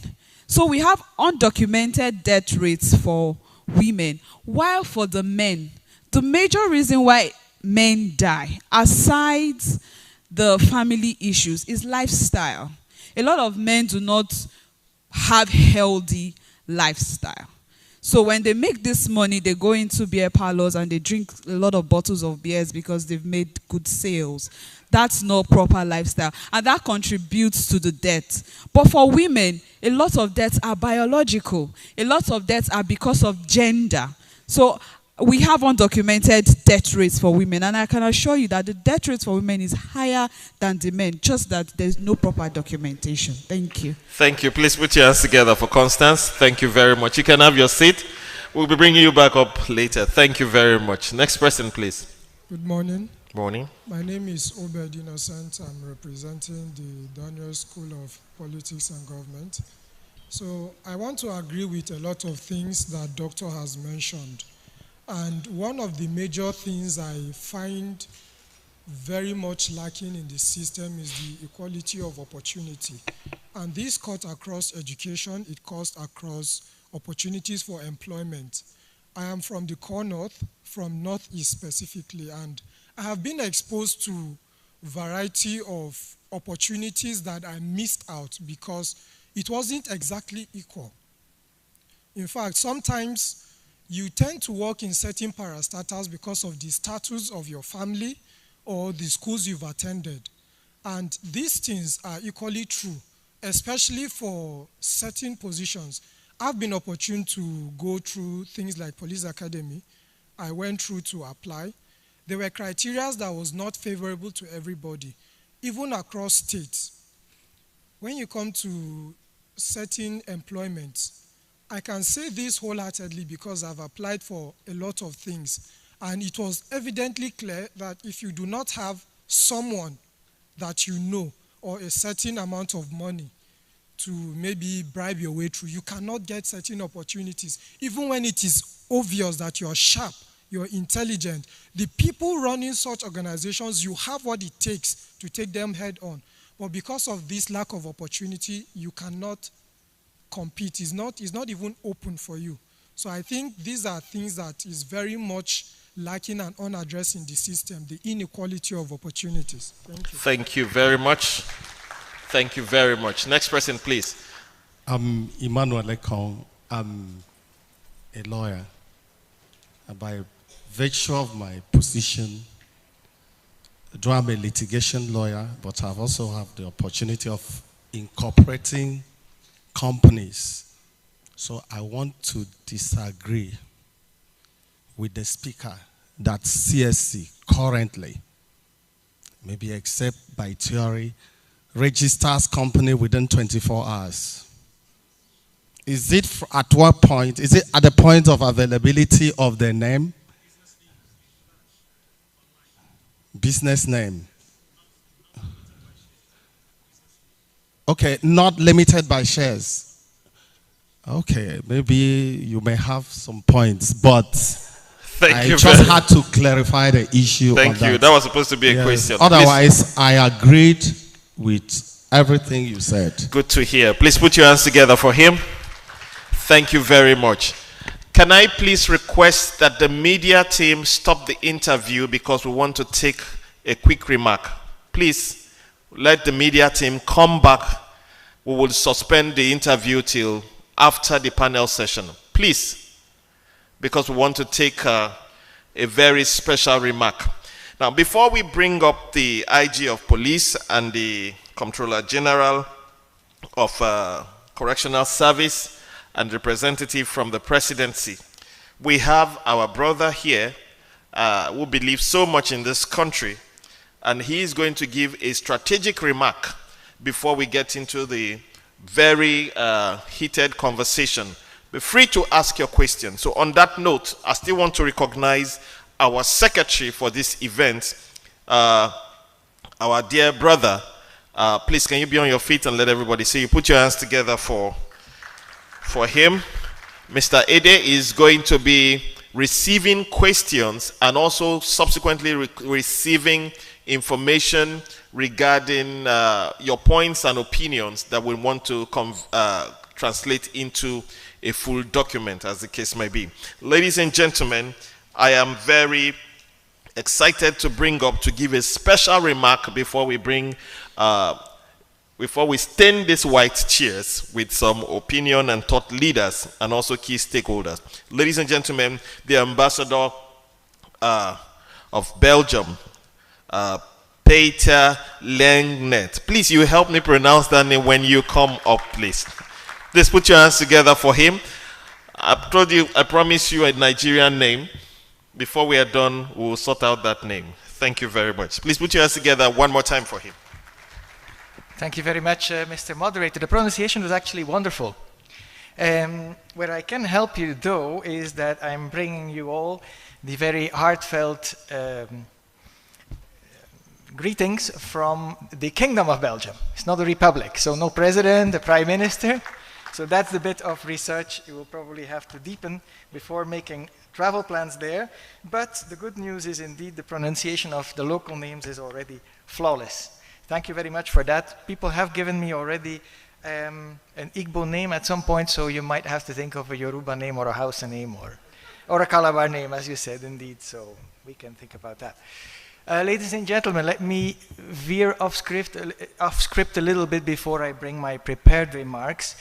So we have undocumented death rates for women, while for the men, the major reason why men die, aside the family issues, is lifestyle. A lot of men do not have healthy lifestyle. So when they make this money, they go into beer parlors and they drink a lot of bottles of beers because they've made good sales. That's not proper lifestyle. And that contributes to the death. But for women, a lot of deaths are biological. A lot of deaths are because of gender. So we have undocumented death rates for women, and I can assure you that the death rates for women is higher than the men, just that there's no proper documentation. Thank you. Thank you. Please put your hands together for Constance. Thank you very much. You can have your seat. We'll be bringing you back up later. Thank you very much. Next person, please. Good morning. Morning. My name is Obed Innocent. I'm representing the Daniel School of Politics and Government. So I want to agree with a lot of things that Doctor has mentioned. And one of the major things I find very much lacking in the system is the equality of opportunity. And this cuts across education, it cuts across opportunities for employment. I am from the core north, from Northeast specifically, and I have been exposed to a variety of opportunities that I missed out because it wasn't exactly equal. In fact, sometimes you tend to work in certain parastatals because of the status of your family or the schools you've attended. And these things are equally true, especially for certain positions. I've been opportune to go through things like police academy. I went through to apply. There were criteria that was not favorable to everybody, even across states. When you come to certain employments, I can say this wholeheartedly because I've applied for a lot of things. And it was evidently clear that if you do not have someone that you know or a certain amount of money to maybe bribe your way through, you cannot get certain opportunities. Even when it is obvious that you're sharp, you're intelligent, the people running such organizations, you have what it takes to take them head on. But because of this lack of opportunity, you cannot compete. It's not even open for you. So I think these are things that is very much lacking and unaddressed in the system, the inequality of opportunities. Thank you. Thank you very much. Thank you very much. Next person, please. I'm Emmanuel Lekong. I'm a lawyer. By virtue of my position, though I'm a litigation lawyer, but I've also have the opportunity of incorporating companies. So I want to disagree with the speaker that CSC currently, maybe except by theory, registers company within 24 hours. Is it at what point? Is it at the point of availability of the name? Business name. Okay, not limited by shares. Okay, maybe you may have some points, but I just had to clarify the issue. Thank you. That was supposed to be a question. Otherwise, I agreed with everything you said. Good to hear. Please put your hands together for him. Thank you very much. Can I please request that the media team stop the interview because we want to take a quick remark? Please let the media team come back. We will suspend the interview till after the panel session. Please, because we want to take a very special remark. Now, before we bring up the IG of Police and the Comptroller General of Correctional Service and representative from the Presidency, we have our brother here who believes so much in this country, and he is going to give a strategic remark before we get into the very heated conversation. Be free to ask your question. So on that note, I still want to recognize our secretary for this event, our dear brother. Please, can you be on your feet and let everybody see you? Put your hands together for him. Mr. Ede is going to be receiving questions and also subsequently receiving information regarding your points and opinions that we want to translate into a full document, as the case may be. Ladies and gentlemen, I am very excited to give a special remark before we stain these white chairs with some opinion and thought leaders and also key stakeholders. Ladies and gentlemen, the ambassador of Belgium, Peter Lengnet. Please, you help me pronounce that name when you come up, please. Please put your hands together for him. I promise you a Nigerian name. Before we are done, we'll sort out that name. Thank you very much. Please put your hands together one more time for him. Thank you very much, Mr. Moderator. The pronunciation was actually wonderful. Where I can help you, though, is that I'm bringing you all the very heartfelt greetings from the Kingdom of Belgium. It's not a republic, so no president, a prime minister. So that's the bit of research you will probably have to deepen before making travel plans there. But the good news is indeed the pronunciation of the local names is already flawless. Thank you very much for that. People have given me already an Igbo name at some point, so you might have to think of a Yoruba name or a Hausa name or a Calabar name, as you said, indeed. So we can think about that. Ladies and gentlemen, let me veer off script a little bit before I bring my prepared remarks.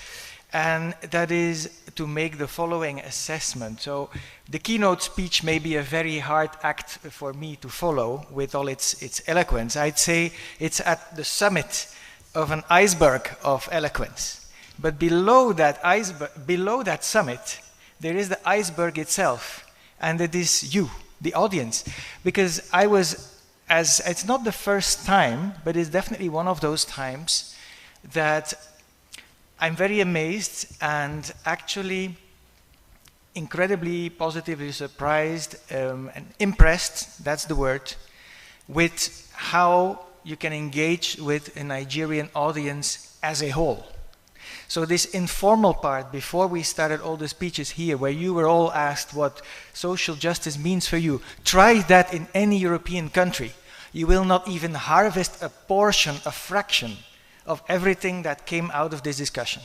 And that is to make the following assessment. So the keynote speech may be a very hard act for me to follow with all its eloquence. I'd say it's at the summit of an iceberg of eloquence. But below that summit, there is the iceberg itself. And it is you, the audience. Because it's not the first time, but it's definitely one of those times that I'm very amazed and actually incredibly positively surprised and impressed, that's the word, with how you can engage with a Nigerian audience as a whole. So this informal part, before we started all the speeches here, where you were all asked what social justice means for you, try that in any European country. You will not even harvest a portion, a fraction of everything that came out of this discussion.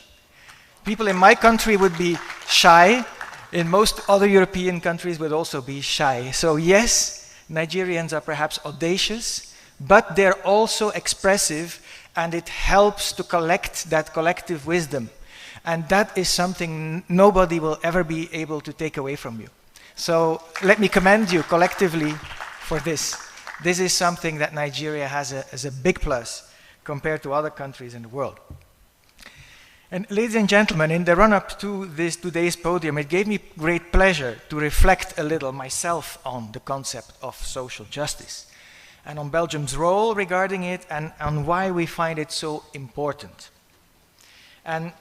People in my country would be shy. In most other European countries would also be shy. So yes, Nigerians are perhaps audacious, but they're also expressive, and it helps to collect that collective wisdom. And that is something nobody will ever be able to take away from you. So let me commend you collectively for this. This is something that Nigeria has as a big plus compared to other countries in the world. And ladies and gentlemen, in the run-up to today's podium, it gave me great pleasure to reflect a little myself on the concept of social justice and on Belgium's role regarding it and on why we find it so important. And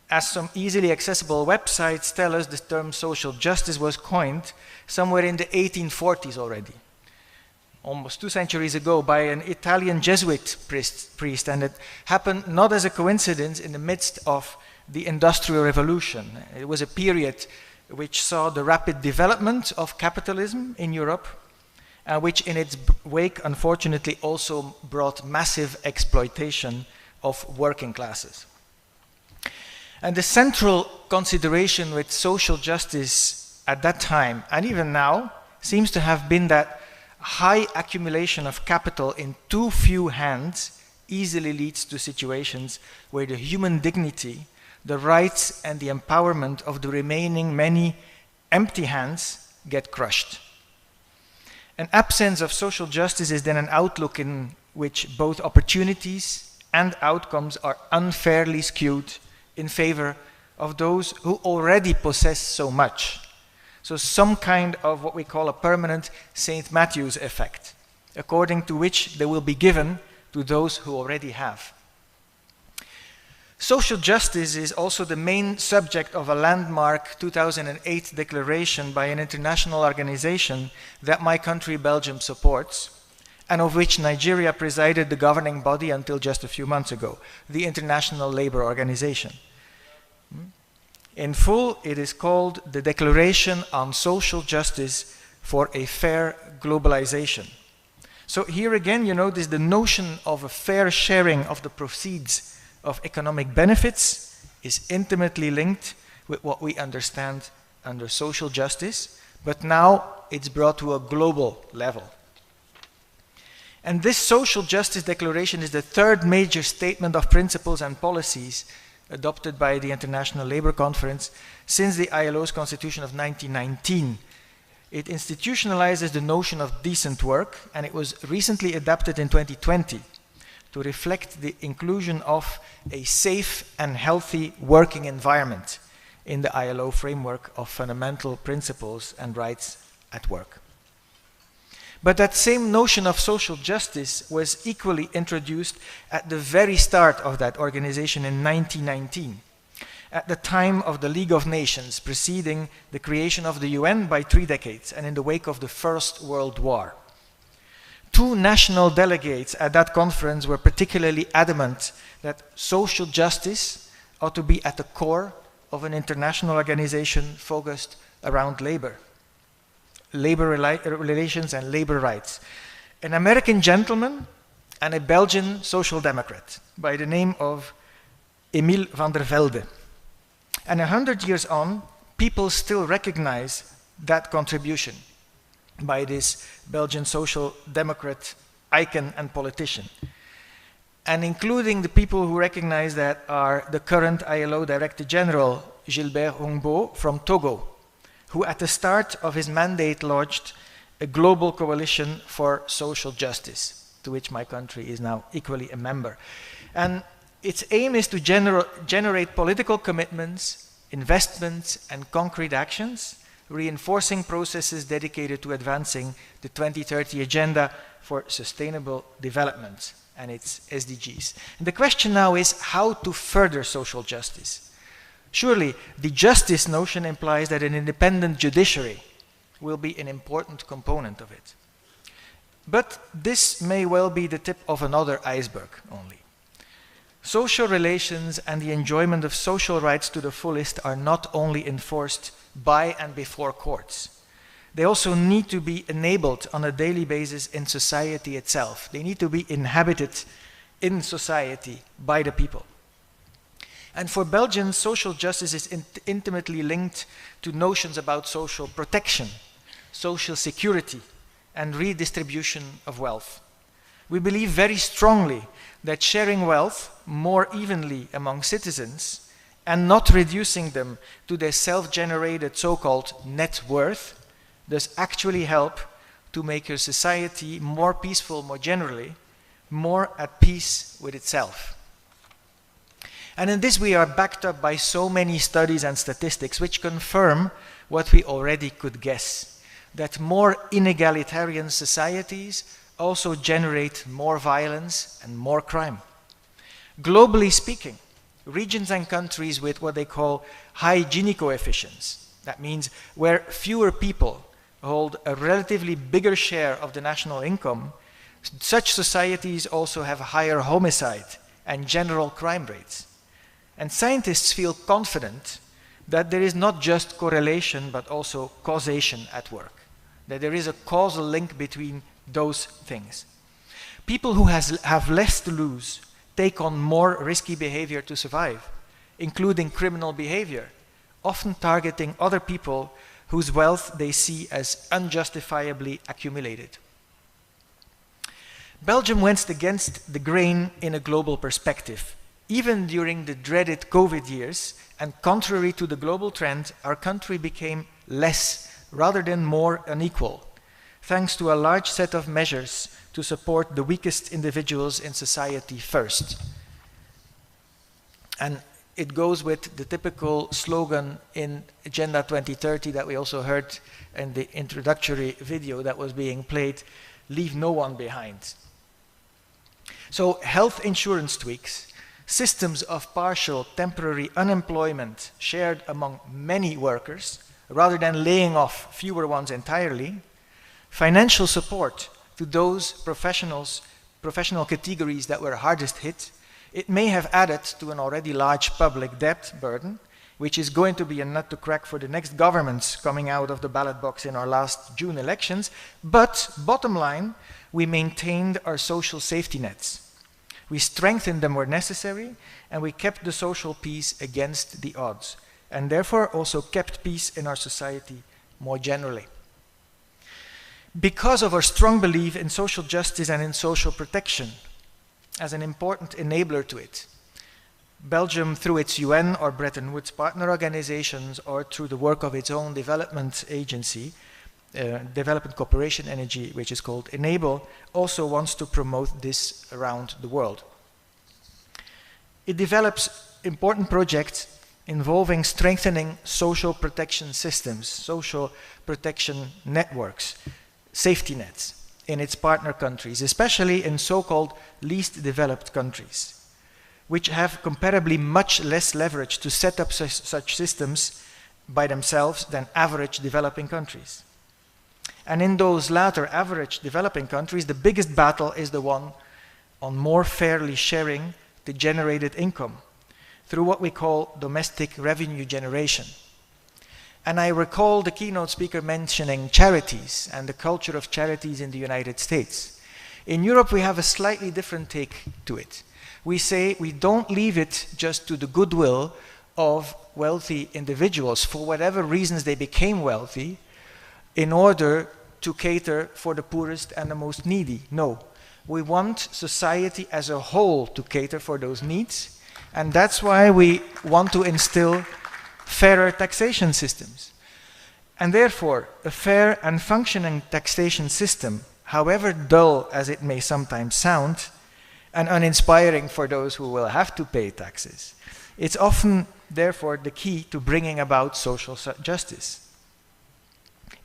as some easily accessible websites tell us, the term social justice was coined somewhere in the 1840s already, almost 2 centuries ago, by an Italian Jesuit priest, and it happened not as a coincidence in the midst of the Industrial Revolution. It was a period which saw the rapid development of capitalism in Europe, which in its wake, unfortunately, also brought massive exploitation of working classes. And the central consideration with social justice at that time, and even now, seems to have been that high accumulation of capital in too few hands easily leads to situations where the human dignity, the rights, and the empowerment of the remaining many empty hands get crushed. An absence of social justice is then an outlook in which both opportunities and outcomes are unfairly skewed in favor of those who already possess so much. So some kind of what we call a permanent St. Matthew's effect, according to which they will be given to those who already have. Social justice is also the main subject of a landmark 2008 declaration by an international organization that my country, Belgium, supports, and of which Nigeria presided the governing body until just a few months ago, the International Labour Organization. In full, it is called the Declaration on Social Justice for a Fair Globalization. So here again, you notice the notion of a fair sharing of the proceeds of economic benefits is intimately linked with what we understand under social justice, but now it's brought to a global level. And this social justice declaration is the third major statement of principles and policies adopted by the International Labour Conference since the ILO's Constitution of 1919. It institutionalizes the notion of decent work, and it was recently adapted in 2020 to reflect the inclusion of a safe and healthy working environment in the ILO framework of fundamental principles and rights at work. But that same notion of social justice was equally introduced at the very start of that organization in 1919, at the time of the League of Nations, preceding the creation of the UN by 3 decades and in the wake of the First World War. 2 national delegates at that conference were particularly adamant that social justice ought to be at the core of an international organization focused around labor relations and labor rights. An American gentleman and a Belgian social democrat by the name of Emile van der Velde. And 100 years on, people still recognize that contribution by this Belgian social democrat icon and politician. And including the people who recognize that are the current ILO Director General, Gilbert Humbo from Togo, who at the start of his mandate launched a global coalition for social justice, to which my country is now equally a member. And its aim is to generate political commitments, investments, and concrete actions, reinforcing processes dedicated to advancing the 2030 Agenda for Sustainable Development and its SDGs. And the question now is how to further social justice. Surely, the justice notion implies that an independent judiciary will be an important component of it. But this may well be the tip of another iceberg only. Social relations and the enjoyment of social rights to the fullest are not only enforced by and before courts. They also need to be enabled on a daily basis in society itself. They need to be inhabited in society by the people. And for Belgians, social justice is intimately linked to notions about social protection, social security, and redistribution of wealth. We believe very strongly that sharing wealth more evenly among citizens and not reducing them to their self-generated so-called net worth does actually help to make your society more peaceful more generally, more at peace with itself. And in this we are backed up by so many studies and statistics which confirm what we already could guess, that more inegalitarian societies also generate more violence and more crime. Globally speaking, regions and countries with what they call high Gini coefficients, that means where fewer people hold a relatively bigger share of the national income, such societies also have higher homicide and general crime rates. And scientists feel confident that there is not just correlation but also causation at work, that there is a causal link between those things. People who have less to lose take on more risky behavior to survive, including criminal behavior, often targeting other people whose wealth they see as unjustifiably accumulated. Belgium went against the grain in a global perspective. Even during the dreaded COVID years, and contrary to the global trend, our country became less rather than more unequal, thanks to a large set of measures to support the weakest individuals in society first. And it goes with the typical slogan in Agenda 2030 that we also heard in the introductory video that was being played, leave no one behind. So health insurance tweaks, systems of partial temporary unemployment shared among many workers, rather than laying off fewer ones entirely, financial support to those professional categories that were hardest hit, it may have added to an already large public debt burden, which is going to be a nut to crack for the next governments coming out of the ballot box in our last June elections. But bottom line, we maintained our social safety nets. We strengthened them where necessary, and we kept the social peace against the odds, and therefore also kept peace in our society more generally. Because of our strong belief in social justice and in social protection as an important enabler to it, Belgium, through its UN or Bretton Woods partner organizations, or through the work of its own development agency, Development Cooperation Energy, which is called Enable, also wants to promote this around the world. It develops important projects involving strengthening social protection systems, social protection networks, safety nets in its partner countries, especially in so-called least developed countries, which have comparably much less leverage to set up such systems by themselves than average developing countries. And in those latter average developing countries, the biggest battle is the one on more fairly sharing the generated income through what we call domestic revenue generation. And I recall the keynote speaker mentioning charities and the culture of charities in the United States. In Europe, we have a slightly different take to it. We say we don't leave it just to the goodwill of wealthy individuals for whatever reasons they became wealthy in order to cater for the poorest and the most needy. No, we want society as a whole to cater for those needs, and that's why we want to instill fairer taxation systems. And therefore, a fair and functioning taxation system, however dull as it may sometimes sound, and uninspiring for those who will have to pay taxes, it's often, therefore, the key to bringing about social justice.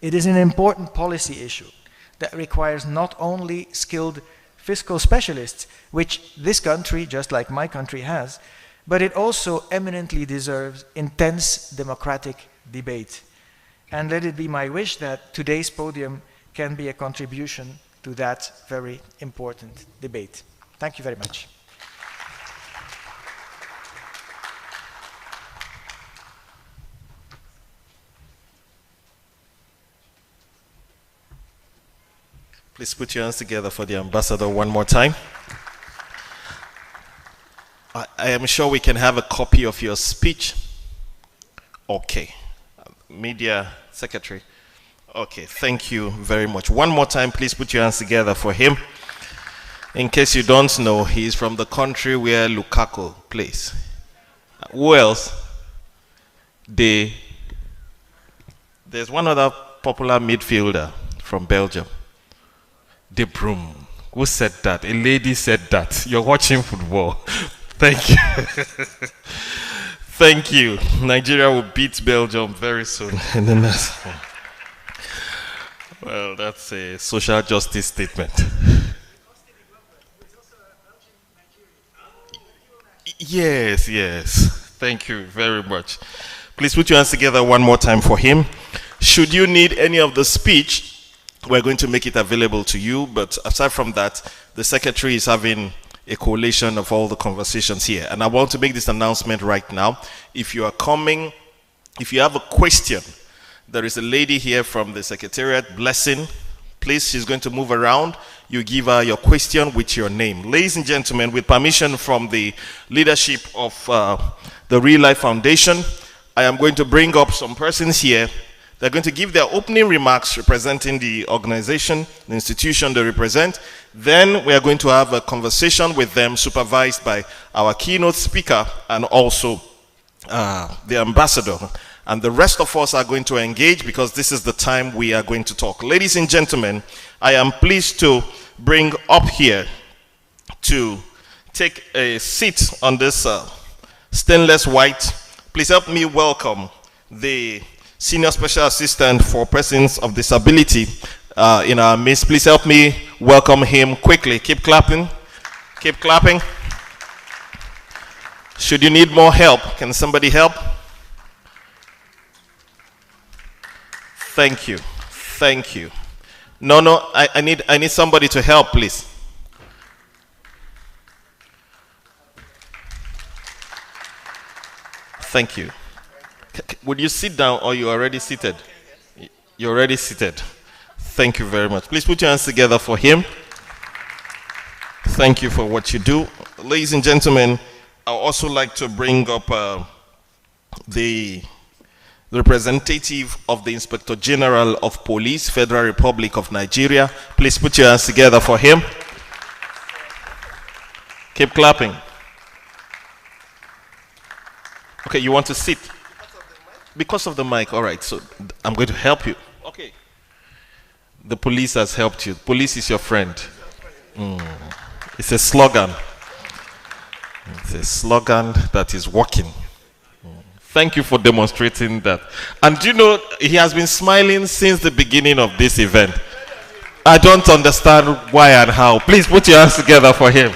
It is an important policy issue that requires not only skilled fiscal specialists, which this country, just like my country, has, but it also eminently deserves intense democratic debate. And let it be my wish that today's podium can be a contribution to that very important debate. Thank you very much. Please put your hands together for the ambassador one more time. I am sure we can have a copy of your speech. Okay. Media secretary. Okay, thank you very much. One more time, please put your hands together for him. In case you don't know, he's from the country where Lukaku plays. Who else? There's one other popular midfielder from Belgium. De Bruyne. Who said that? A lady said that. You're watching football. Thank you. Thank you. Nigeria will beat Belgium very soon. And then well, that's a social justice statement. Yes, yes. Thank you very much. Please put your hands together one more time for him. Should you need any of the speech, we're going to make it available to you. But aside from that, the secretary is having a collation of all the conversations here. And I want to make this announcement right now. If you are coming, if you have a question, there is a lady here from the secretariat, Blessing. Please, she's going to move around. You give her your question with your name. Ladies and gentlemen, with permission from the leadership of the Real Life Foundation, I am going to bring up some persons here They're going to give their opening remarks representing the organization, the institution they represent. Then we are going to have a conversation with them supervised by our keynote speaker and also the ambassador. And the rest of us are going to engage because this is the time we are going to talk. Ladies and gentlemen, I am pleased to bring up here to take a seat on this stainless white. Please help me welcome the Senior Special Assistant for Persons of Disability in our midst. Please help me welcome him quickly. Keep clapping. Keep clapping. Should you need more help, can somebody help? Thank you. Thank you. No, I need somebody to help, please. Thank you. Would you sit down or you already seated? You're already seated. Thank you very much. Please put your hands together for him. Thank you for what you do. Ladies and gentlemen, I would also like to bring up the representative of the Inspector General of Police, Federal Republic of Nigeria. Please put your hands together for him. Keep clapping. Okay, you want to sit? Because of the mic, all right, so I'm going to help you. Okay. The police has helped you. Police is your friend. It's a slogan. It's a slogan that is working. Thank you for demonstrating that. And do you know, he has been smiling since the beginning of this event. I don't understand why and how. Please put your hands together for him.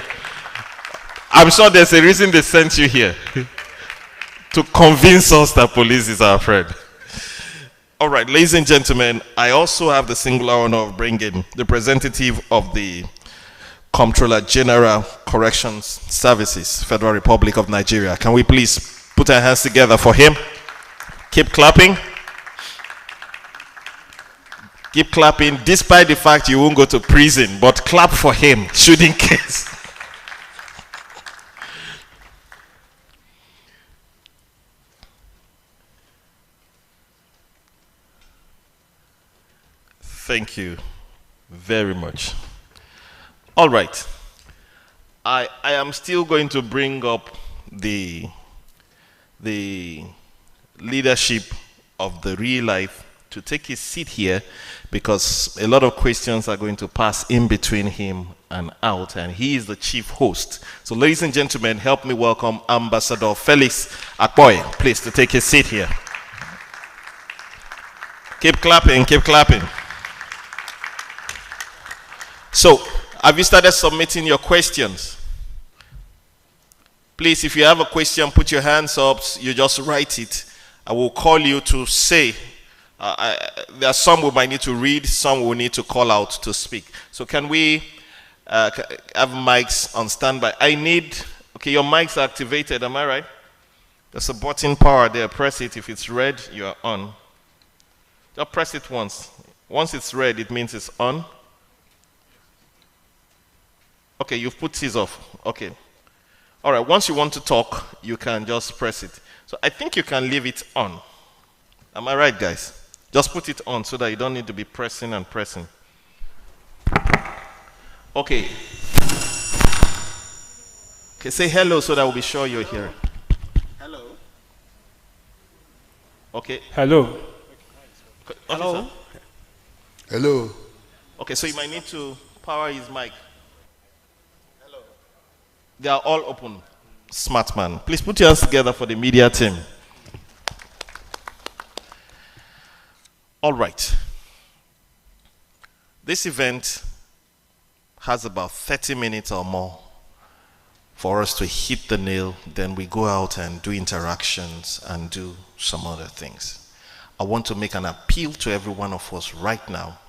I'm sure there's a reason they sent you here. To convince us that police is our friend. All right, ladies and gentlemen, I also have the singular honor of bringing the representative of the Comptroller General Corrections Services, Federal Republic of Nigeria. Can we please put our hands together for him? Keep clapping. Keep clapping, despite the fact you won't go to prison, but clap for him, should in case. Thank you very much. All right. I am still going to bring up the leadership of the real life to take his seat here because a lot of questions are going to pass in between him and out, and he is the chief host. So ladies and gentlemen, help me welcome Ambassador Felix Akboy, please, to take his seat here. Keep clapping, keep clapping. So, have you started submitting your questions? Please, if you have a question, put your hands up. You just write it. I will call you to say. There are some we might need to read, some we need to call out to speak. So can we have mics on standby? Okay, your mics are activated, am I right? There's a button power there. Press it. If it's red, you are on. Just press it once. Once it's red, it means it's on. Okay, you've put these off. Okay. All right, once you want to talk, you can just press it. So I think you can leave it on. Am I right, guys? Just put it on so that you don't need to be pressing and pressing. Okay. Okay, say hello so that we'll be sure you're here. Hello. Okay. Hello. Hello. Hello. Okay, so you might need to power his mic. They are all open. Smart man. Please put your hands together for the media team. All right. This event has about 30 minutes or more for us to hit the nail. Then we go out and do interactions and do some other things. I want to make an appeal to every one of us right now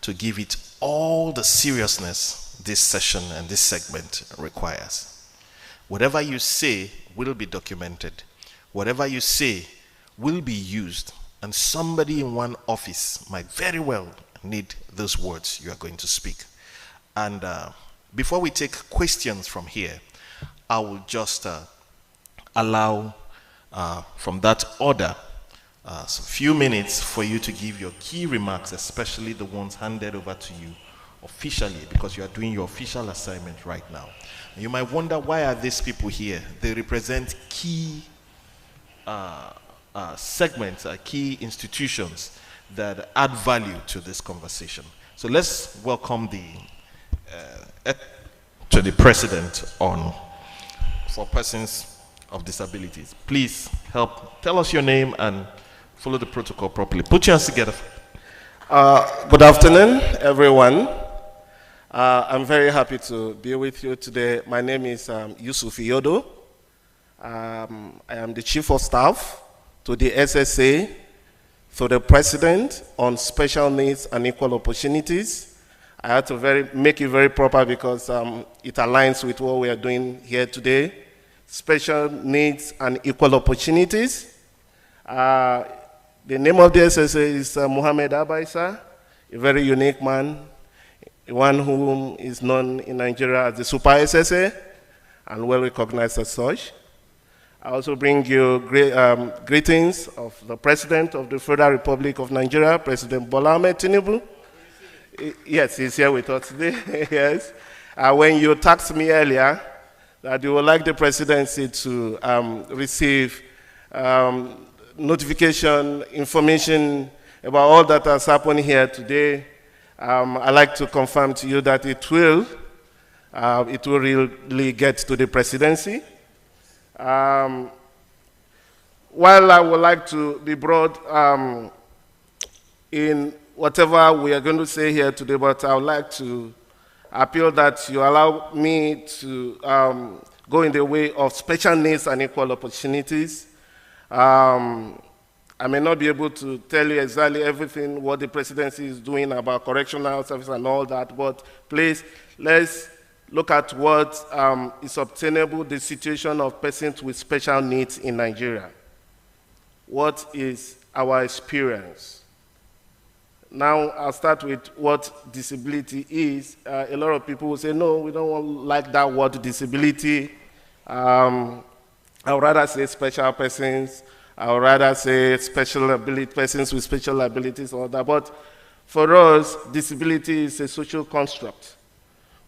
to give it all the seriousness this session and this segment requires. Whatever you say will be documented. Whatever you say will be used. And somebody in one office might very well need those words you are going to speak. And before we take questions from here, I will just allow, from that order, so a few minutes for you to give your key remarks, especially the ones handed over to you officially, because you are doing your official assignment right now. And you might wonder, why are these people here? They represent key segments, key institutions that add value to this conversation. So let's welcome the president for persons of disabilities. Please help tell us your name and follow the protocol properly. Put your hands together. Good afternoon, everyone. I'm very happy to be with you today. My name is Yusuf Yodo. I am the Chief of Staff to the SSA, to the President on Special Needs and Equal Opportunities. I had to make it very proper because it aligns with what we are doing here today. Special Needs and Equal Opportunities. The name of the SSA is Mohammed Abaisa, a very unique man, one who is known in Nigeria as the Super SSA and well recognized as such. I also bring you greetings of the President of the Federal Republic of Nigeria, President Bola Ahmed Tinubu. Yes, he's here with us today, yes. When you tasked me earlier that you would like the presidency to receive notification, information about all that has happened here today, I'd like to confirm to you that it will really get to the presidency. While I would like to be broad in whatever we are going to say here today, but I would like to appeal that you allow me to go in the way of special needs and equal opportunities. I may not be able to tell you exactly everything what the presidency is doing about correctional service and all that, but please, let's look at what is obtainable, the situation of persons with special needs in Nigeria. What is our experience? Now, I'll start with what disability is. A lot of people will say, no, we don't like that word disability. I would rather say special persons. I would rather say persons with special abilities or that. But for us, disability is a social construct.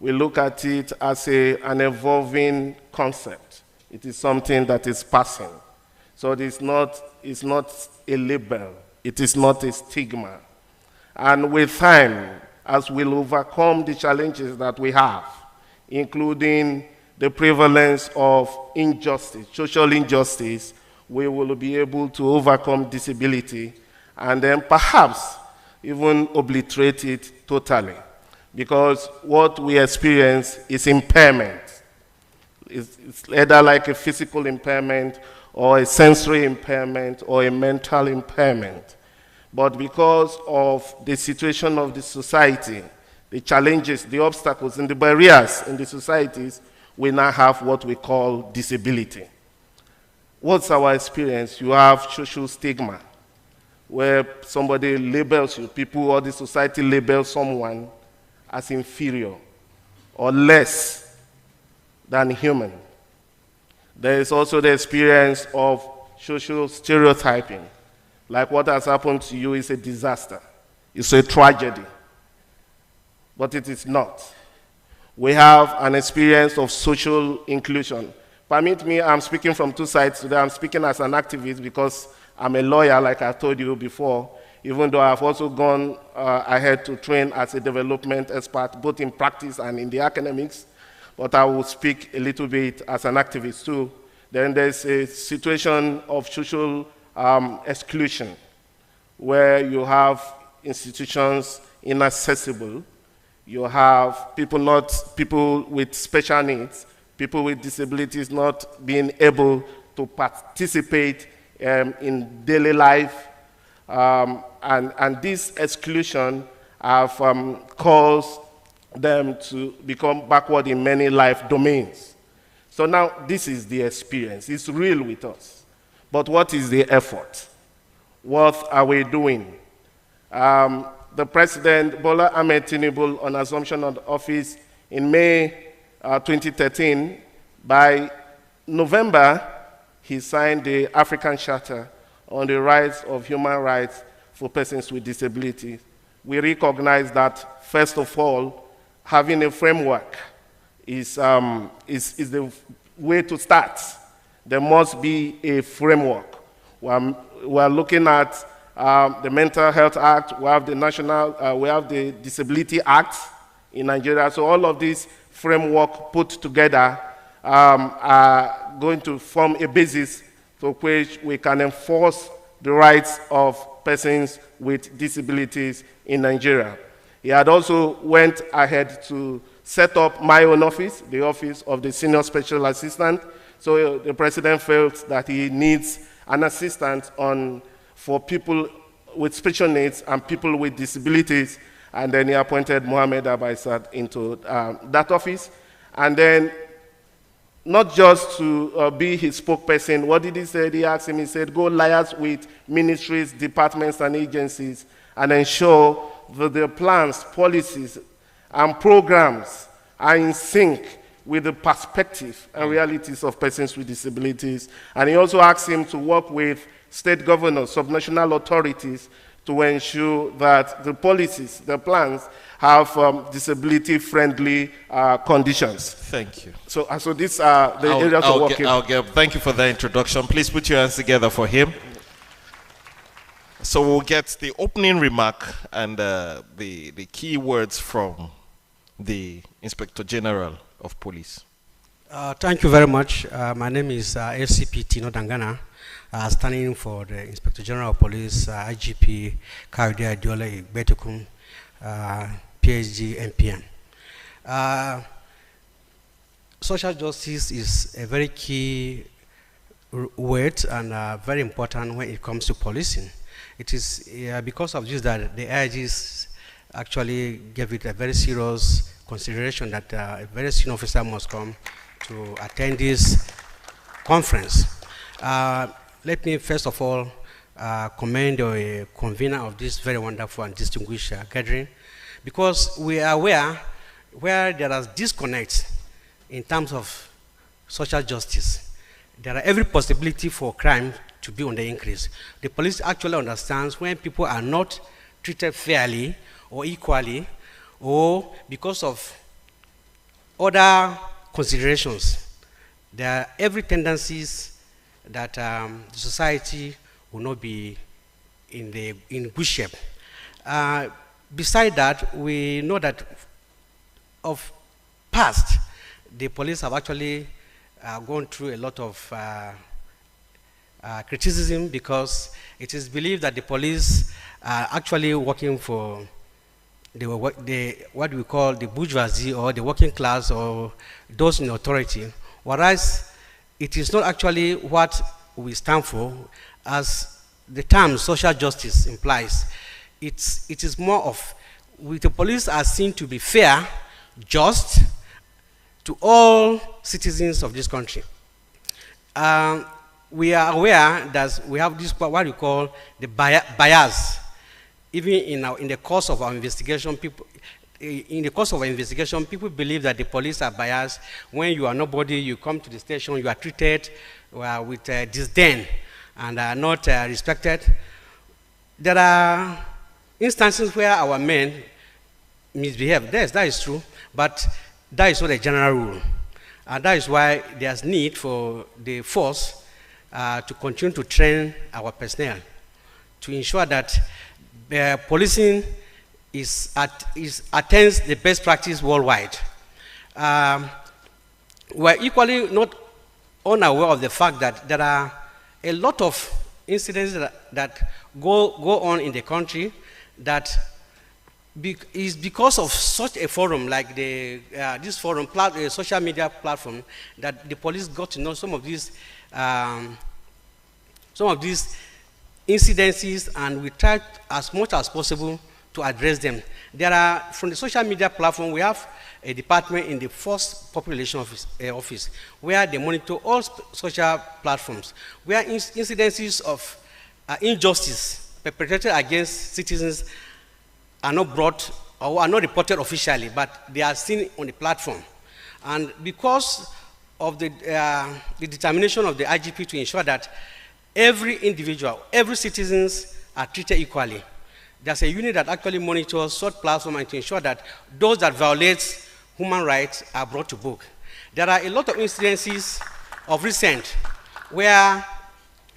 We look at it as an evolving concept. It is something that is passing. So it is not a label. It is not a stigma. And with time, as we'll overcome the challenges that we have, including the prevalence of injustice, social injustice, we will be able to overcome disability and then perhaps even obliterate it totally. Because what we experience is impairment. It's either like a physical impairment or a sensory impairment or a mental impairment. But because of the situation of the society, the challenges, the obstacles, and the barriers in the societies, we now have what we call disability. What's our experience? You have social stigma, where somebody labels you, people or the society labels someone as inferior or less than human. There is also the experience of social stereotyping. Like what has happened to you is a disaster. It's a tragedy. But it is not. We have an experience of social inclusion. Permit me, I'm speaking from two sides today. I'm speaking as an activist because I'm a lawyer, like I told you before, even though I've also gone ahead to train as a development expert, both in practice and in the academics. But I will speak a little bit as an activist too. Then there's a situation of social exclusion, where you have institutions inaccessible, you have people with special needs, people with disabilities not being able to participate in daily life, and this exclusion have caused them to become backward in many life domains. So now this is the experience. It's real with us. But what is the effort? What are we doing? The President, Bola Ahmed Tinubu, on assumption of office in May 2013, by November, he signed the African Charter on the rights of human rights for persons with disabilities. We recognize that, first of all, having a framework is the way to start. There must be a framework. We're looking at the Mental Health Act, we have the Disability Act in Nigeria. So all of these framework put together are going to form a basis to which we can enforce the rights of persons with disabilities in Nigeria. He had also went ahead to set up my own office, the Office of the Senior Special Assistant. So the president felt that he needs an assistant for people with special needs and people with disabilities, and then he appointed Mohammed Abaisad into that office. And then, not just to be his spokesperson, what did he say? He asked him, he said, go liaise with ministries, departments, and agencies and ensure that their plans, policies, and programs are in sync with the perspective and realities of persons with disabilities. And he also asked him to work with state governors, subnational authorities, to ensure that the policies, the plans, have disability-friendly conditions. Thank you. So these are the areas of working. Thank you for the introduction. Please put your hands together for him. So we'll get the opening remark and the key words from the Inspector General of Police. Thank you very much. My name is ACP Tino Dangana, standing for the Inspector General of Police, IGP Kayode Adeola Igbetukun, PhD, MPN. Social justice is a very key word and very important when it comes to policing. It is because of this that the IGs actually gave it a very serious consideration that a very senior officer must come to attend this conference. Let me first of all commend the convener of this very wonderful and distinguished gathering, because we are aware where there are disconnects in terms of social justice. There are every possibility for crime to be on the increase. The police actually understands when people are not treated fairly or equally, or because of other considerations, there are every tendencies that the society will not be in good shape. Beside that, we know that of past, the police have actually gone through a lot of criticism, because it is believed that the police are actually working for what we call the bourgeoisie or the working class or those in authority, whereas it is not actually what we stand for, as the term social justice implies. It is more of, the police are seen to be fair, just to all citizens of this country. We are aware that we have this, what we call the bias. Even in the course of our investigation, people believe that the police are biased. When you are nobody, you come to the station, you are treated with disdain and are not respected. There are instances where our men misbehave. Yes, that is true, but that is not a general rule. And that is why there's need for the force to continue to train our personnel to ensure that policing attains the best practice worldwide. We're equally not unaware of the fact that there are a lot of incidents that go on in the country that is because of such a forum like this forum, social media platform, that the police got to know some of these incidences, and we try as much as possible to address them. There are, from the social media platform, we have a department in the Force Population office where they monitor all social platforms, where incidences of injustice perpetrated against citizens are not brought or are not reported officially, but they are seen on the platform. And because of the determination of the IGP to ensure that every individual, every citizens are treated equally. There's a unit that actually monitors such platform and to ensure that those that violate human rights are brought to book. There are a lot of incidences of recent where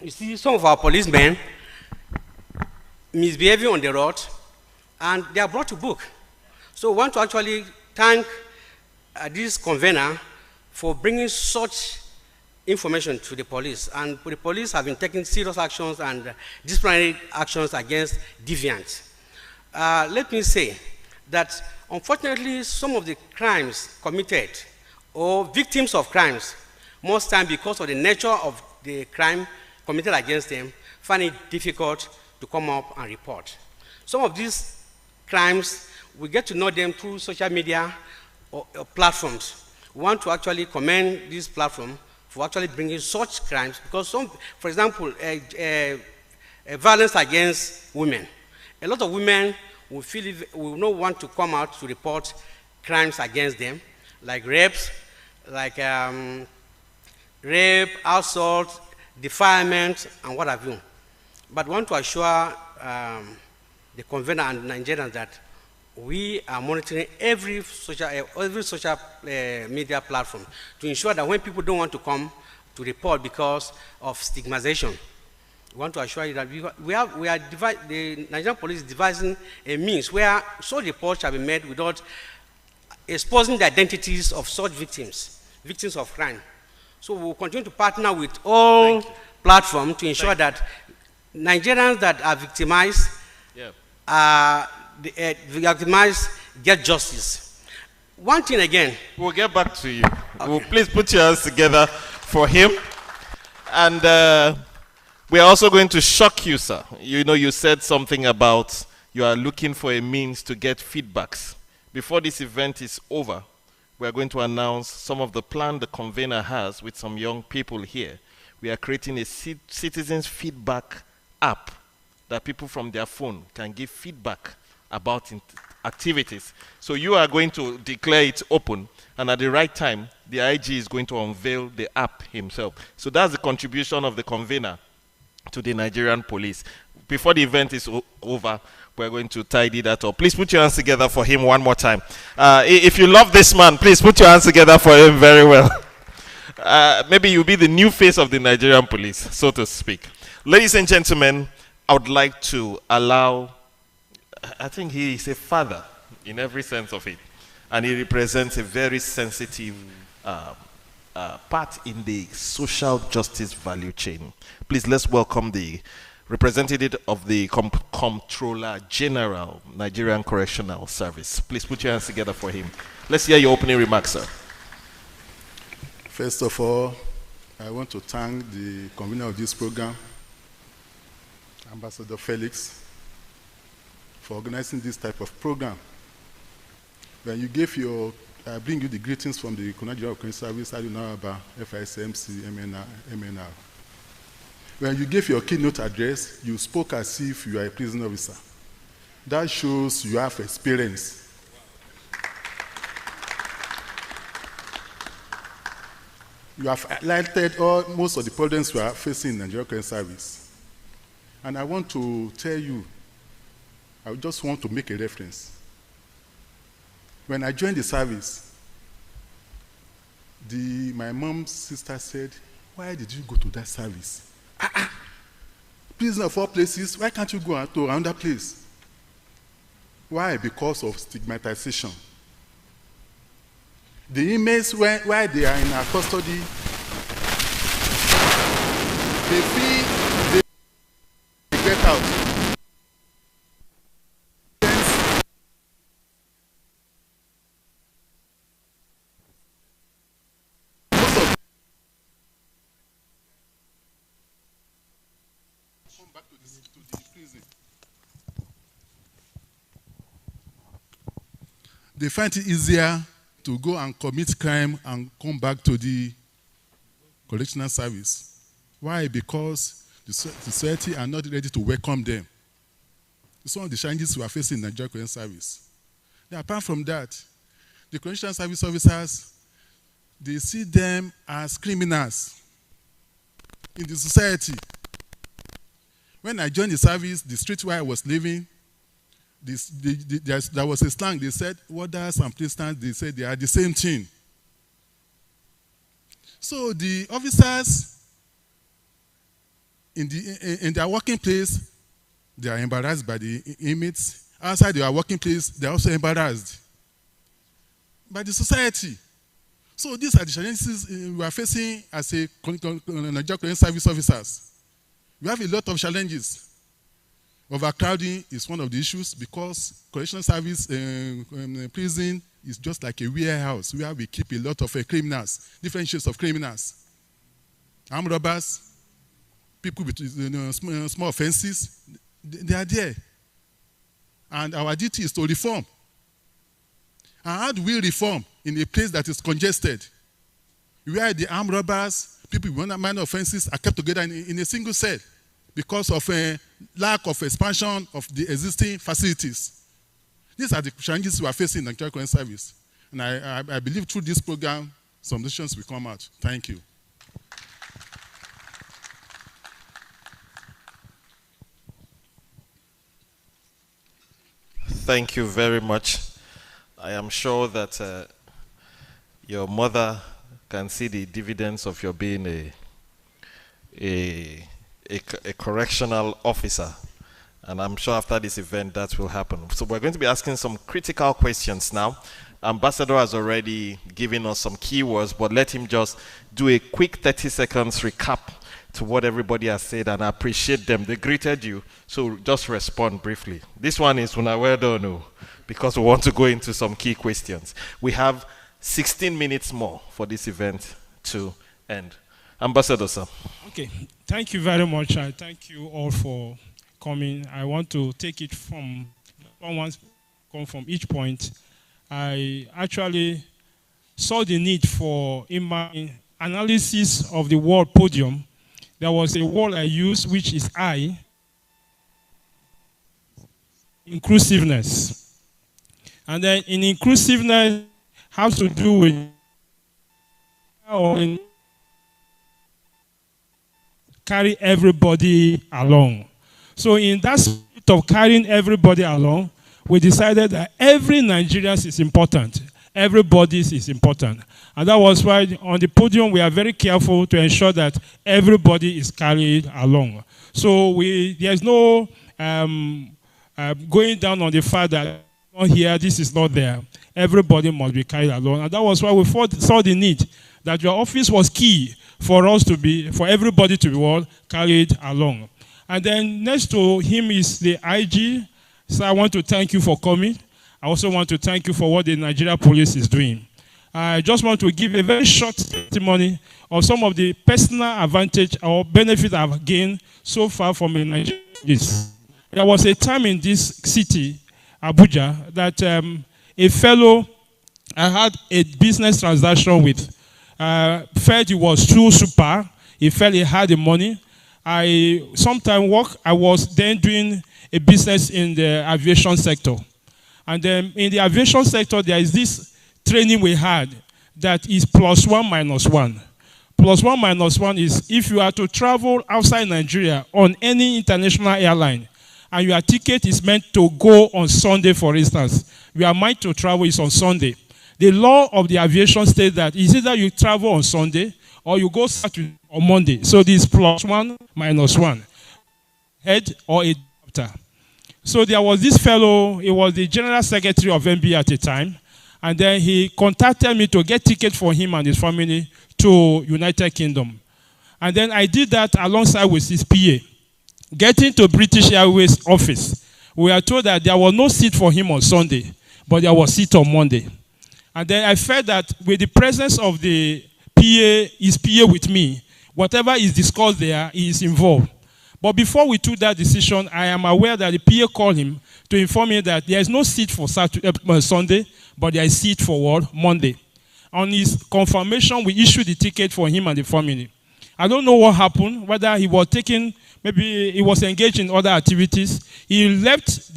you see some of our policemen misbehaving on the road and they are brought to book. So we want to actually thank this convener for bringing such information to the police, and the police have been taking serious actions and disciplinary actions against deviants. Let me say that unfortunately some of the crimes committed or victims of crimes, most times because of the nature of the crime committed against them, find it difficult to come up and report. Some of these crimes, we get to know them through social media or platforms. We want to actually commend this platform for actually bringing such crimes, because some, for example, violence against women. A lot of women will not want to come out to report crimes against them, like rapes, like rape, assault, defilement, and what have you. But want to assure the convener and Nigerians that we are monitoring every social media platform to ensure that when people don't want to come to report because of stigmatization, we want to assure you that the Nigerian police is devising a means where such reports shall be made without exposing the identities of such victims of crime. So we will continue to partner with all platforms to ensure that Nigerians that are victimized the victimized get justice. One thing again. We'll get back to you. Okay. We'll please put your hands together for him. And we are also going to shock you, sir. You know, you said something about you are looking for a means to get feedbacks. Before this event is over, we are going to announce some of the plan the convener has with some young people here. We are creating a citizens feedback app that people from their phone can give feedback about activities. So you are going to declare it open, and at the right time, the IG is going to unveil the app himself. So that's the contribution of the convener to the Nigerian police. Before the event is over, we're going to tidy that up. Please put your hands together for him one more time. If you love this man, please put your hands together for him very well. Maybe you'll be the new face of the Nigerian police, so to speak. Ladies and gentlemen, I would like to allow, I think he is a father in every sense of it, and he represents a very sensitive part in the social justice value chain. Please, let's welcome the representative of the Comptroller General, Nigerian Correctional Service. Please put your hands together for him. Let's hear your opening remarks, sir. First of all, I want to thank the convener of this program, Ambassador Felix, for organizing this type of program. When you gave your, I bring you the greetings from the Nigerian Correctional Service, I do know about FISMC, MNR. When you gave your keynote address, you spoke as if you are a prison officer. That shows you have experience. You have highlighted most of the problems we are facing in the Nigerian Correctional Service. And I want to tell you, I just want to make a reference. When I joined the service, my mom's sister said, "Why did you go to that service? Prison of all places, why can't you go to another place?" Why? Because of stigmatization. The inmates, while they are in our custody, they feel they get out. They find it easier to go and commit crime and come back to the correctional service. Why? Because the society are not ready to welcome them. It's one of the challenges we are facing in the Nigerian Correctional Service. Now, apart from that, the correctional service officers, they see them as criminals in the society. When I joined the service, the street where I was living, there was a slang. They said, warders and priests, they said they are the same thing. So the officers in their working place, they are embarrassed by the inmates. Outside their working place, they are also embarrassed by the society. So these are the challenges we are facing as a Nigerian service officers. We have a lot of challenges. Overcrowding is one of the issues because correctional service prison is just like a warehouse where we keep a lot of criminals, different shades of criminals. Armed robbers, people with small offenses, they are there. And our duty is to reform. And how do we reform in a place that is congested? Where the armed robbers, people with minor offenses are kept together in a single cell because of a lack of expansion of the existing facilities. These are the challenges we are facing in the Nigerian Current Service. And I believe through this program, some decisions will come out. Thank you. Thank you very much. I am sure that your mother can see the dividends of your being a correctional officer. And I'm sure after this event that will happen. So we're going to be asking some critical questions now. Ambassador has already given us some keywords, but let him just do a quick 30 seconds recap to what everybody has said, and I appreciate them. They greeted you, so just respond briefly. This one is when I well done, because we want to go into some key questions. We have 16 minutes more for this event to end. Ambassador, sir. Okay, thank you very much. I thank you all for coming. I want to take it from each point. I actually saw the need for, in my analysis of the word podium, there was a word I used, which is inclusiveness. And then in inclusiveness has to do with carry everybody along. So in that spirit of carrying everybody along, we decided that every Nigerian is important. Everybody's is important. And that was why on the podium we are very careful to ensure that everybody is carried along. So there's no going down on the fact that not here, this is not there. Everybody must be carried along. And that was why we saw the need that your office was key for us to be, for everybody to be all carried along. And then next to him is the IG. So I want to thank you for coming. I also want to thank you for what the Nigeria Police is doing. I just want to give a very short testimony of some of the personal advantage or benefit I've gained so far from the Nigerian police. There was a time in this city, Abuja, that a fellow I had a business transaction with felt he was too super. He felt he had the money. I was then doing a business in the aviation sector. And then in the aviation sector, there is this training we had that is +1 - 1. +1 - 1 is if you are to travel outside Nigeria on any international airline, and your ticket is meant to go on Sunday, for instance, your mind to travel is on Sunday. The law of the aviation states that it's either you travel on Sunday or you go Saturday or Monday. So this +1 - 1, head or a doctor. So there was this fellow, he was the general secretary of MBA at the time, and then he contacted me to get ticket for him and his family to United Kingdom. And then I did that alongside with his PA. Getting to British Airways office, we are told that there was no seat for him on Sunday, but there was seat on Monday. And then I felt that with the presence of the PA, his PA with me, whatever is discussed there, he is involved. But before we took that decision, I am aware that the PA called him to inform me that there is no seat for Sunday, but there is seat for what? Monday. On his confirmation, we issued the ticket for him and the family. I don't know what happened, whether he was taking, maybe he was engaged in other activities. He left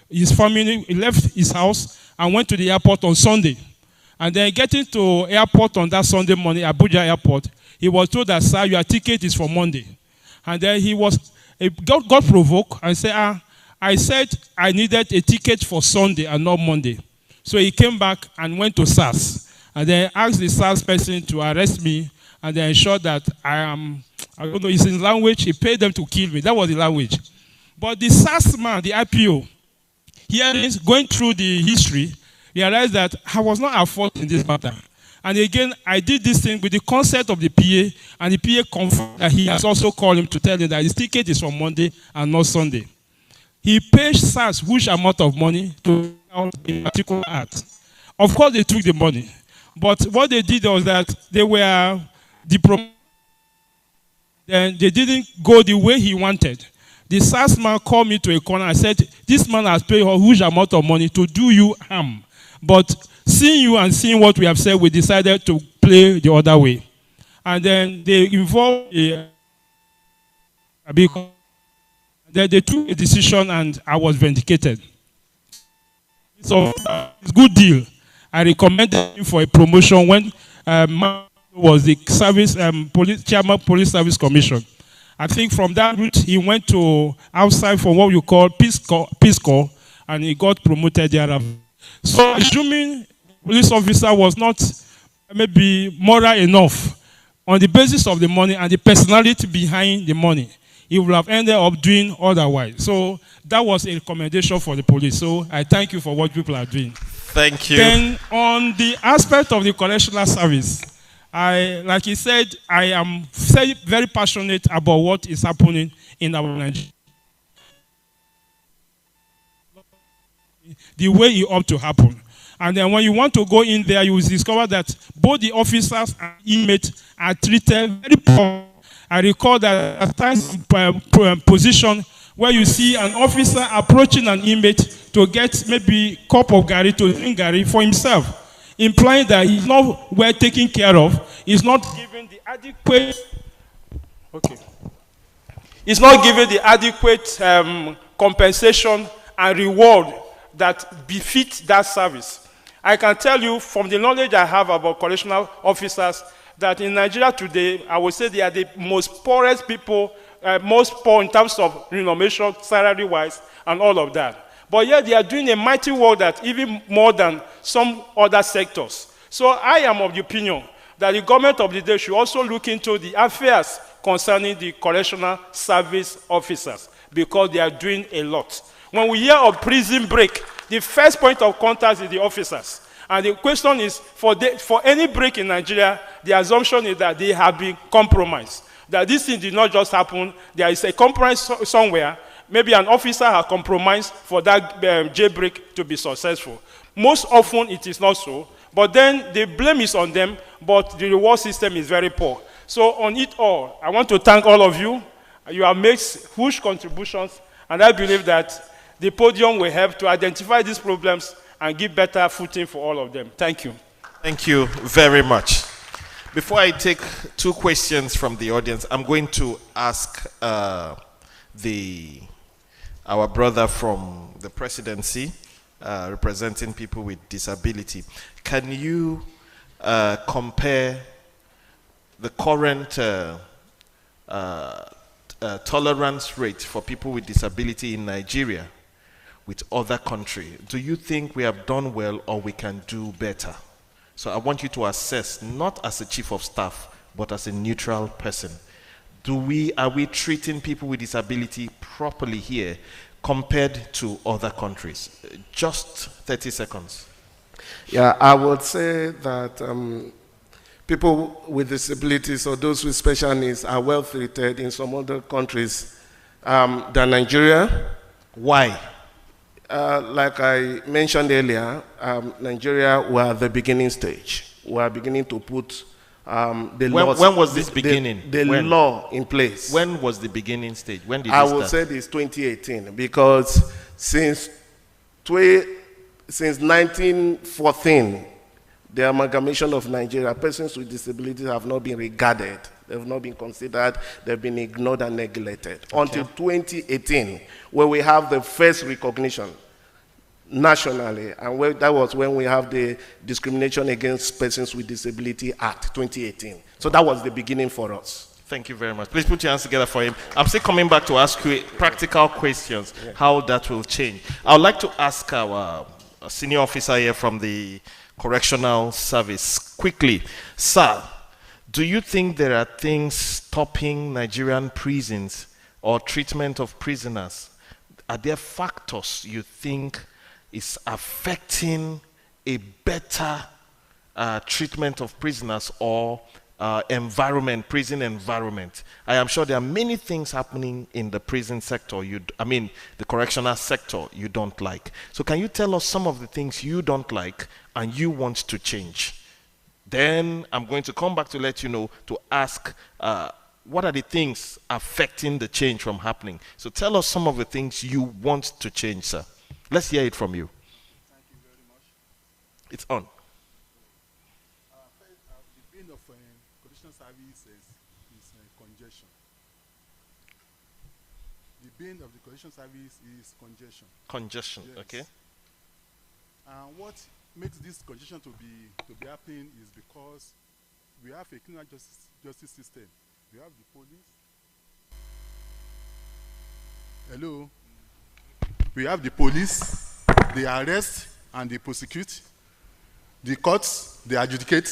his family, he left his house and went to the airport on Sunday. And then getting to airport on that Sunday morning, Abuja airport, he was told that, sir, your ticket is for Monday. And then he was He got provoked and said, I said I needed a ticket for Sunday and not Monday. So he came back and went to SARS. And then asked the SARS person to arrest me and then ensure that I don't know, it's in language, he paid them to kill me. That was the language. But the SARS man, the IPO, going through the history, realized that I was not at fault in this matter. And again, I did this thing with the consent of the PA, and the PA confirmed that he has also called him to tell him that his ticket is from Monday and not Sunday. He paid SARS huge amount of money to a particular act. Of course, they took the money. But what they did was that they were then they didn't go the way he wanted. The SARS man called me to a corner and said, this man has paid a huge amount of money to do you harm. But seeing you and seeing what we have said, we decided to play the other way. And then they involved then they took a decision and I was vindicated. So it's a good deal. I recommended him for a promotion when was the service chairman police service commission. I think from that route he went to outside for what you call Peace Corps, and he got promoted thereafter. So assuming police officer was not maybe moral enough on the basis of the money and the personality behind the money, he would have ended up doing otherwise. So that was a recommendation for the police. So I thank you for what people are doing. Thank you. Then on the aspect of the correctional service, like he said, I am very passionate about what is happening in our Nigeria. The way it ought to happen. And then when you want to go in there, you will discover that both the officers and inmates are treated very poorly. I recall that at times position where you see an officer approaching an inmate to get maybe a cup of Gary to drink Gary for himself, implying that he's not well taken care of, he's not given the adequate, he's not given the adequate compensation and reward that befits that service. I can tell you from the knowledge I have about correctional officers that in Nigeria today, I would say they are the most poorest people, most poor in terms of remuneration, salary-wise, and all of that. But yet they are doing a mighty work that even more than some other sectors. So I am of the opinion that the government of the day should also look into the affairs concerning the correctional service officers because they are doing a lot. When we hear of prison break, the first point of contact is the officers. And the question is, for any break in Nigeria, the assumption is that they have been compromised. That this thing did not just happen. There is a compromise somewhere. Maybe an officer has compromised for that jailbreak to be successful. Most often it is not so. But then the blame is on them, but the reward system is very poor. So on it all, I want to thank all of you. You have made huge contributions, and I believe that the podium will help to identify these problems and give better footing for all of them. Thank you. Thank you very much. Before I take two questions from the audience, I'm going to ask our brother from the presidency, representing people with disability. Can you compare the current tolerance rate for people with disability in Nigeria with other countries? Do you think we have done well or we can do better? So I want you to assess, not as a chief of staff, but as a neutral person. Are we treating people with disability properly here compared to other countries? Just 30 seconds. Yeah, I would say that people with disabilities or those with special needs are well treated in some other countries than Nigeria. Why? Like I mentioned earlier, Nigeria were at the beginning stage. We are beginning to put the laws. When was this beginning? The law in place. When was the beginning stage? When did I would say this 2018 because since 1914, the amalgamation of Nigeria, persons with disabilities have not been regarded. They have not been considered. They've been ignored and neglected. Okay. Until 2018, where we have the first recognition nationally, and that was when we have the Discrimination Against Persons with Disability Act 2018. So that was the beginning for us. Thank you very much. Please put your hands together for him. I'm still coming back to ask you practical questions, how that will change. I would like to ask our senior officer here from the Correctional Service quickly. Sir, do you think there are things stopping Nigerian prisons or treatment of prisoners? Are there factors you think is affecting a better treatment of prisoners or prison environment? I am sure there are many things happening in the prison sector, the correctional sector you don't like. So can you tell us some of the things you don't like and you want to change? Then I'm going to come back to let you know, to ask what are the things affecting the change from happening. So tell us some of the things you want to change, sir. Let's hear it from you. Thank you very much. It's on. The bane of correctional service is congestion. The bane of the correctional service is congestion. Congestion, yes. Okay. And what makes this congestion to be happening is because we have a criminal justice system. We have the police. Hello. We have the police. They arrest and they prosecute. The courts, they adjudicate,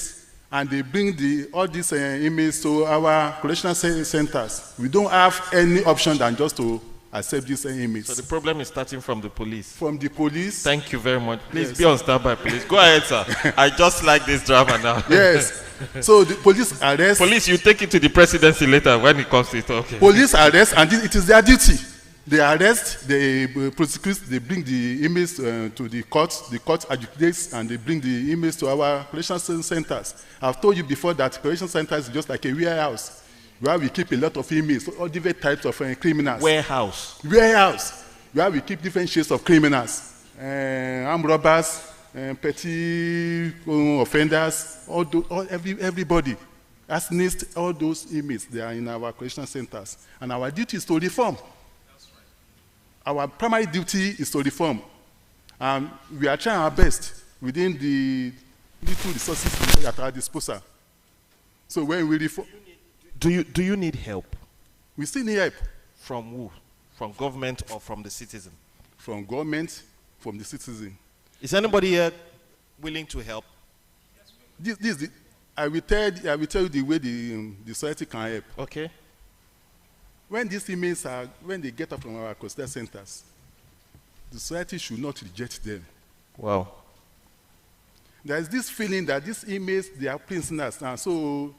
and they bring all these inmates to our correctional centers. We don't have any option than just to accept these inmates. So the problem is starting from the police. From the police. Thank you very much. Please Yes. be on standby, please. Go ahead, sir. I just like this drama now. Yes. So the police arrest. Police, you take it to the presidency later when it comes to it. Okay. Police arrest, and it is their duty. They arrest, they prosecute, they bring the inmates to the court adjudicates, and they bring the inmates to our correctional centers. I've told you before that correctional centers is just like a warehouse where we keep a lot of inmates, all different types of criminals. Warehouse, where we keep different shades of criminals, armed robbers, petty offenders, everybody. As needs all those inmates, they are in our correctional centers, and our duty is to reform. Our primary duty is to reform, and we are trying our best within the little resources at our disposal. So when we reform, do you need help? We still need help. From who? From government or from the citizen? From government, from the citizen. Is anybody here willing to help? I will tell you the way the society can help. Okay. When these inmates when they get up from our coastal centers, the society should not reject them. Wow. There is this feeling that these inmates, they are prisoners, and so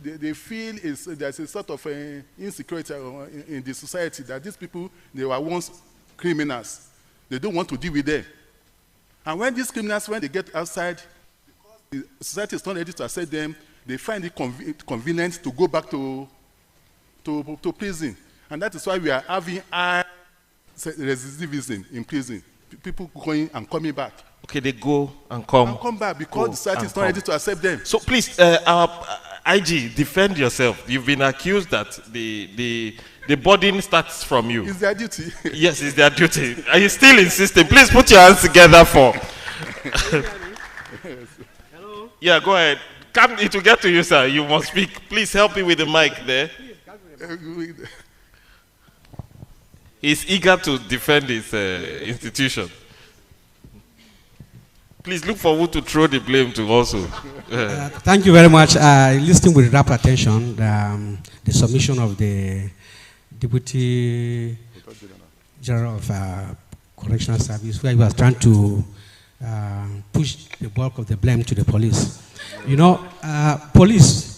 they feel there's a sort of insecurity in the society that these people, they were once criminals. They don't want to deal with them. And when these criminals, when they get outside, because the society is not ready to accept them, they find it convenient to go back to prison. And that is why we are having high recidivism in prison. People going and coming back. Okay, they go and come. And come back because the society is not ready to accept them. So please, our IG, defend yourself. You've been accused that the burden starts from you. It's their duty. Yes, it's their duty. Are you still insisting? Please put your hands together for. Hello. Yeah, go ahead. It will get to you, sir. You must speak. Please help me with the mic there. He's eager to defend his institution. Please look forward to throw the blame to also. Thank you very much. Listening with rapt attention, the submission of the Deputy General of Correctional Service, where he was trying to push the bulk of the blame to the police. You know, police,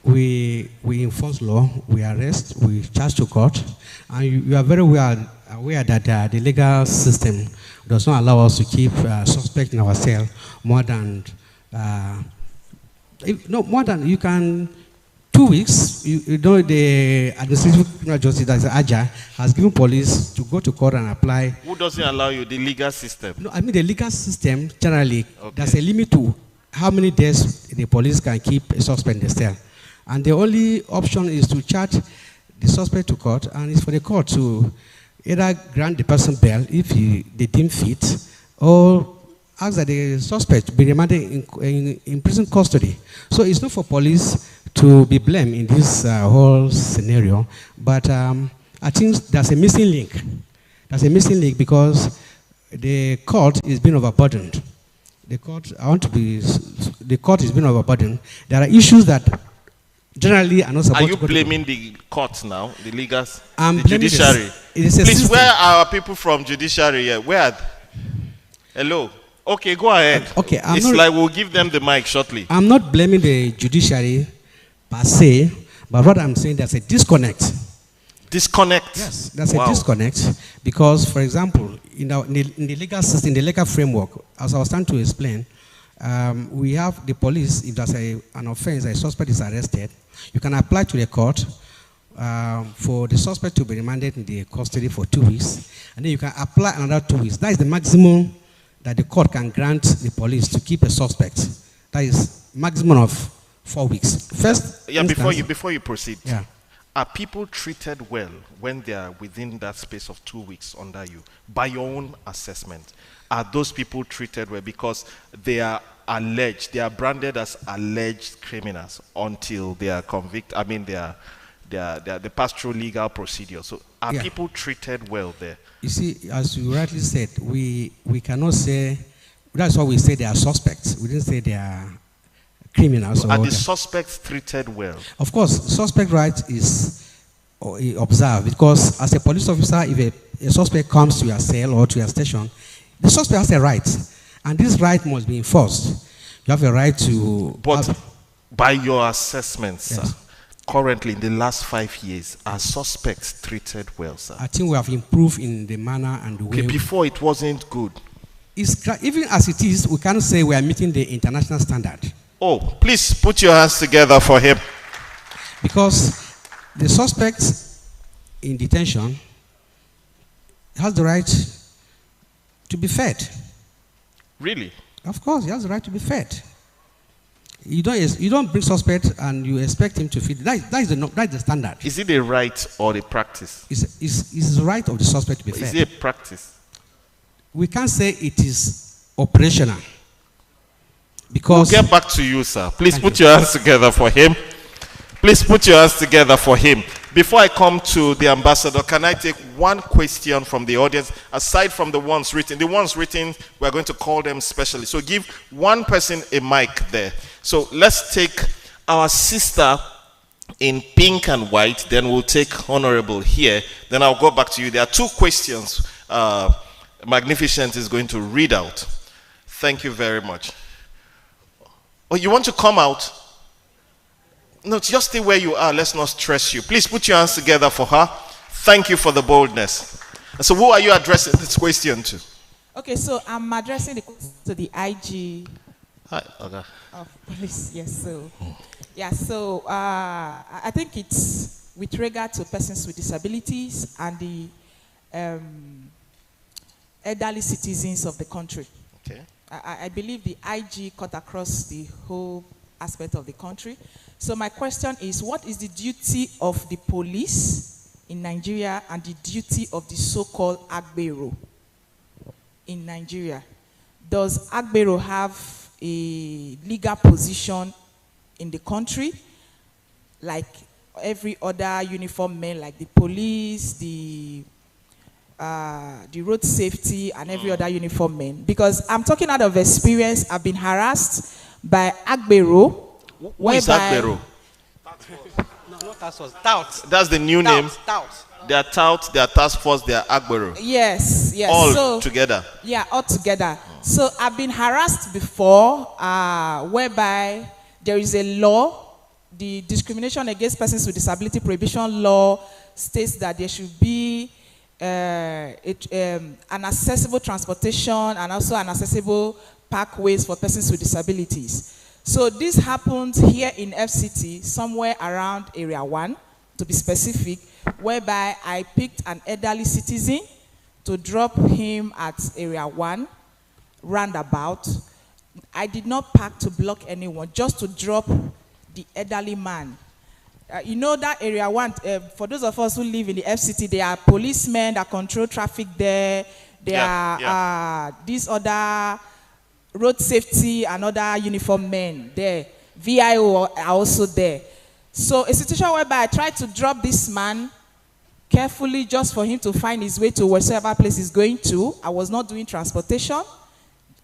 we enforce law, we arrest, we charge to court, and you are very well aware that the legal system does not allow us to keep suspects in our cell more than you can 2 weeks. You know, the administrative criminal justice, that is AJA, has given police to go to court and apply. Who doesn't allow you? The legal system? No, I mean the legal system generally. Okay. There's a limit to how many days the police can keep a suspect in the cell, and the only option is to charge the suspect to court, and it's for the court to either grant the person bail if they deem fit, or ask that the suspect be remanded in prison custody. So it's not for police to be blamed in this whole scenario, but I think there's a missing link. There's a missing link because the court is being overburdened. The court is being overburdened. There are issues that generally are not supposed to go. Are you blaming the court now, the legal, I'm the judiciary? Please, system. Where are people from judiciary here? Where? Hello. Okay, go ahead. Okay, it's like we'll give them the mic shortly. I'm not blaming the judiciary per se, but what I'm saying, there's a disconnect. Disconnect? Yes, there's a disconnect because, for example, in the legal system, in the legal framework, as I was trying to explain, we have the police. If there's an offense, a suspect is arrested, you can apply to the court for the suspect to be remanded in the custody for 2 weeks, and then you can apply another 2 weeks. That is the maximum that the court can grant the police to keep a suspect. That is maximum of 4 weeks. First, before you proceed, are people treated well when they are within that space of 2 weeks under you? By your own assessment, are those people treated well because they are alleged, they are branded as alleged criminals until they are convicted? I mean, they pass through legal procedure. So are people treated well there? You see, as you rightly said, we cannot say, that's why we say they are suspects. We didn't say they are criminals. Are the suspects treated well? Of course, suspect right is observed because as a police officer, if a suspect comes to your cell or to your station, the suspect has a right, and this right must be enforced. You have a right to... But by your assessment, sir, currently in the last 5 years, are suspects treated well, sir? I think we have improved in the manner and the way... Okay, before it wasn't good. Even as it is, we can't say we are meeting the international standard. Oh, please put your hands together for him. Because the suspect in detention has the right to be fed. Really? Of course, he has the right to be fed. You don't bring suspect and you expect him to feed. That is the standard. Is it a right or a practice? It's the right of the suspect to be fed. Is it a practice? We can't say it is operational. Because we'll get back to you, sir. Please put your hands together for him. Please put your hands together for him. Before I come to the ambassador, can I take one question from the audience, aside from the ones written? The ones written, we're going to call them specially. So give one person a mic there. So let's take our sister in pink and white, then we'll take honorable here. Then I'll go back to you. There are 2 questions Magnificent is going to read out. Thank you very much. Oh, you want to come out? No, just stay where you are. Let's not stress you. Please put your hands together for her. Thank you for the boldness. So who are you addressing this question to? Okay, so I'm addressing the question to the IG of police. Yes, so I think it's with regard to persons with disabilities and the elderly citizens of the country. Okay. I believe the IG cut across the whole aspect of the country. So my question is, what is the duty of the police in Nigeria and the duty of the so-called Agbero in Nigeria? Does Agbero have a legal position in the country like every other uniformed men, like the police, the road safety and every other uniform men? Because I'm talking out of experience. I've been harassed by Agbero. Who is Agbero? No, not task force. Tout. That's the new name. Tout. They are tout, they are task force, they are Agbero. Yes. All together. Yeah, all together. So I've been harassed before, whereby there is a law, the Discrimination Against Persons with Disability Prohibition Law states that there should be an accessible transportation and also an accessible parkways for persons with disabilities. So this happened here in FCT, somewhere around Area 1, to be specific, whereby I picked an elderly citizen to drop him at Area 1, roundabout. I did not park to block anyone, just to drop the elderly man. You know that Area 1, for those of us who live in the FCT, there are policemen that control traffic there. There are these other road safety and other uniform men there. VIO are also there. So a situation whereby I tried to drop this man carefully just for him to find his way to wherever place he's going to. I was not doing transportation.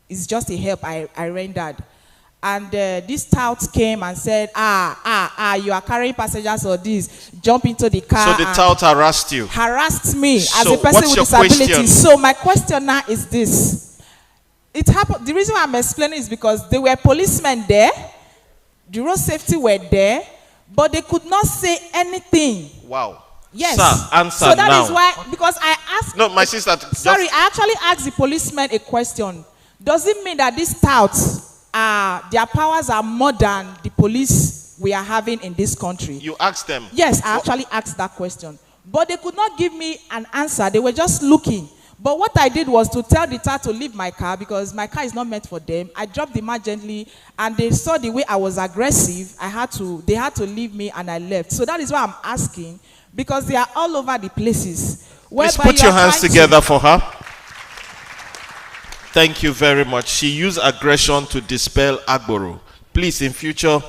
It's just a help I rendered. And this tout came and said, you are carrying passengers or this. Jump into the car. So the tout harassed you? Harassed me as So a person what's with your disability. question? So my question now is this. It happened. The reason why I'm explaining is because there were policemen there. The road safety were there. But they could not say anything. Wow. Yes. Sir, answer so that now. is why, because I asked. No, my sister. Sorry, I actually asked the policeman a question. Does it mean that these touts, their powers are more than the police we are having in this country? You asked them? Yes, I actually asked that question. But they could not give me an answer. They were just looking. But what I did was to tell the tout to leave my car because my car is not meant for them. I dropped the man gently, and they saw the way I was aggressive. They had to leave me, and I left. So that is why I'm asking, because they are all over the places. Please put your hands together for her. Thank you very much. She used aggression to dispel Agboro. Please, in future,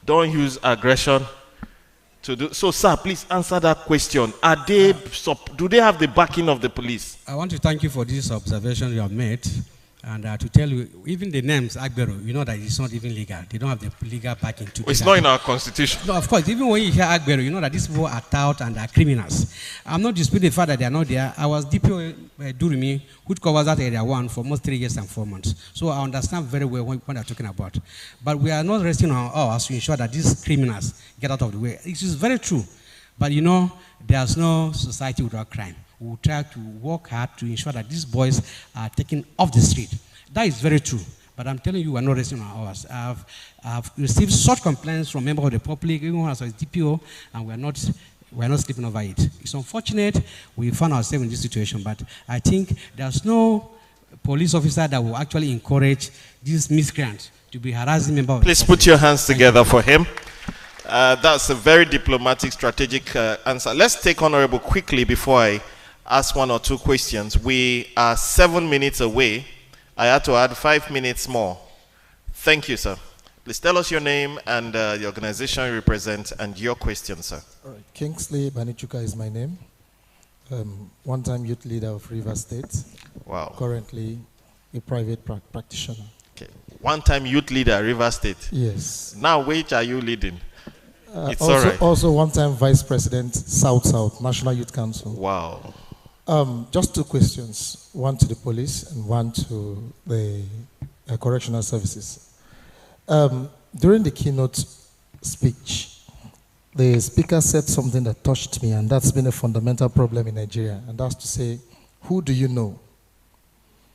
don't use aggression to do. So, sir, please answer that question. Do they have the backing of the police? I want to thank you for this observation you have made. And to tell you, even the names Agbero, you know that it's not even legal. They don't have the legal backing to do It's that. not in our constitution. No, of course. Even when you hear Agbero, you know that these people are tout and are criminals. I'm not disputing the fact that they are not there. I was DPO Durumi, who covers that area 1 for almost 3 years and 4 months. So I understand very well what they're talking about. But we are not resting on us to ensure that these criminals get out of the way. It is very true. But you know, there's no society without crime. We will try to work hard to ensure that these boys are taken off the street. That is very true. But I'm telling you, we're not resting on ours. I've received such complaints from members of the public, even as a DPO, and we're not sleeping over it. It's unfortunate we found ourselves in this situation, but I think there's no police officer that will actually encourage these miscreants to be harassing members of the public. Please put your hands together for him. That's a very diplomatic, strategic answer. Let's take Honorable quickly before I ask 1 or 2 questions. We are 7 minutes away. I had to add 5 minutes more. Thank you, sir. Please tell us your name and the organization you represent and your question, sir. All right. Kingsley Banichuka is my name. One-time youth leader of Rivers State. Wow. Currently a private practitioner. Okay. One-time youth leader, Rivers State. Yes. Now, which are you leading? It's also, all right. Also one-time vice president, South National Youth Council. Wow. Just 2 questions, one to the police and one to the correctional services. During the keynote speech, the speaker said something that touched me, and that's been a fundamental problem in Nigeria, and that's to say, who do you know?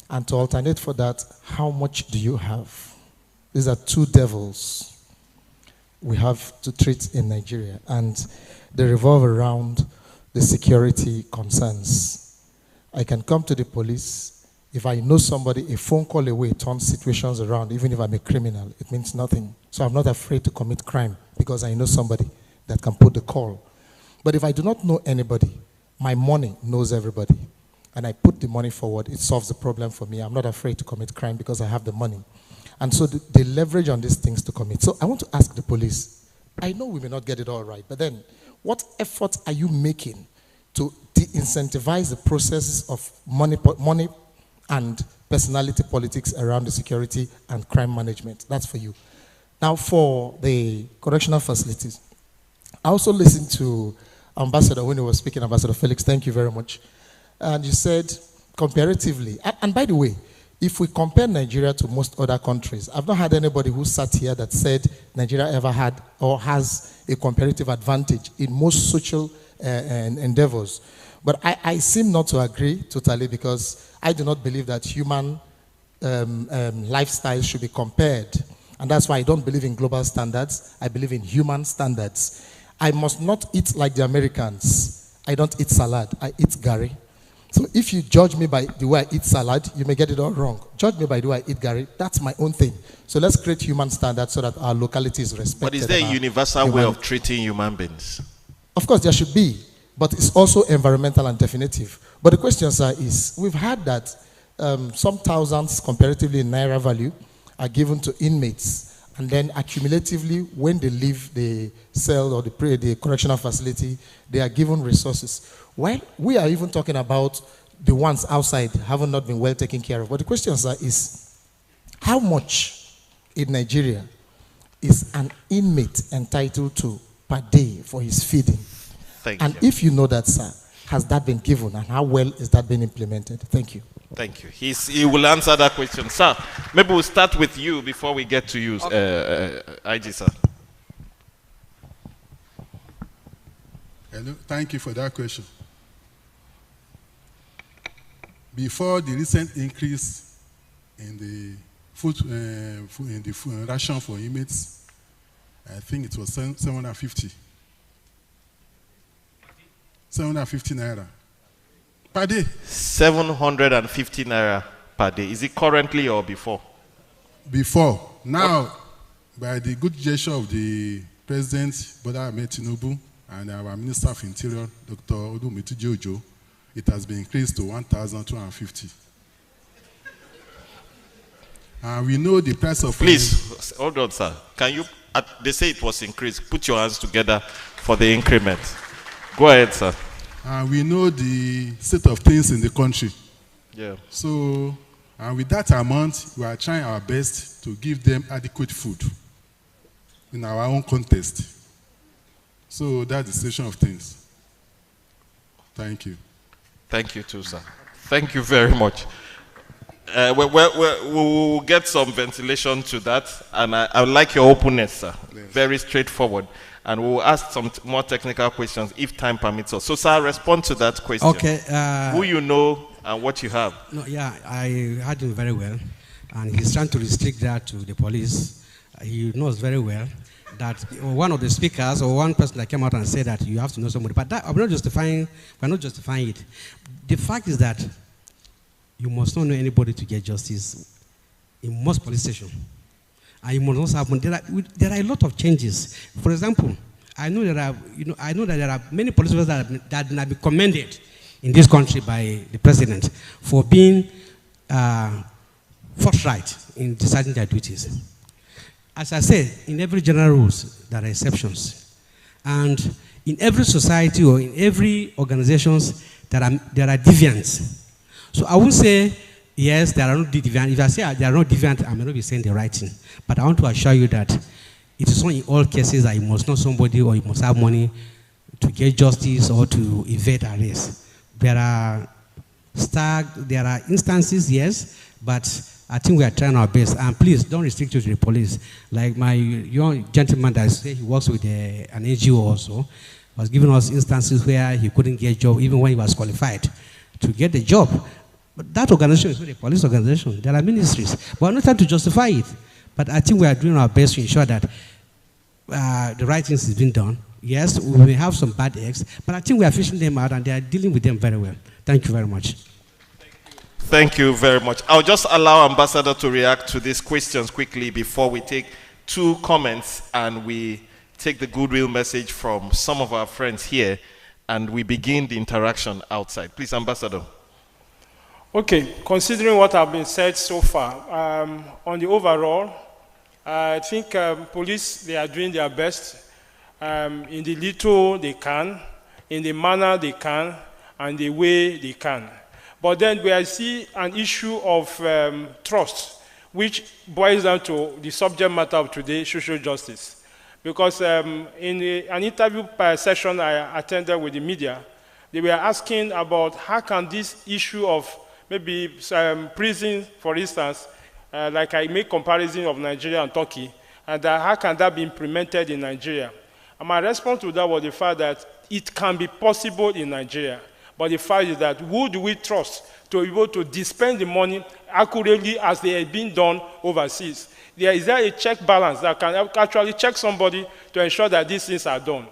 And to alternate for that, how much do you have? These are 2 devils we have to treat in Nigeria, and they revolve around the security concerns. I can come to the police. If I know somebody, a phone call away turns situations around. Even if I'm a criminal, it means nothing. So I'm not afraid to commit crime because I know somebody that can put the call. But if I do not know anybody, my money knows everybody. And I put the money forward, it solves the problem for me. I'm not afraid to commit crime because I have the money. And so they leverage on these things to commit. So I want to ask the police, I know we may not get it all right, but then what efforts are you making to de-incentivize the processes of money and personality politics around the security and crime management? That's for you. Now, for the correctional facilities, I also listened to Ambassador when he was speaking, Ambassador Felix, thank you very much. And you said, comparatively, and by the way, if we compare Nigeria to most other countries, I've not had anybody who sat here that said Nigeria ever had or has a comparative advantage in most social endeavors. But I seem not to agree totally because I do not believe that human lifestyles should be compared. And that's why I don't believe in global standards. I believe in human standards. I must not eat like the Americans. I don't eat salad. I eat gari. So if you judge me by the way I eat salad, you may get it all wrong. Judge me by the way I eat gari. That's my own thing. So let's create human standards so that our locality is respected. But is there a universal way of treating human beings? Of course, there should be. But it's also environmental and definitive. But the question, sir, is we've heard that some thousands, comparatively in Naira value, are given to inmates and then accumulatively, when they leave the cell or the correctional facility, they are given resources. While we are even talking about the ones outside have not been well taken care of. But the question, sir, is how much in Nigeria is an inmate entitled to per day for his feeding? Thank and you. If you know that, sir, has that been given and how well is that being implemented? Thank you. Thank you. He will answer that question. Sir, maybe we'll start with you before we get to you, IG, sir. Hello. Thank you for that question. Before the recent increase in the food ration for inmates, I think it was 750. 750 naira per day. 750 naira per day. Is it currently or before? Before. Now, by the good gesture of the President, Bola Ahmed Tinubu, and our Minister of Interior, Dr. Odumatu Jojo, it has been increased to 1,250. And we know the price of... Please, hold on, sir. Can you... they say it was increased. Put your hands together for the increment. Go ahead, sir. And we know the state of things in the country. Yeah. So, and with that amount, we are trying our best to give them adequate food in our own context. So that's the situation of things. Thank you. Thank you too, sir. Thank you very much. We'll get some ventilation to that, and I would like your openness, sir. Yes. Very straightforward. And we'll ask some more technical questions if time permits us. So, sir, respond to that question. Okay. Who you know and what you have. No, yeah, I heard him very well, and he's trying to restrict that to the police. He knows very well that one of the speakers or one person that came out and said that you have to know somebody. But that, we're not justifying it. The fact is that you must not know anybody to get justice in most police stations. And you must also have, there are a lot of changes. For example, I know that there are many police officers that have been commended in this country by the president for being forthright in deciding their duties. As I said, in every general rules, there are exceptions. And in every society or in every organization, there are deviants. So I would say, yes, there are no deviants. If I say there are no deviants, I may not be saying the right thing. But I want to assure you that it is not in all cases that you must know somebody or you must have money to get justice or to evade arrest. There are instances, yes, but I think we are trying our best. And please don't restrict you to the police. Like my young gentleman that said he works with an NGO also was giving us instances where he couldn't get a job even when he was qualified to get the job. But that organization is not a police organization. There are ministries. But I'm not trying to justify it. But I think we are doing our best to ensure that the right things is being done. Yes, we may have some bad eggs, but I think we are fishing them out and they are dealing with them very well. Thank you very much. Thank you very much. I'll just allow Ambassador to react to these questions quickly before we take 2 comments and we take the goodwill message from some of our friends here and we begin the interaction outside. Please, Ambassador. Okay, considering what has been said so far, on the overall, I think police, they are doing their best in the little they can, in the manner they can, and the way they can. But then we see an issue of trust, which boils down to the subject matter of today, social justice. Because in an interview session I attended with the media, they were asking about how can this issue of maybe prison, for instance, like I make comparison of Nigeria and Turkey, and how can that be implemented in Nigeria? And my response to that was the fact that it can be possible in Nigeria, but the fact is that who do we trust to be able to dispense the money accurately as they are being done overseas? Is there a check balance that can actually check somebody to ensure that these things are done?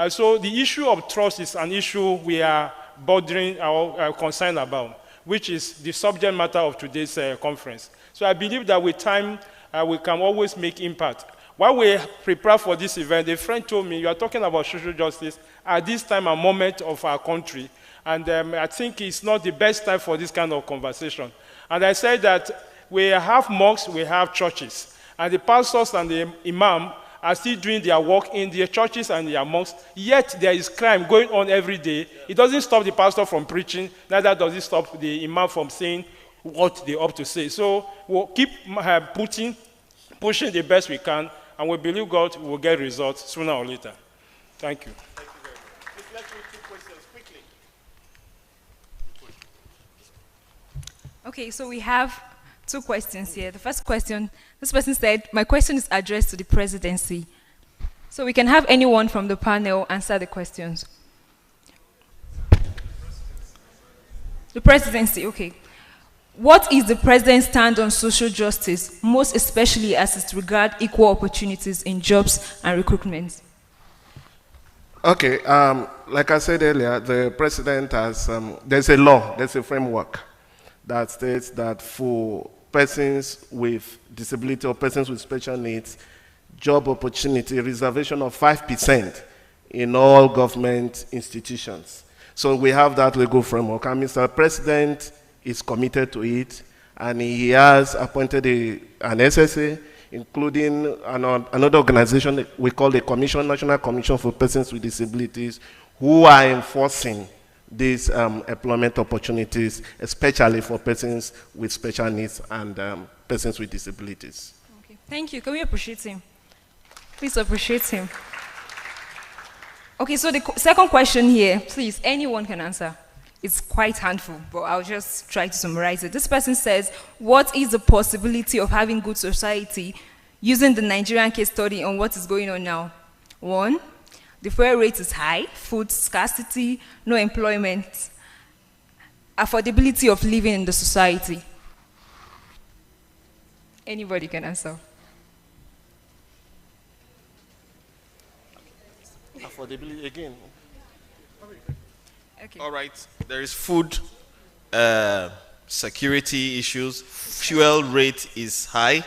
So the issue of trust is an issue we are bothering or concerned about, which is the subject matter of today's conference. So I believe that with time, we can always make impact. While we prepare for this event, a friend told me, you are talking about social justice at this time and moment of our country. And I think it's not the best time for this kind of conversation. And I said that we have mosques, we have churches. and the pastors and the imam are still doing their work in their churches and their mosques, yet there is crime going on every day. It doesn't stop the pastor from preaching, neither does it stop the imam from saying what they ought to say. So we'll keep pushing the best we can, and we believe God will get results sooner or later. Thank you. Thank you very much. Please, let's read 2 questions quickly. Okay, so we have 2 questions here. The first question, this person said, my question is addressed to the presidency. So we can have anyone from the panel answer the questions. The presidency, okay. What is the president's stand on social justice, most especially as it regards equal opportunities in jobs and recruitment? Okay, like I said earlier, the president has, there's a law, there's a framework that states that for persons with disability or persons with special needs, job opportunity, reservation of 5% in all government institutions. So we have that legal framework, and Mr. President is committed to it, and he has appointed an SSA, including another organization we call the Commission, National Commission for Persons with Disabilities, who are enforcing these employment opportunities, especially for persons with special needs and persons with disabilities. Okay. Thank you. Can we appreciate him? Please appreciate him. Okay, so the second question here, please, anyone can answer. It's quite handful, but I'll just try to summarize it. This person says, what is the possibility of having good society using the Nigerian case study on what is going on now? 1, the fuel rate is high, food scarcity, no employment, affordability of living in the society. Anybody can answer. Affordability again. Okay. All right. There is food security issues. Fuel rate is high,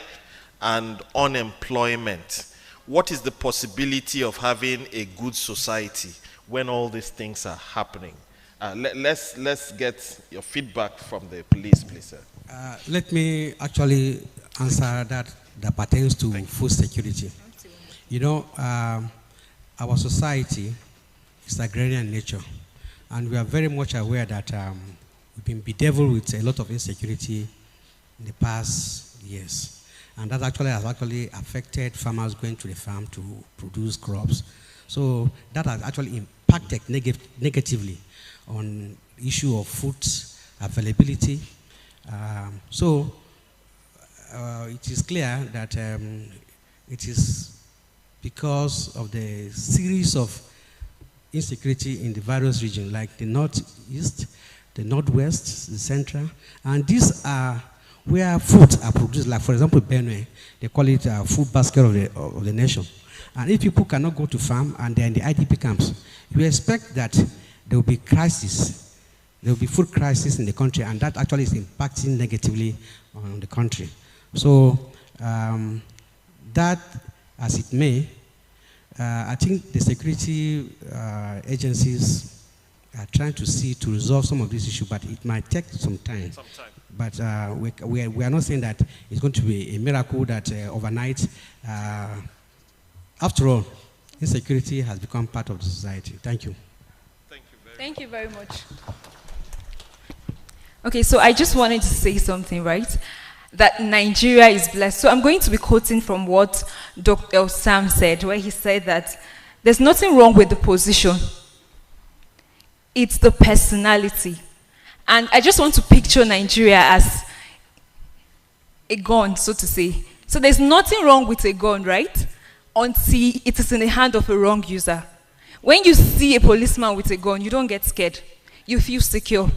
and unemployment. What is the possibility of having a good society when all these things are happening? Let's get your feedback from the police, please, sir. Let me actually answer that pertains to food security. You know, our society is agrarian in nature, and we are very much aware that we've been bedeviled with a lot of insecurity in the past years. And that actually has affected farmers going to the farm to produce crops. So that has actually impacted negatively on the issue of food availability. It is clear that it is because of the series of insecurity in the various regions, like the northeast, the northwest, the central, and these are where foods are produced. Like, for example, Benue, they call it food basket of the nation. And if people cannot go to farm and they're in the IDP camps, you expect that there will be crisis. There will be food crisis in the country, and that actually is impacting negatively on the country. So that, as it may, I think the security agencies are trying to see to resolve some of these issues, but it might take some time. But we are not saying that it's going to be a miracle that overnight. After all, insecurity has become part of the society. Thank you. Thank you very much. Okay, so I just wanted to say something, right? That Nigeria is blessed. So I'm going to be quoting from what Dr. Sam said, where he said that there's nothing wrong with the position. It's the personality. And I just want to picture Nigeria as a gun, so to say. So there's nothing wrong with a gun, right? Until it is in the hand of a wrong user. When you see a policeman with a gun, you don't get scared. You feel secure.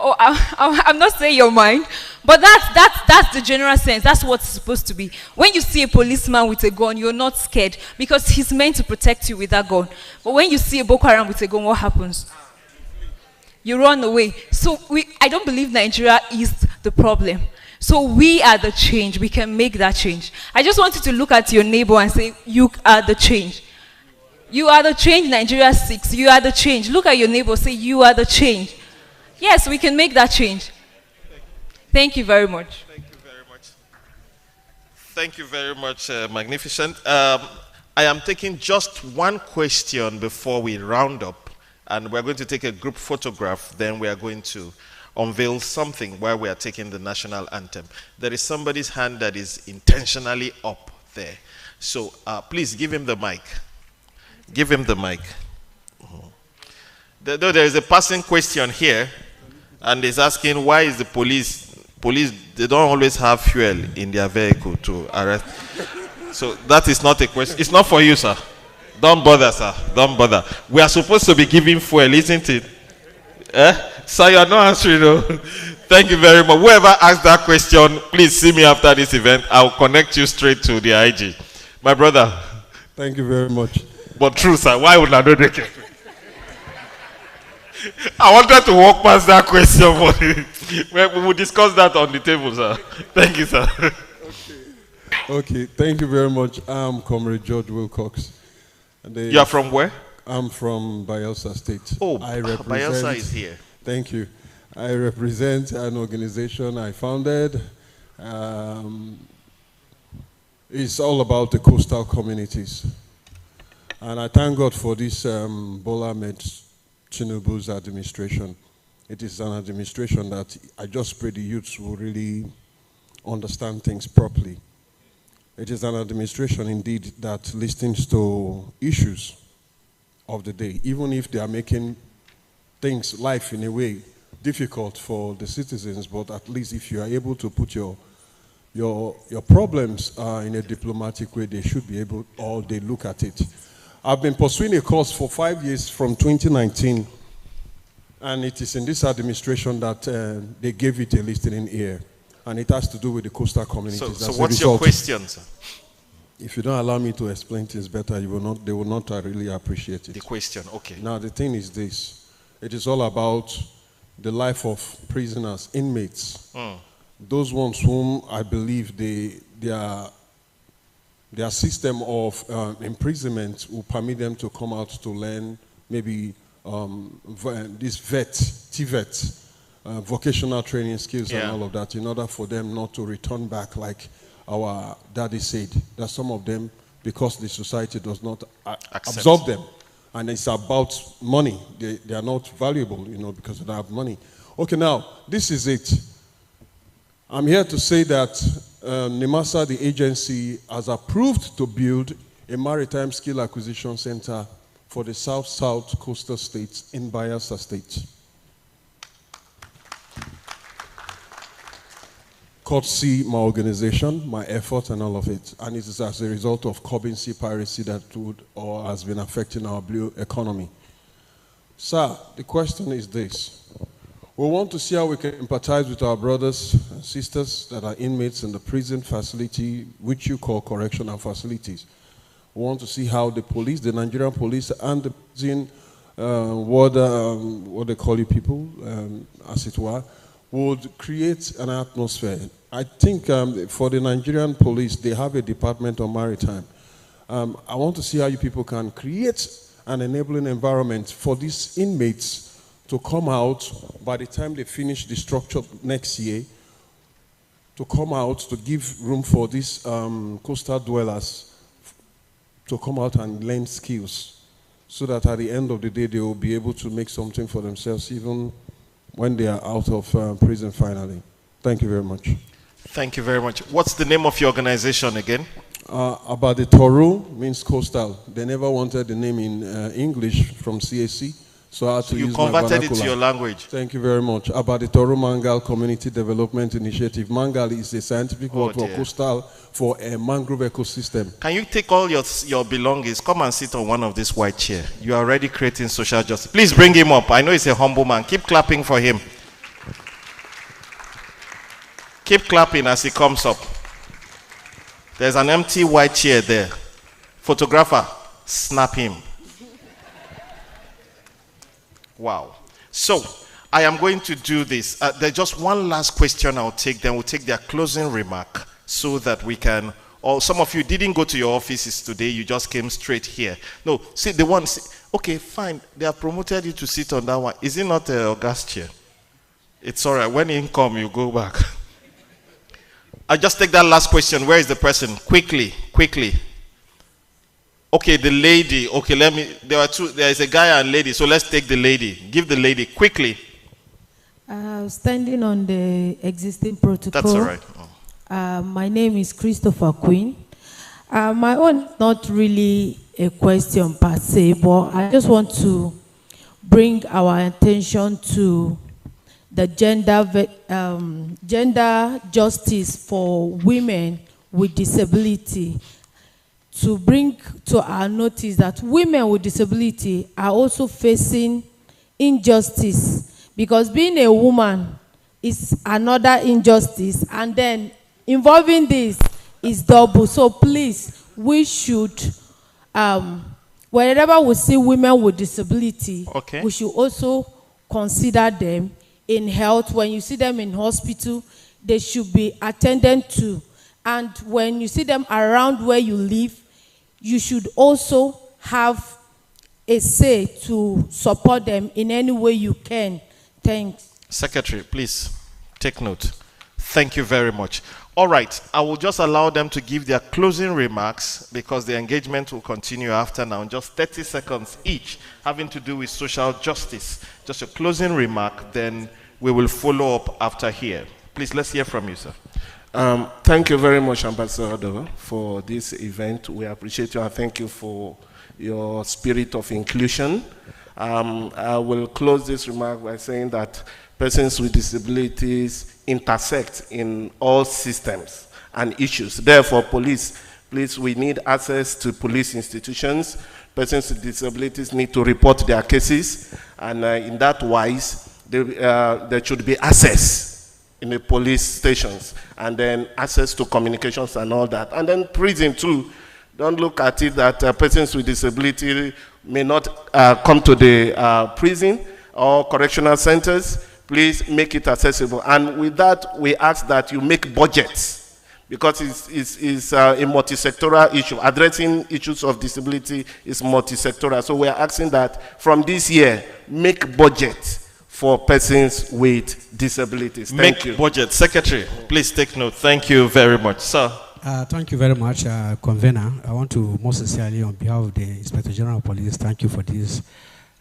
Oh, I'm not saying your mind, but that's the general sense. That's what it's supposed to be. When you see a policeman with a gun, you're not scared because he's meant to protect you with that gun. But when you see a Boko Haram with a gun, what happens? You run away. So I don't believe Nigeria is the problem. So we are the change. We can make that change. I just want you to look at your neighbor and say, you are the change. You are the change Nigeria seeks. You are the change. Look at your neighbor, say, you are the change. Yes, we can make that change. Thank you very much. Thank you very much. Thank you very much, Magnificent. I am taking just one question before we round up, and we're going to take a group photograph. Then we are going to unveil something while we are taking the national anthem. There is somebody's hand that is intentionally up there. So please give him the mic. Give him the mic. There is a passing question here, and it's asking why is the police, they don't always have fuel in their vehicle to arrest. So that is not a question. It's not for you, sir. Don't bother, sir. Don't bother. We are supposed to be giving fuel, isn't it? Sir, you are not answering. No. Thank you very much. Whoever asked that question, please see me after this event. I'll connect you straight to the IG. My brother. Thank you very much. But true, sir, why would I not take it? I wanted to walk past that question, but we will discuss that on the table, sir. Thank you, sir. Okay, thank you very much. I'm Comrade George Wilcox. You are from where? I'm from Bayelsa State. Oh, Bayelsa is here. Thank you. I represent an organization I founded. It's all about the coastal communities. And I thank God for this Bola Ahmed Tinubu's administration. It is an administration that I just pray the youths will really understand things properly. It is an administration indeed that listens to issues of the day, even if they are making things, life in a way, difficult for the citizens, but at least if you are able to put your problems in a diplomatic way, they should be able, or they look at it. I've been pursuing a cause for 5 years from 2019, and it is in this administration that they gave it a listening ear, and it has to do with the coastal communities. So what's your question, sir? If you don't allow me to explain things better, they will not really appreciate it. The question, okay. Now, the thing is this. It is all about the life of prisoners, inmates. Those ones whom I believe their system of imprisonment will permit them to come out to learn maybe this TVET, vocational training skills and all of that, in order for them not to return back like our daddy said, that some of them, because the society does not absorb them, and it's about money. They are not valuable, because they don't have money. Okay, now, this is it. I'm here to say that NIMASA, the agency, has approved to build a maritime skill acquisition center for the South coastal states in Bayelsa State. Courtesy my organization, my effort, and all of it. And it is as a result of curbing sea piracy that has been affecting our blue economy. Sir, the question is this. We want to see how we can empathize with our brothers and sisters that are inmates in the prison facility, which you call correctional facilities. We want to see how the police, the Nigerian police, and the prison, what they call you people, as it were, would create an atmosphere. I think for the Nigerian police, they have a department on maritime. I want to see how you people can create an enabling environment for these inmates to come out by the time they finish the structure next year, to come out to give room for these coastal dwellers to come out and learn skills, so that at the end of the day they will be able to make something for themselves even when they are out of prison finally. Thank you very much. Thank you very much. What's the name of your organization again? About the Toru means coastal. They never wanted the name in English from CAC. So I had to use my vernacular. You converted it to your language. Thank you very much. About the Toru Mangal Community Development Initiative. Mangal is a scientific word for coastal, for a mangrove ecosystem. Can you take all your belongings, come and sit on one of these white chairs? You are already creating social justice. Please bring him up. I know he's a humble man. Keep clapping for him. Keep clapping as he comes up. There's an empty white chair there. Photographer, snap him. Wow. So, I am going to do this. There's just one last question I'll take, then we'll take their closing remark so that we can, or some of you didn't go to your offices today, you just came straight here. No, see the one, okay, fine, they have promoted you to sit on that one. Is it not a August chair? It's all right, when in come, you go back. I'll just take that last question. Where is the person? Quickly, quickly. Okay, the lady. Okay, there are two. There is a guy and lady. So let's take the lady. Give the lady quickly. Standing on the existing protocol. That's all right. My name is Christopher Quinn. My own is not really a question per se, but I just want to bring our attention to the gender justice for women with disability, to bring to our notice that women with disability are also facing injustice, because being a woman is another injustice, and then involving this is double. So please, we should, wherever we see women with disability, we should also consider them in health. When you see them in hospital, they should be attended to. And when you see them around where you live, you should also have a say to support them in any way you can. Thanks. Secretary, please take note. Thank you very much. All right, I will just allow them to give their closing remarks because the engagement will continue after now. Just 30 seconds each, having to do with social justice. Just a closing remark, then we will follow up after here. Please, let's hear from you, sir. Thank you very much, Ambassador, for this event. We appreciate you and thank you for your spirit of inclusion. I will close this remark by saying that persons with disabilities intersect in all systems and issues. Therefore, police, please, we need access to police institutions. Persons with disabilities need to report their cases, and in that wise, there should be access in the police stations, and then access to communications and all that. And then prison too. Don't look at it that persons with disability may not come to the prison or correctional centers. Please make it accessible. And with that, we ask that you make budgets, because it's a multi-sectoral issue. Addressing issues of disability is multi-sectoral. So we are asking that from this year, make budget for persons with disabilities. Thank you. Budget. Secretary, please take note. Thank you very much. Sir. Thank you very much, Convener. I want to most sincerely, on behalf of the Inspector General of Police, thank you for this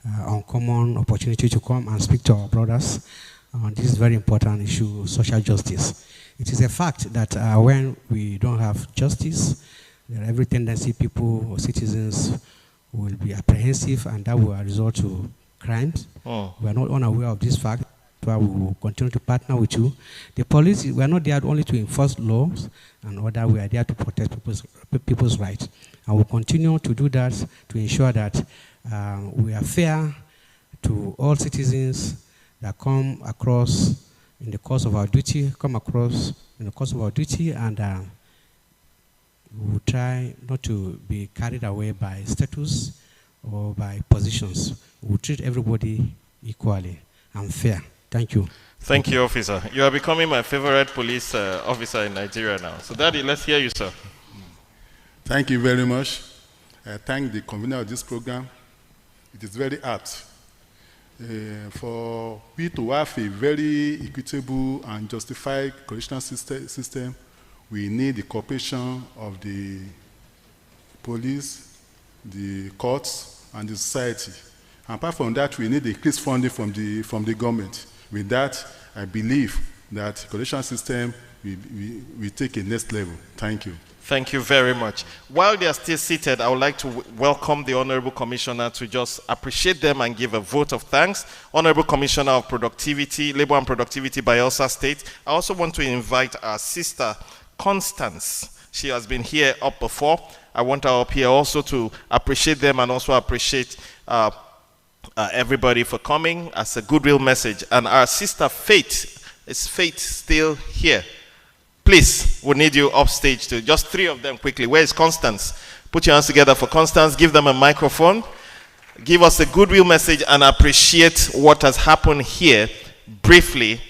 uncommon opportunity to come and speak to our brothers on this very important issue, social justice. It is a fact that when we don't have justice, there are every tendency people or citizens will be apprehensive, and that will result to crimes. We are not unaware of this fact, but we will continue to partner with you. The police, we are not there only to enforce laws and order, we are there to protect people's rights. And we'll continue to do that to ensure that we are fair to all citizens that come across in the course of our duty, and we will try not to be carried away by status or by positions. We will treat everybody equally and fair. Thank you. Thank you, officer. You are becoming my favorite police officer in Nigeria now. So, Daddy, let's hear you, sir. Thank you very much. I thank the convener of this program. It is very apt for we to have a very equitable and justified correctional system. We need the cooperation of the police, the courts, and the society. And apart from that, we need increased funding from the government. With that, I believe that correctional system will take a next level. Thank you. Thank you very much. While they are still seated, I would like to welcome the Honorable Commissioner to just appreciate them and give a vote of thanks. Honorable Commissioner of Productivity, Labor and Productivity, Bayelsa State. I also want to invite our sister, Constance. She has been here up before. I want her up here also to appreciate them and also appreciate everybody for coming as a goodwill message. And our sister Faith, is Faith still here? Please, we need you upstage too. Just three of them quickly. Where is Constance? Put your hands together for Constance. Give them a microphone. Give us a goodwill message and appreciate what has happened here briefly.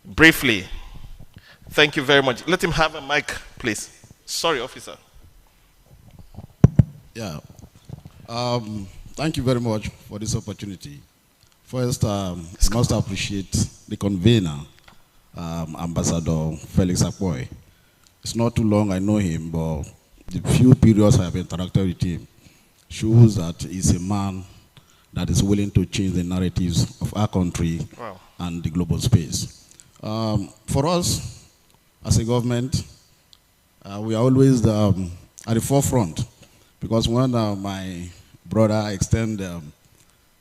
Briefly. Thank you very much. Let him have a mic, please. Sorry, officer. Yeah. Thank you very much for this opportunity. First, I must appreciate the convener, Ambassador Felix Akpoy, It's not too long I know him, but the few periods I have interacted with him shows that he's a man that is willing to change the narratives of our country and the global space. For us, as a government, we are always at the forefront, because when my brother extended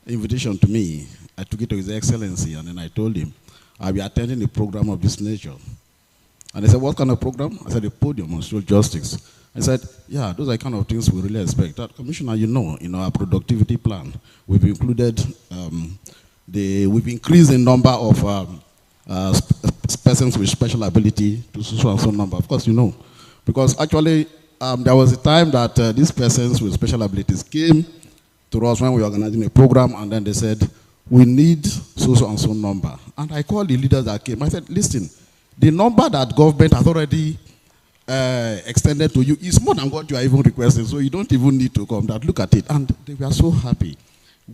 invitation to me, I took it to His Excellency, and then I told him, I'll be attending a program of this nature. And he said, what kind of program? I said, a podium on social justice. I said, yeah, those are the kind of things we really expect. That, Commissioner, you know, in our productivity plan, we've included, we've increased the number of persons with special ability to so and so number. Of course, you know. Because actually, there was a time that these persons with special abilities came to us when we were organizing a program, and then they said, we need so and so number. And I called the leaders that came. I said, listen, the number that government has already extended to you is more than what you are even requesting, so you don't even need to come. That look at it. And they were so happy.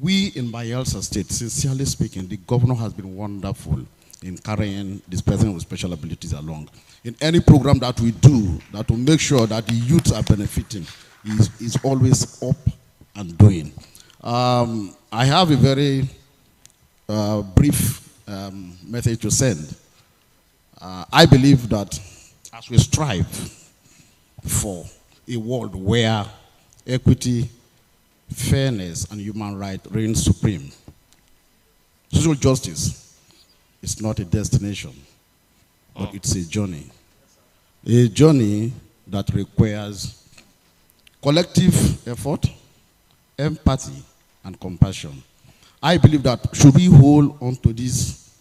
We in Bayelsa State, sincerely speaking, the governor has been wonderful in carrying this person with special abilities along. In any program that we do, that will make sure that the youth are benefiting, is always up and doing. I have a very brief message to send. I believe that as we strive for a world where equity, fairness, and human rights reign supreme, social justice is not a destination, but it's a journey. A journey that requires collective effort, empathy, and compassion. I believe that should we hold on to these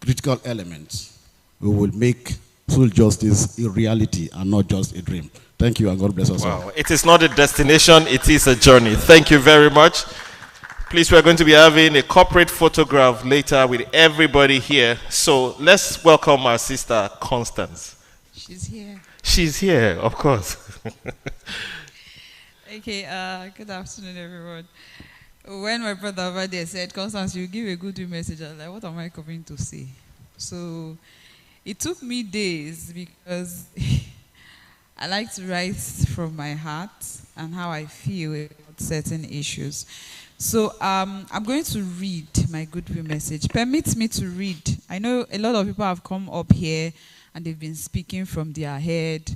critical elements, we will make social justice a reality and not just a dream. Thank you, and God bless us all. It is not a destination, it is a journey. Thank you very much. Please, we're going to be having a corporate photograph later with everybody here. So let's welcome our sister, Constance. She's here. She's here, of course. Okay, good afternoon, everyone. When my brother over there said, Constance, you give a good message, I was like, what am I coming to say? So it took me days because I like to write from my heart and how I feel about certain issues. So I'm going to read my goodwill message. Permit me to read. I know a lot of people have come up here and they've been speaking from their head.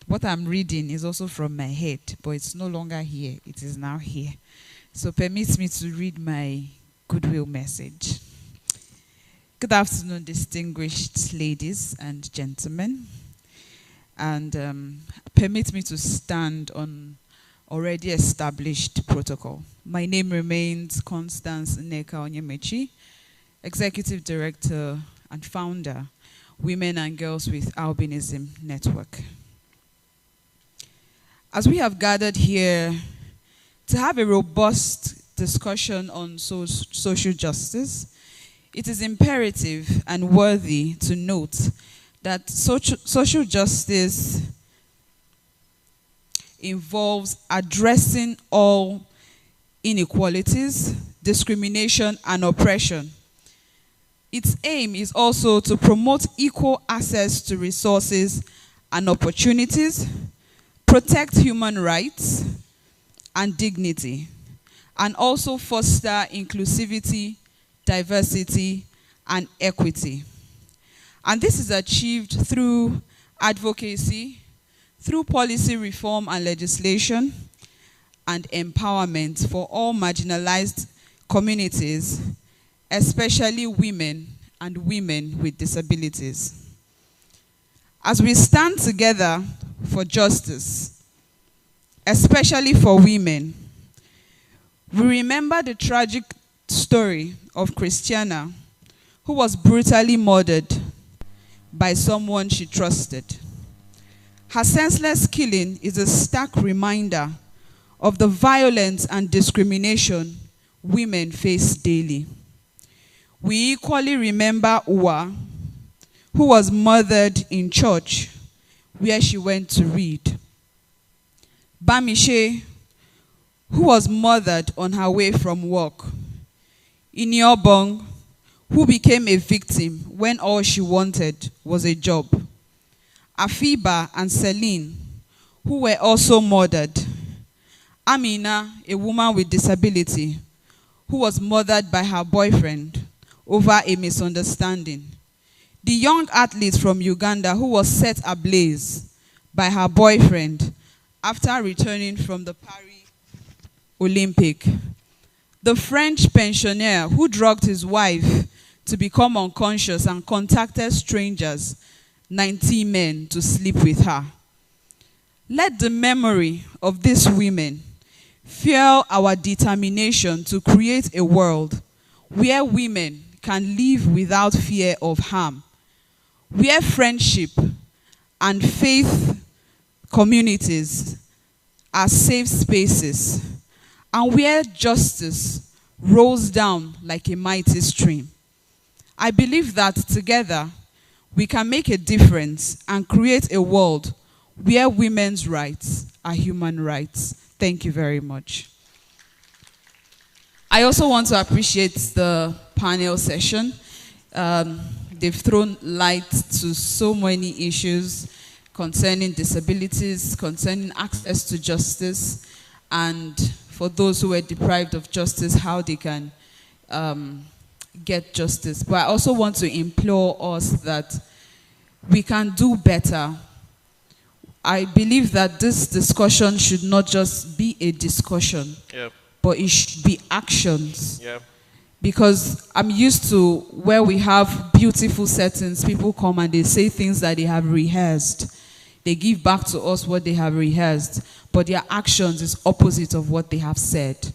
What I'm reading is also from my head, but it's no longer here. It is now here. So permit me to read my goodwill message. Good afternoon, distinguished ladies and gentlemen. And permit me to stand on already established protocol. My name remains Constance Nneka Onyemechi, Executive Director and Founder, Women and Girls with Albinism Network. As we have gathered here to have a robust discussion on social justice, it is imperative and worthy to note that social justice involves addressing all inequalities, discrimination, and oppression. Its aim is also to promote equal access to resources and opportunities, protect human rights and dignity, and also foster inclusivity, diversity, and equity. And this is achieved through advocacy, through policy reform and legislation, and empowerment for all marginalized communities, especially women and women with disabilities. As we stand together for justice, especially for women, we remember the tragic story of Christiana, who was brutally murdered by someone she trusted. Her senseless killing is a stark reminder of the violence and discrimination women face daily. We equally remember Uwa, who was murdered in church where she went to read. Bamishe, who was murdered on her way from work. Inyobong, who became a victim when all she wanted was a job. Afiba and Celine, who were also murdered. Amina, a woman with disability, who was murdered by her boyfriend over a misunderstanding. The young athlete from Uganda who was set ablaze by her boyfriend after returning from the Paris Olympic. The French pensioner who drugged his wife to become unconscious and contacted strangers, 19 men, to sleep with her. Let the memory of these women fuel our determination to create a world where women can live without fear of harm, where friendship and faith communities are safe spaces, and where justice rolls down like a mighty stream. I believe that together we can make a difference and create a world where women's rights are human rights. Thank you very much. I also want to appreciate the panel session. They've thrown light to so many issues concerning disabilities, concerning access to justice, and for those who were deprived of justice, how they can get justice. But I also want to implore us that we can do better. I believe that this discussion should not just be a discussion, but it should be actions. Because I'm used to where we have beautiful settings, people come and they say things that they have rehearsed. They give back to us what they have rehearsed, but their actions is opposite of what they have said.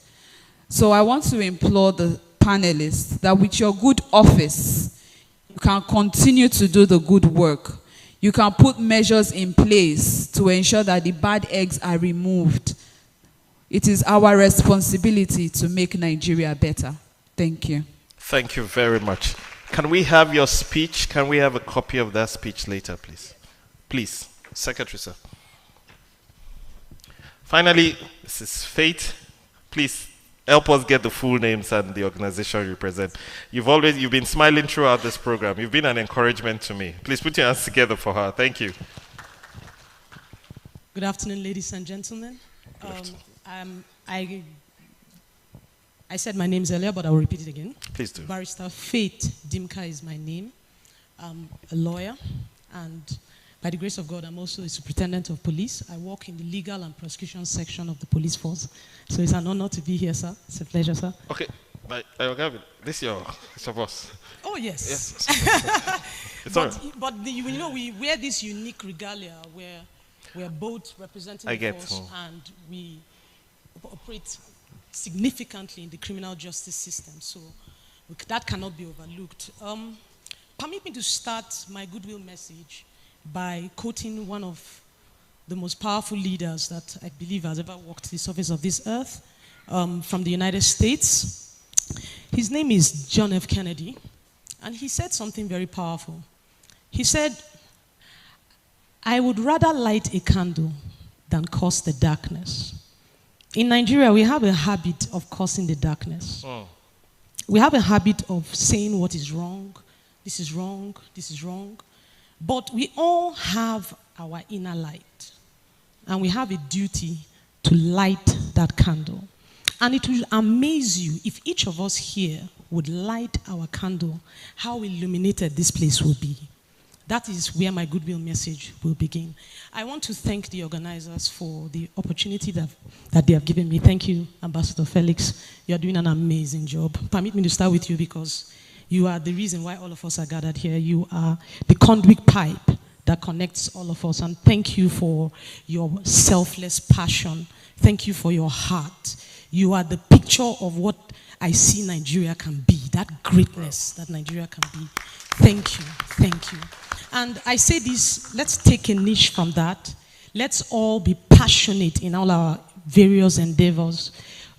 So I want to implore the panelists that with your good office, you can continue to do the good work. You can put measures in place to ensure that the bad eggs are removed. It is our responsibility to make Nigeria better. Thank you. Thank you very much. Can we have your speech? Can we have a copy of that speech later, please? Please, Secretary, sir. Finally, Mrs. Faith, please help us get the full names and the organization you represent. You've been smiling throughout this program. You've been an encouragement to me. Please put your hands together for her. Thank you. Good afternoon, ladies and gentlemen. I said my name's earlier, but I will repeat it again. Please do. Barrister Faith Dimka is my name. I'm a lawyer, and by the grace of God, I'm also a superintendent of police. I work in the legal and prosecution section of the police force. So it's an honor to be here, sir. It's a pleasure, sir. Okay, but this is your boss. Oh, yes. Yes. It's all right. But you know, we wear this unique regalia where we're both representing the force and we operate significantly in the criminal justice system. So that cannot be overlooked. Permit me to start my goodwill message by quoting one of the most powerful leaders that I believe has ever walked the surface of this earth, from the United States. His name is John F. Kennedy, and he said something very powerful. He said, "I would rather light a candle than cause the darkness." In Nigeria, we have a habit of causing the darkness. We have a habit of saying what is wrong, this is wrong, this is wrong. But we all have our inner light, and we have a duty to light that candle. And it will amaze you if each of us here would light our candle, how illuminated this place will be. That is where my goodwill message will begin. I want to thank the organizers for the opportunity that they have given me. Thank you, Ambassador Felix. You are doing an amazing job. Permit me to start with you because you are the reason why all of us are gathered here. You are the conduit pipe that connects all of us. And thank you for your selfless passion. Thank you for your heart. You are the picture of what I see Nigeria can be, that greatness that Nigeria can be. Thank you. Thank you. And I say this, let's take a niche from that. Let's all be passionate in all our various endeavors.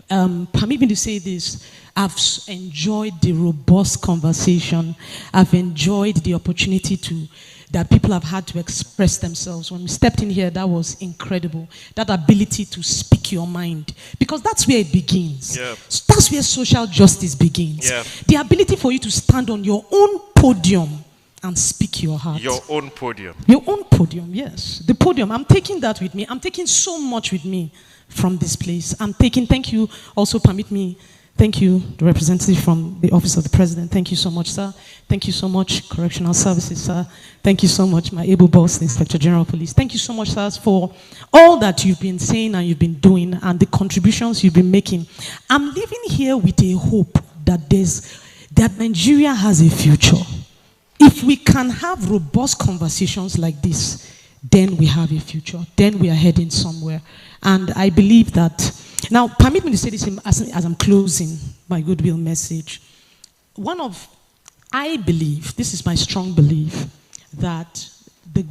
Permit me to say this. I've enjoyed the robust conversation. I've enjoyed the opportunity that people have had to express themselves. When we stepped in here, that was incredible. That ability to speak your mind. Because that's where it begins. Yeah. So that's where social justice begins. Yeah. The ability for you to stand on your own podium and speak your heart. Your own podium. Your own podium, yes. The podium. I'm taking that with me. I'm taking so much with me from this place. Thank you. Also, permit me. Thank you, the representative from the Office of the President. Thank you so much, sir. Thank you so much, Correctional Services, sir. Thank you so much, my able boss, the Inspector General of Police. Thank you so much, sir, for all that you've been saying and you've been doing and the contributions you've been making. I'm living here with a hope that Nigeria has a future. If we can have robust conversations like this, then we have a future. Then we are heading somewhere. And I believe that. Now, permit me to say this as I'm closing my goodwill message. I believe, this is my strong belief, that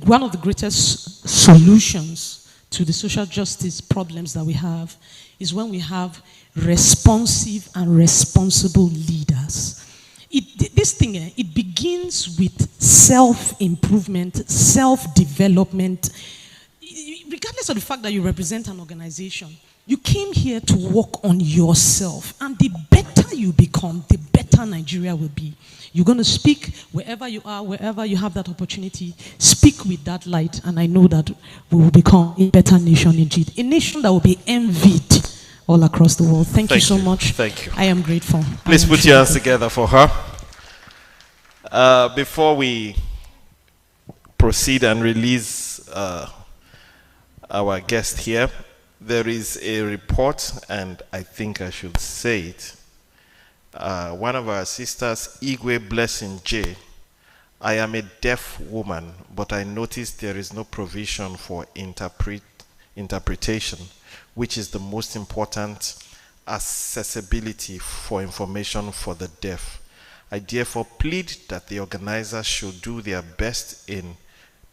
one of the greatest solutions to the social justice problems that we have is when we have responsive and responsible leaders. It begins with self-improvement, self-development. Regardless of the fact that you represent an organization, you came here to work on yourself. And the better you become, the better Nigeria will be. You're going to speak wherever you are, wherever you have that opportunity. Speak with that light, and I know that we will become a better nation indeed. A nation that will be envied all across the world. Thank you so much. Thank you. I am grateful. Please put your hands together for her. Before we proceed and release our guest here, there is a report, and I think I should say it. One of our sisters, Igwe Blessing J. I am a deaf woman, but I noticed there is no provision for interpretation, which is the most important accessibility for information for the deaf. I therefore plead that the organizers should do their best in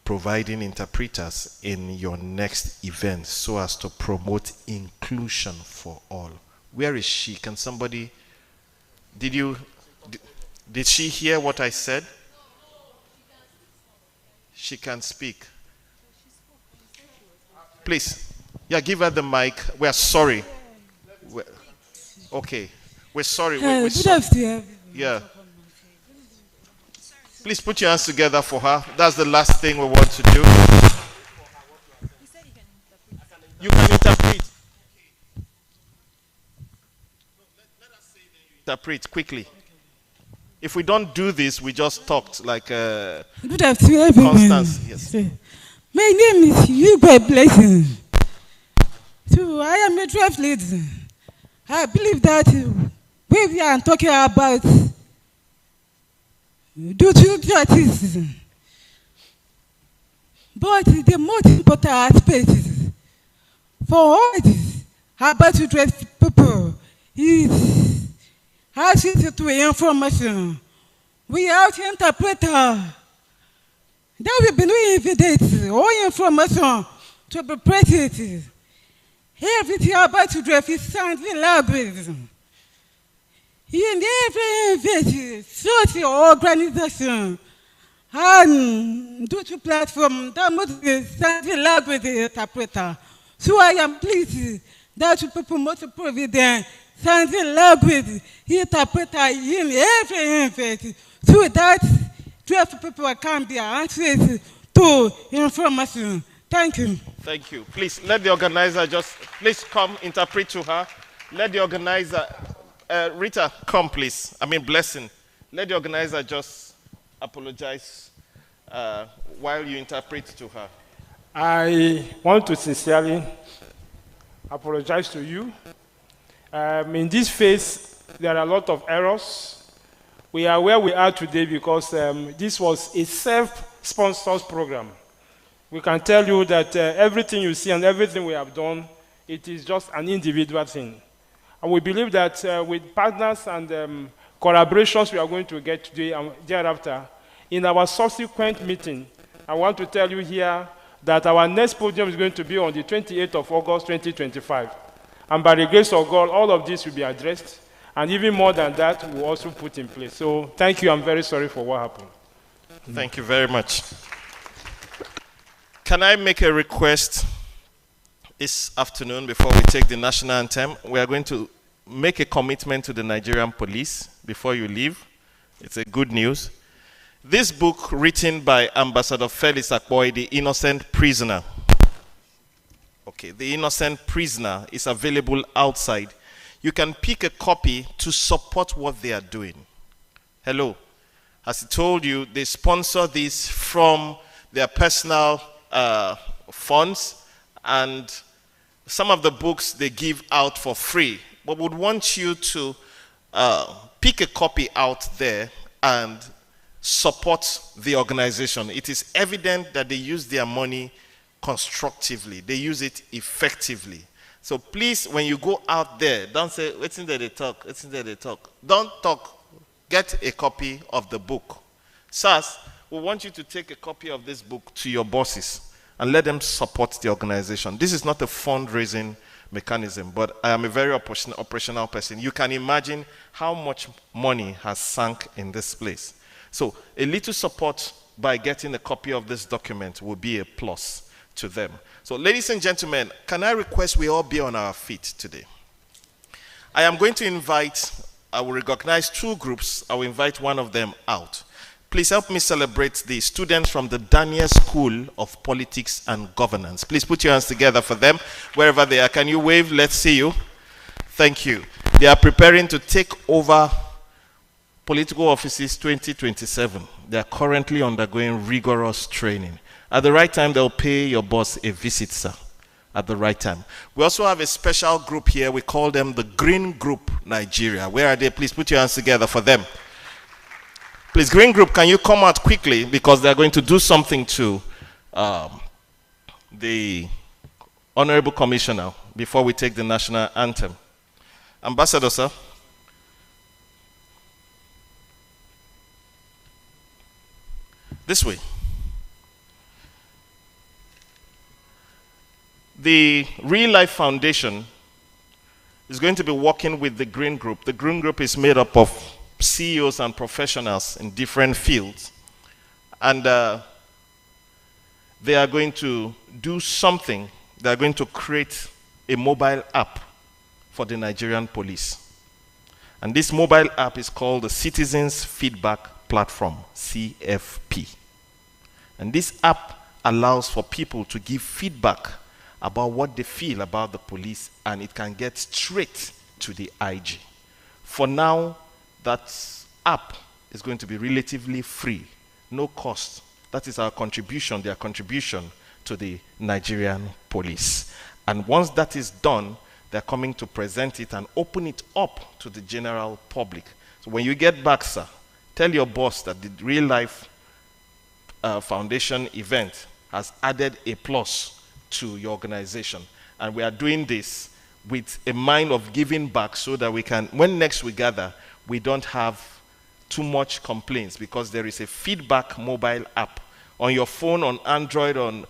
providing interpreters in your next event so as to promote inclusion for all. Where is she? Can somebody, did she hear what I said? She can speak. Please, yeah, give her the mic. We're sorry. Okay, we're sorry. We're sorry. Yeah. Please put your hands together for her. That's the last thing we want to do. You can interpret. Interpret quickly. If we don't do this, we just talked like Good afternoon, everyone. Constance. Yes. My name is Igwe Blessing. So I am a draft leader. I believe that we are talking about do justice. But the most important aspect for all this about to dress people is access to information. We have to interpreter. That we believe that all information to be present. Everything about to dress is sounding language. In every social organization and due to platform that must be sounding language interpreter. So I am pleased that people must provide sounding language interpreter in every event so that 12 people can be access to information. Thank you. Thank you. Please let the organizer please come interpret to her. Let the organizer, Rita, come please. Blessing. Let the organizer just apologize while you interpret to her. I want to sincerely apologize to you. In this phase, there are a lot of errors. We are where we are today because this was a self-sponsored program. We can tell you that everything you see and everything we have done, it is just an individual thing. And we believe that with partners and collaborations we are going to get today and thereafter, in our subsequent meeting, I want to tell you here that our next podium is going to be on the 28th of August, 2025. And by the grace of God, all of this will be addressed. And even more than that, we'll also put in place. So thank you. I'm very sorry for what happened. Thank you very much. Can I make a request this afternoon before we take the national anthem? We are going to make a commitment to the Nigerian police before you leave. It's a good news. This book, written by Ambassador Felix Akboy, The Innocent Prisoner. Okay, The Innocent Prisoner is available outside. You can pick a copy to support what they are doing. Hello. As I told you, they sponsor this from their personal funds, and some of the books they give out for free. But would want you to pick a copy out there and support the organization. It is evident that they use their money constructively. They use it effectively. So please, when you go out there, don't say, what's in there they talk, what's in there they talk. Don't talk. Get a copy of the book. SARS, we want you to take a copy of this book to your bosses and let them support the organization. This is not a fundraising mechanism, but I am a very operational person. You can imagine how much money has sunk in this place. So a little support by getting a copy of this document will be a plus to them. So ladies and gentlemen, can I request we all be on our feet today? I am going to invite, I will recognize two groups. I will invite one of them out. Please help me celebrate the students from the Daniel School of Politics and Governance. Please put your hands together for them, wherever they are. Can you wave? Let's see you. Thank you. They are preparing to take over political offices 2027. They are currently undergoing rigorous training. At the right time, they'll pay your boss a visit, sir. At the right time. We also have a special group here. We call them the Green Group Nigeria. Where are they? Please put your hands together for them. Please, Green Group, can you come out quickly, because they're going to do something to the Honorable Commissioner before we take the national anthem. Ambassador, sir. This way. The Real Life Foundation is going to be working with the Green Group. The Green Group is made up of CEOs and professionals in different fields. And they are going to do something. They are going to create a mobile app for the Nigerian police. And this mobile app is called the Citizens Feedback Platform, CFP. And this app allows for people to give feedback about what they feel about the police, and it can get straight to the IG. For now, that app is going to be relatively free, no cost. That is our contribution, their contribution to the Nigerian police. And once that is done, they're coming to present it and open it up to the general public. So when you get back, sir, tell your boss that the Real Life Foundation event has added a plus to your organization. And we are doing this with a mind of giving back, so that we can, when next we gather, we don't have too much complaints, because there is a feedback mobile app. On your phone, on Android, on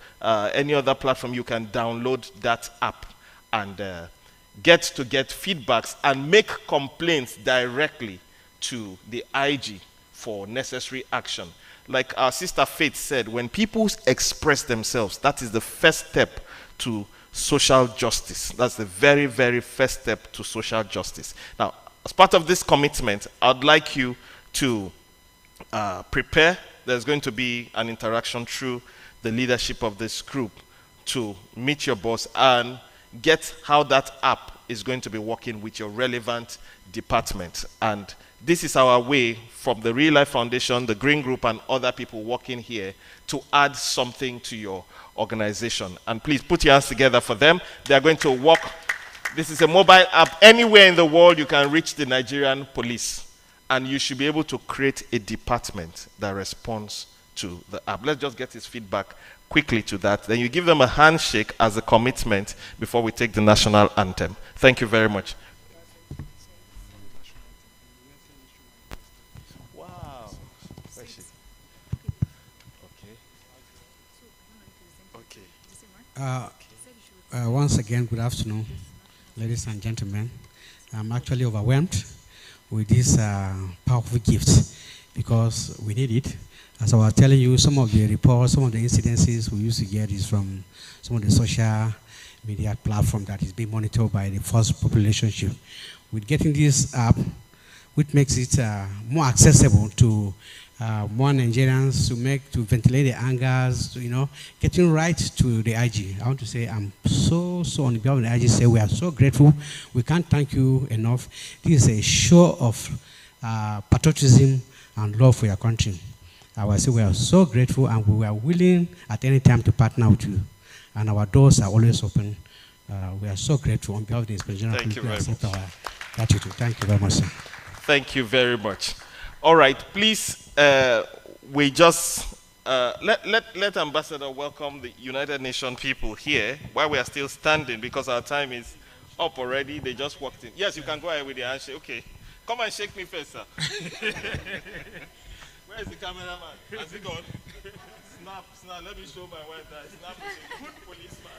any other platform, you can download that app and get feedbacks and make complaints directly to the IG for necessary action. Like our sister Faith said, when people express themselves, that is the first step to social justice. That's the very, very first step to social justice. Now, as part of this commitment, I'd like you to prepare. There's going to be an interaction through the leadership of this group to meet your boss and get how that app is going to be working with your relevant department. And this is our way from the Real Life Foundation, the Green Group, and other people working here to add something to your organization. And please put your hands together for them. They are going to work. This is a mobile app. Anywhere in the world you can reach the Nigerian police, and you should be able to create a department that responds to the app. Let's just get his feedback quickly to that. Then you give them a handshake as a commitment before we take the national anthem. Thank you very much. Wow. Where is she? Okay. Once again, good afternoon, ladies and gentlemen. I'm actually overwhelmed with this powerful gift, because we need it. As I was telling you, some of the reports, some of the incidences we used to get is from some of the social media platform that is being monitored by the Force Population. With getting this app, which makes it more accessible to more Nigerians to ventilate the angers, getting right to the IG. I want to say I'm so on behalf of the IG, say we are so grateful. We can't thank you enough. This is a show of patriotism and love for your country. I will say we are so grateful and we are willing at any time to partner with you. And our doors are always open. We are so grateful on behalf of the Inspector General. Thank you very much. Gratitude. Thank you very much, sir. Thank you very much. All right, please, we just let Ambassador welcome the United Nations people here while we are still standing because our time is up already. They just walked in. Yes, you can go ahead with your handshake. Okay, come and shake me first, sir. Where is the cameraman? Has he gone? Snap. Let me show my wife that Snap is a good policeman.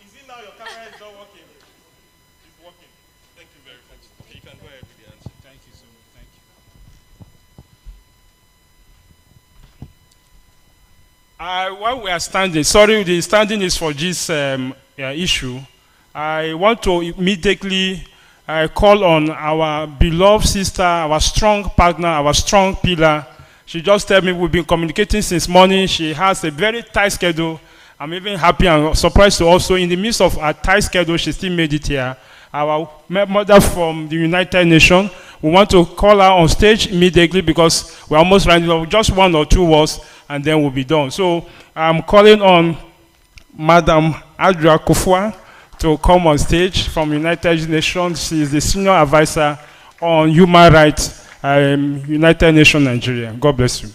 Is it now your camera is not working? It's working. Thank you very much. Okay, you can go ahead with the answer. Thank you so much. Thank you. While we are standing, sorry, the standing is for this issue. I want to immediately call on our beloved sister, our strong partner, our strong pillar. She just told me we've been communicating since morning. She has a very tight schedule. I'm even happy and surprised to also, in the midst of a tight schedule, she still made it here. Our mother from the United Nations, we want to call her on stage immediately because we're almost running out, just 1 or 2 words, and then we'll be done. So I'm calling on Madam Adria Kufwa to come on stage from United Nations. She is the Senior Advisor on Human Rights, United Nations Nigeria. God bless you.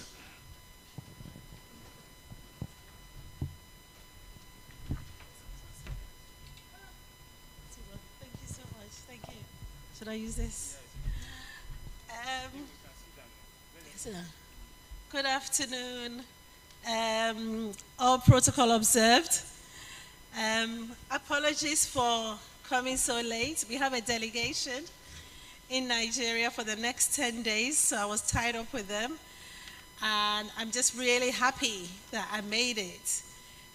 Thank you so much. Thank you. Should I use this? Good afternoon. All protocol observed. Apologies for coming so late. We have a delegation in Nigeria for the next 10 days, so I was tied up with them. And I'm just really happy that I made it.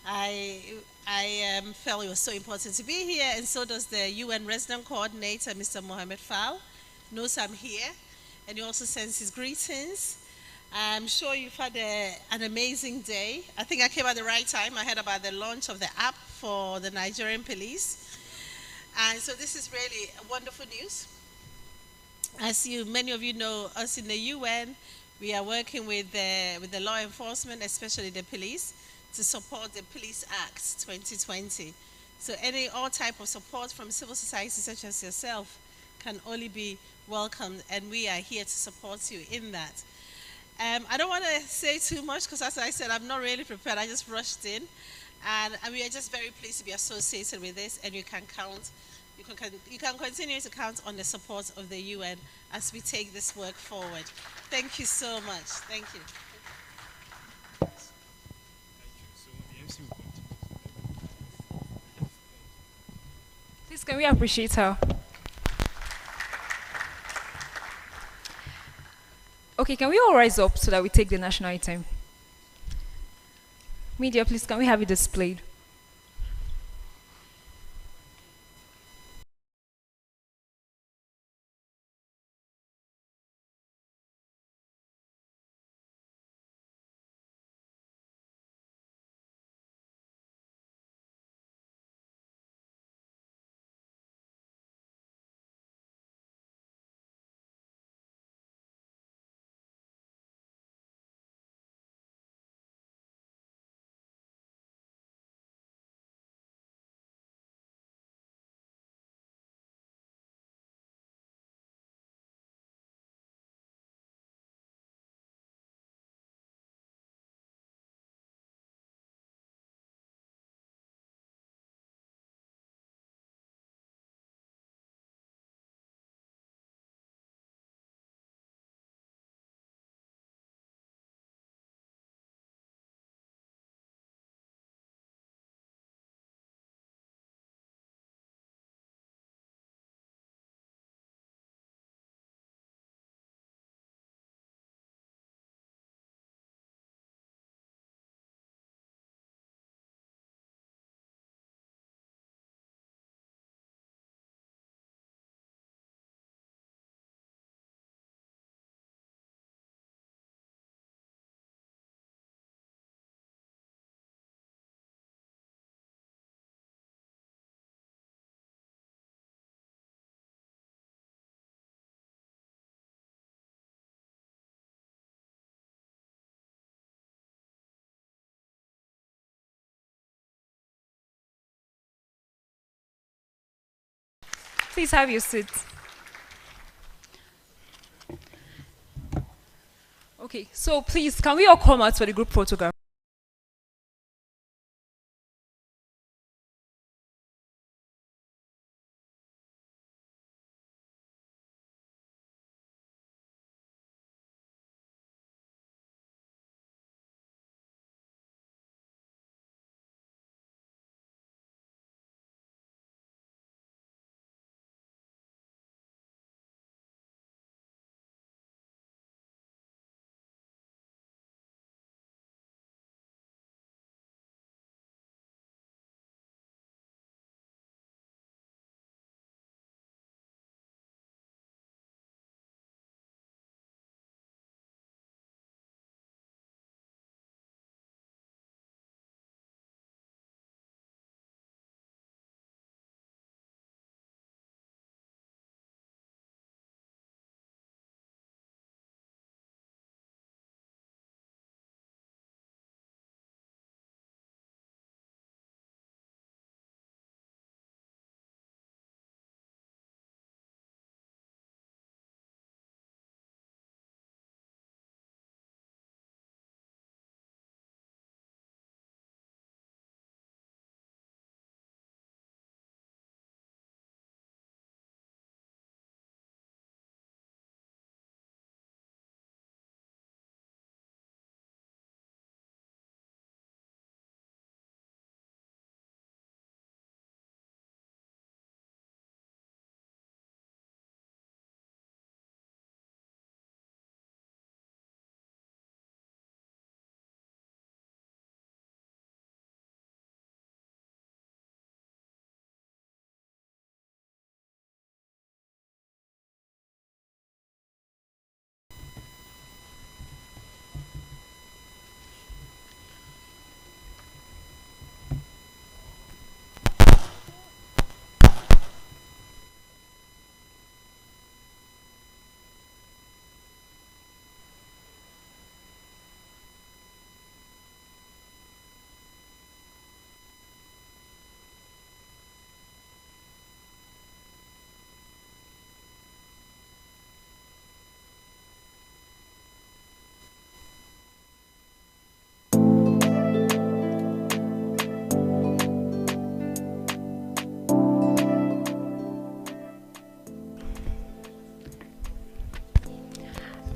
I felt it was so important to be here, and so does the UN Resident Coordinator, Mr. Mohammed Fall. Knows I'm here, and he also sends his greetings. I'm sure you've had an amazing day. I think I came at the right time. I heard about the launch of the app for the Nigerian police. And so this is really wonderful news. As many of you know, us in the UN, we are working with the law enforcement, especially the police, to support the Police Act 2020. So all type of support from civil society such as yourself can only be welcomed, and we are here to support you in that. I don't want to say too much because, as I said, I'm not really prepared. I just rushed in, and we are just very pleased to be associated with this. And you can count, you can continue to count on the support of the UN as we take this work forward. Thank you so much. Thank you. Please, can we appreciate her? Okay, can we all rise up so that we take the national anthem? Media, please, can we have it displayed? Please have your seat. Okay, so please, can we all come out for the group photograph?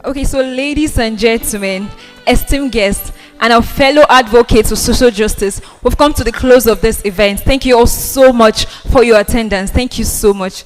Okay, so ladies and gentlemen, esteemed guests, and our fellow advocates for social justice, we've come to the close of this event. Thank you all so much for your attendance. Thank you so much.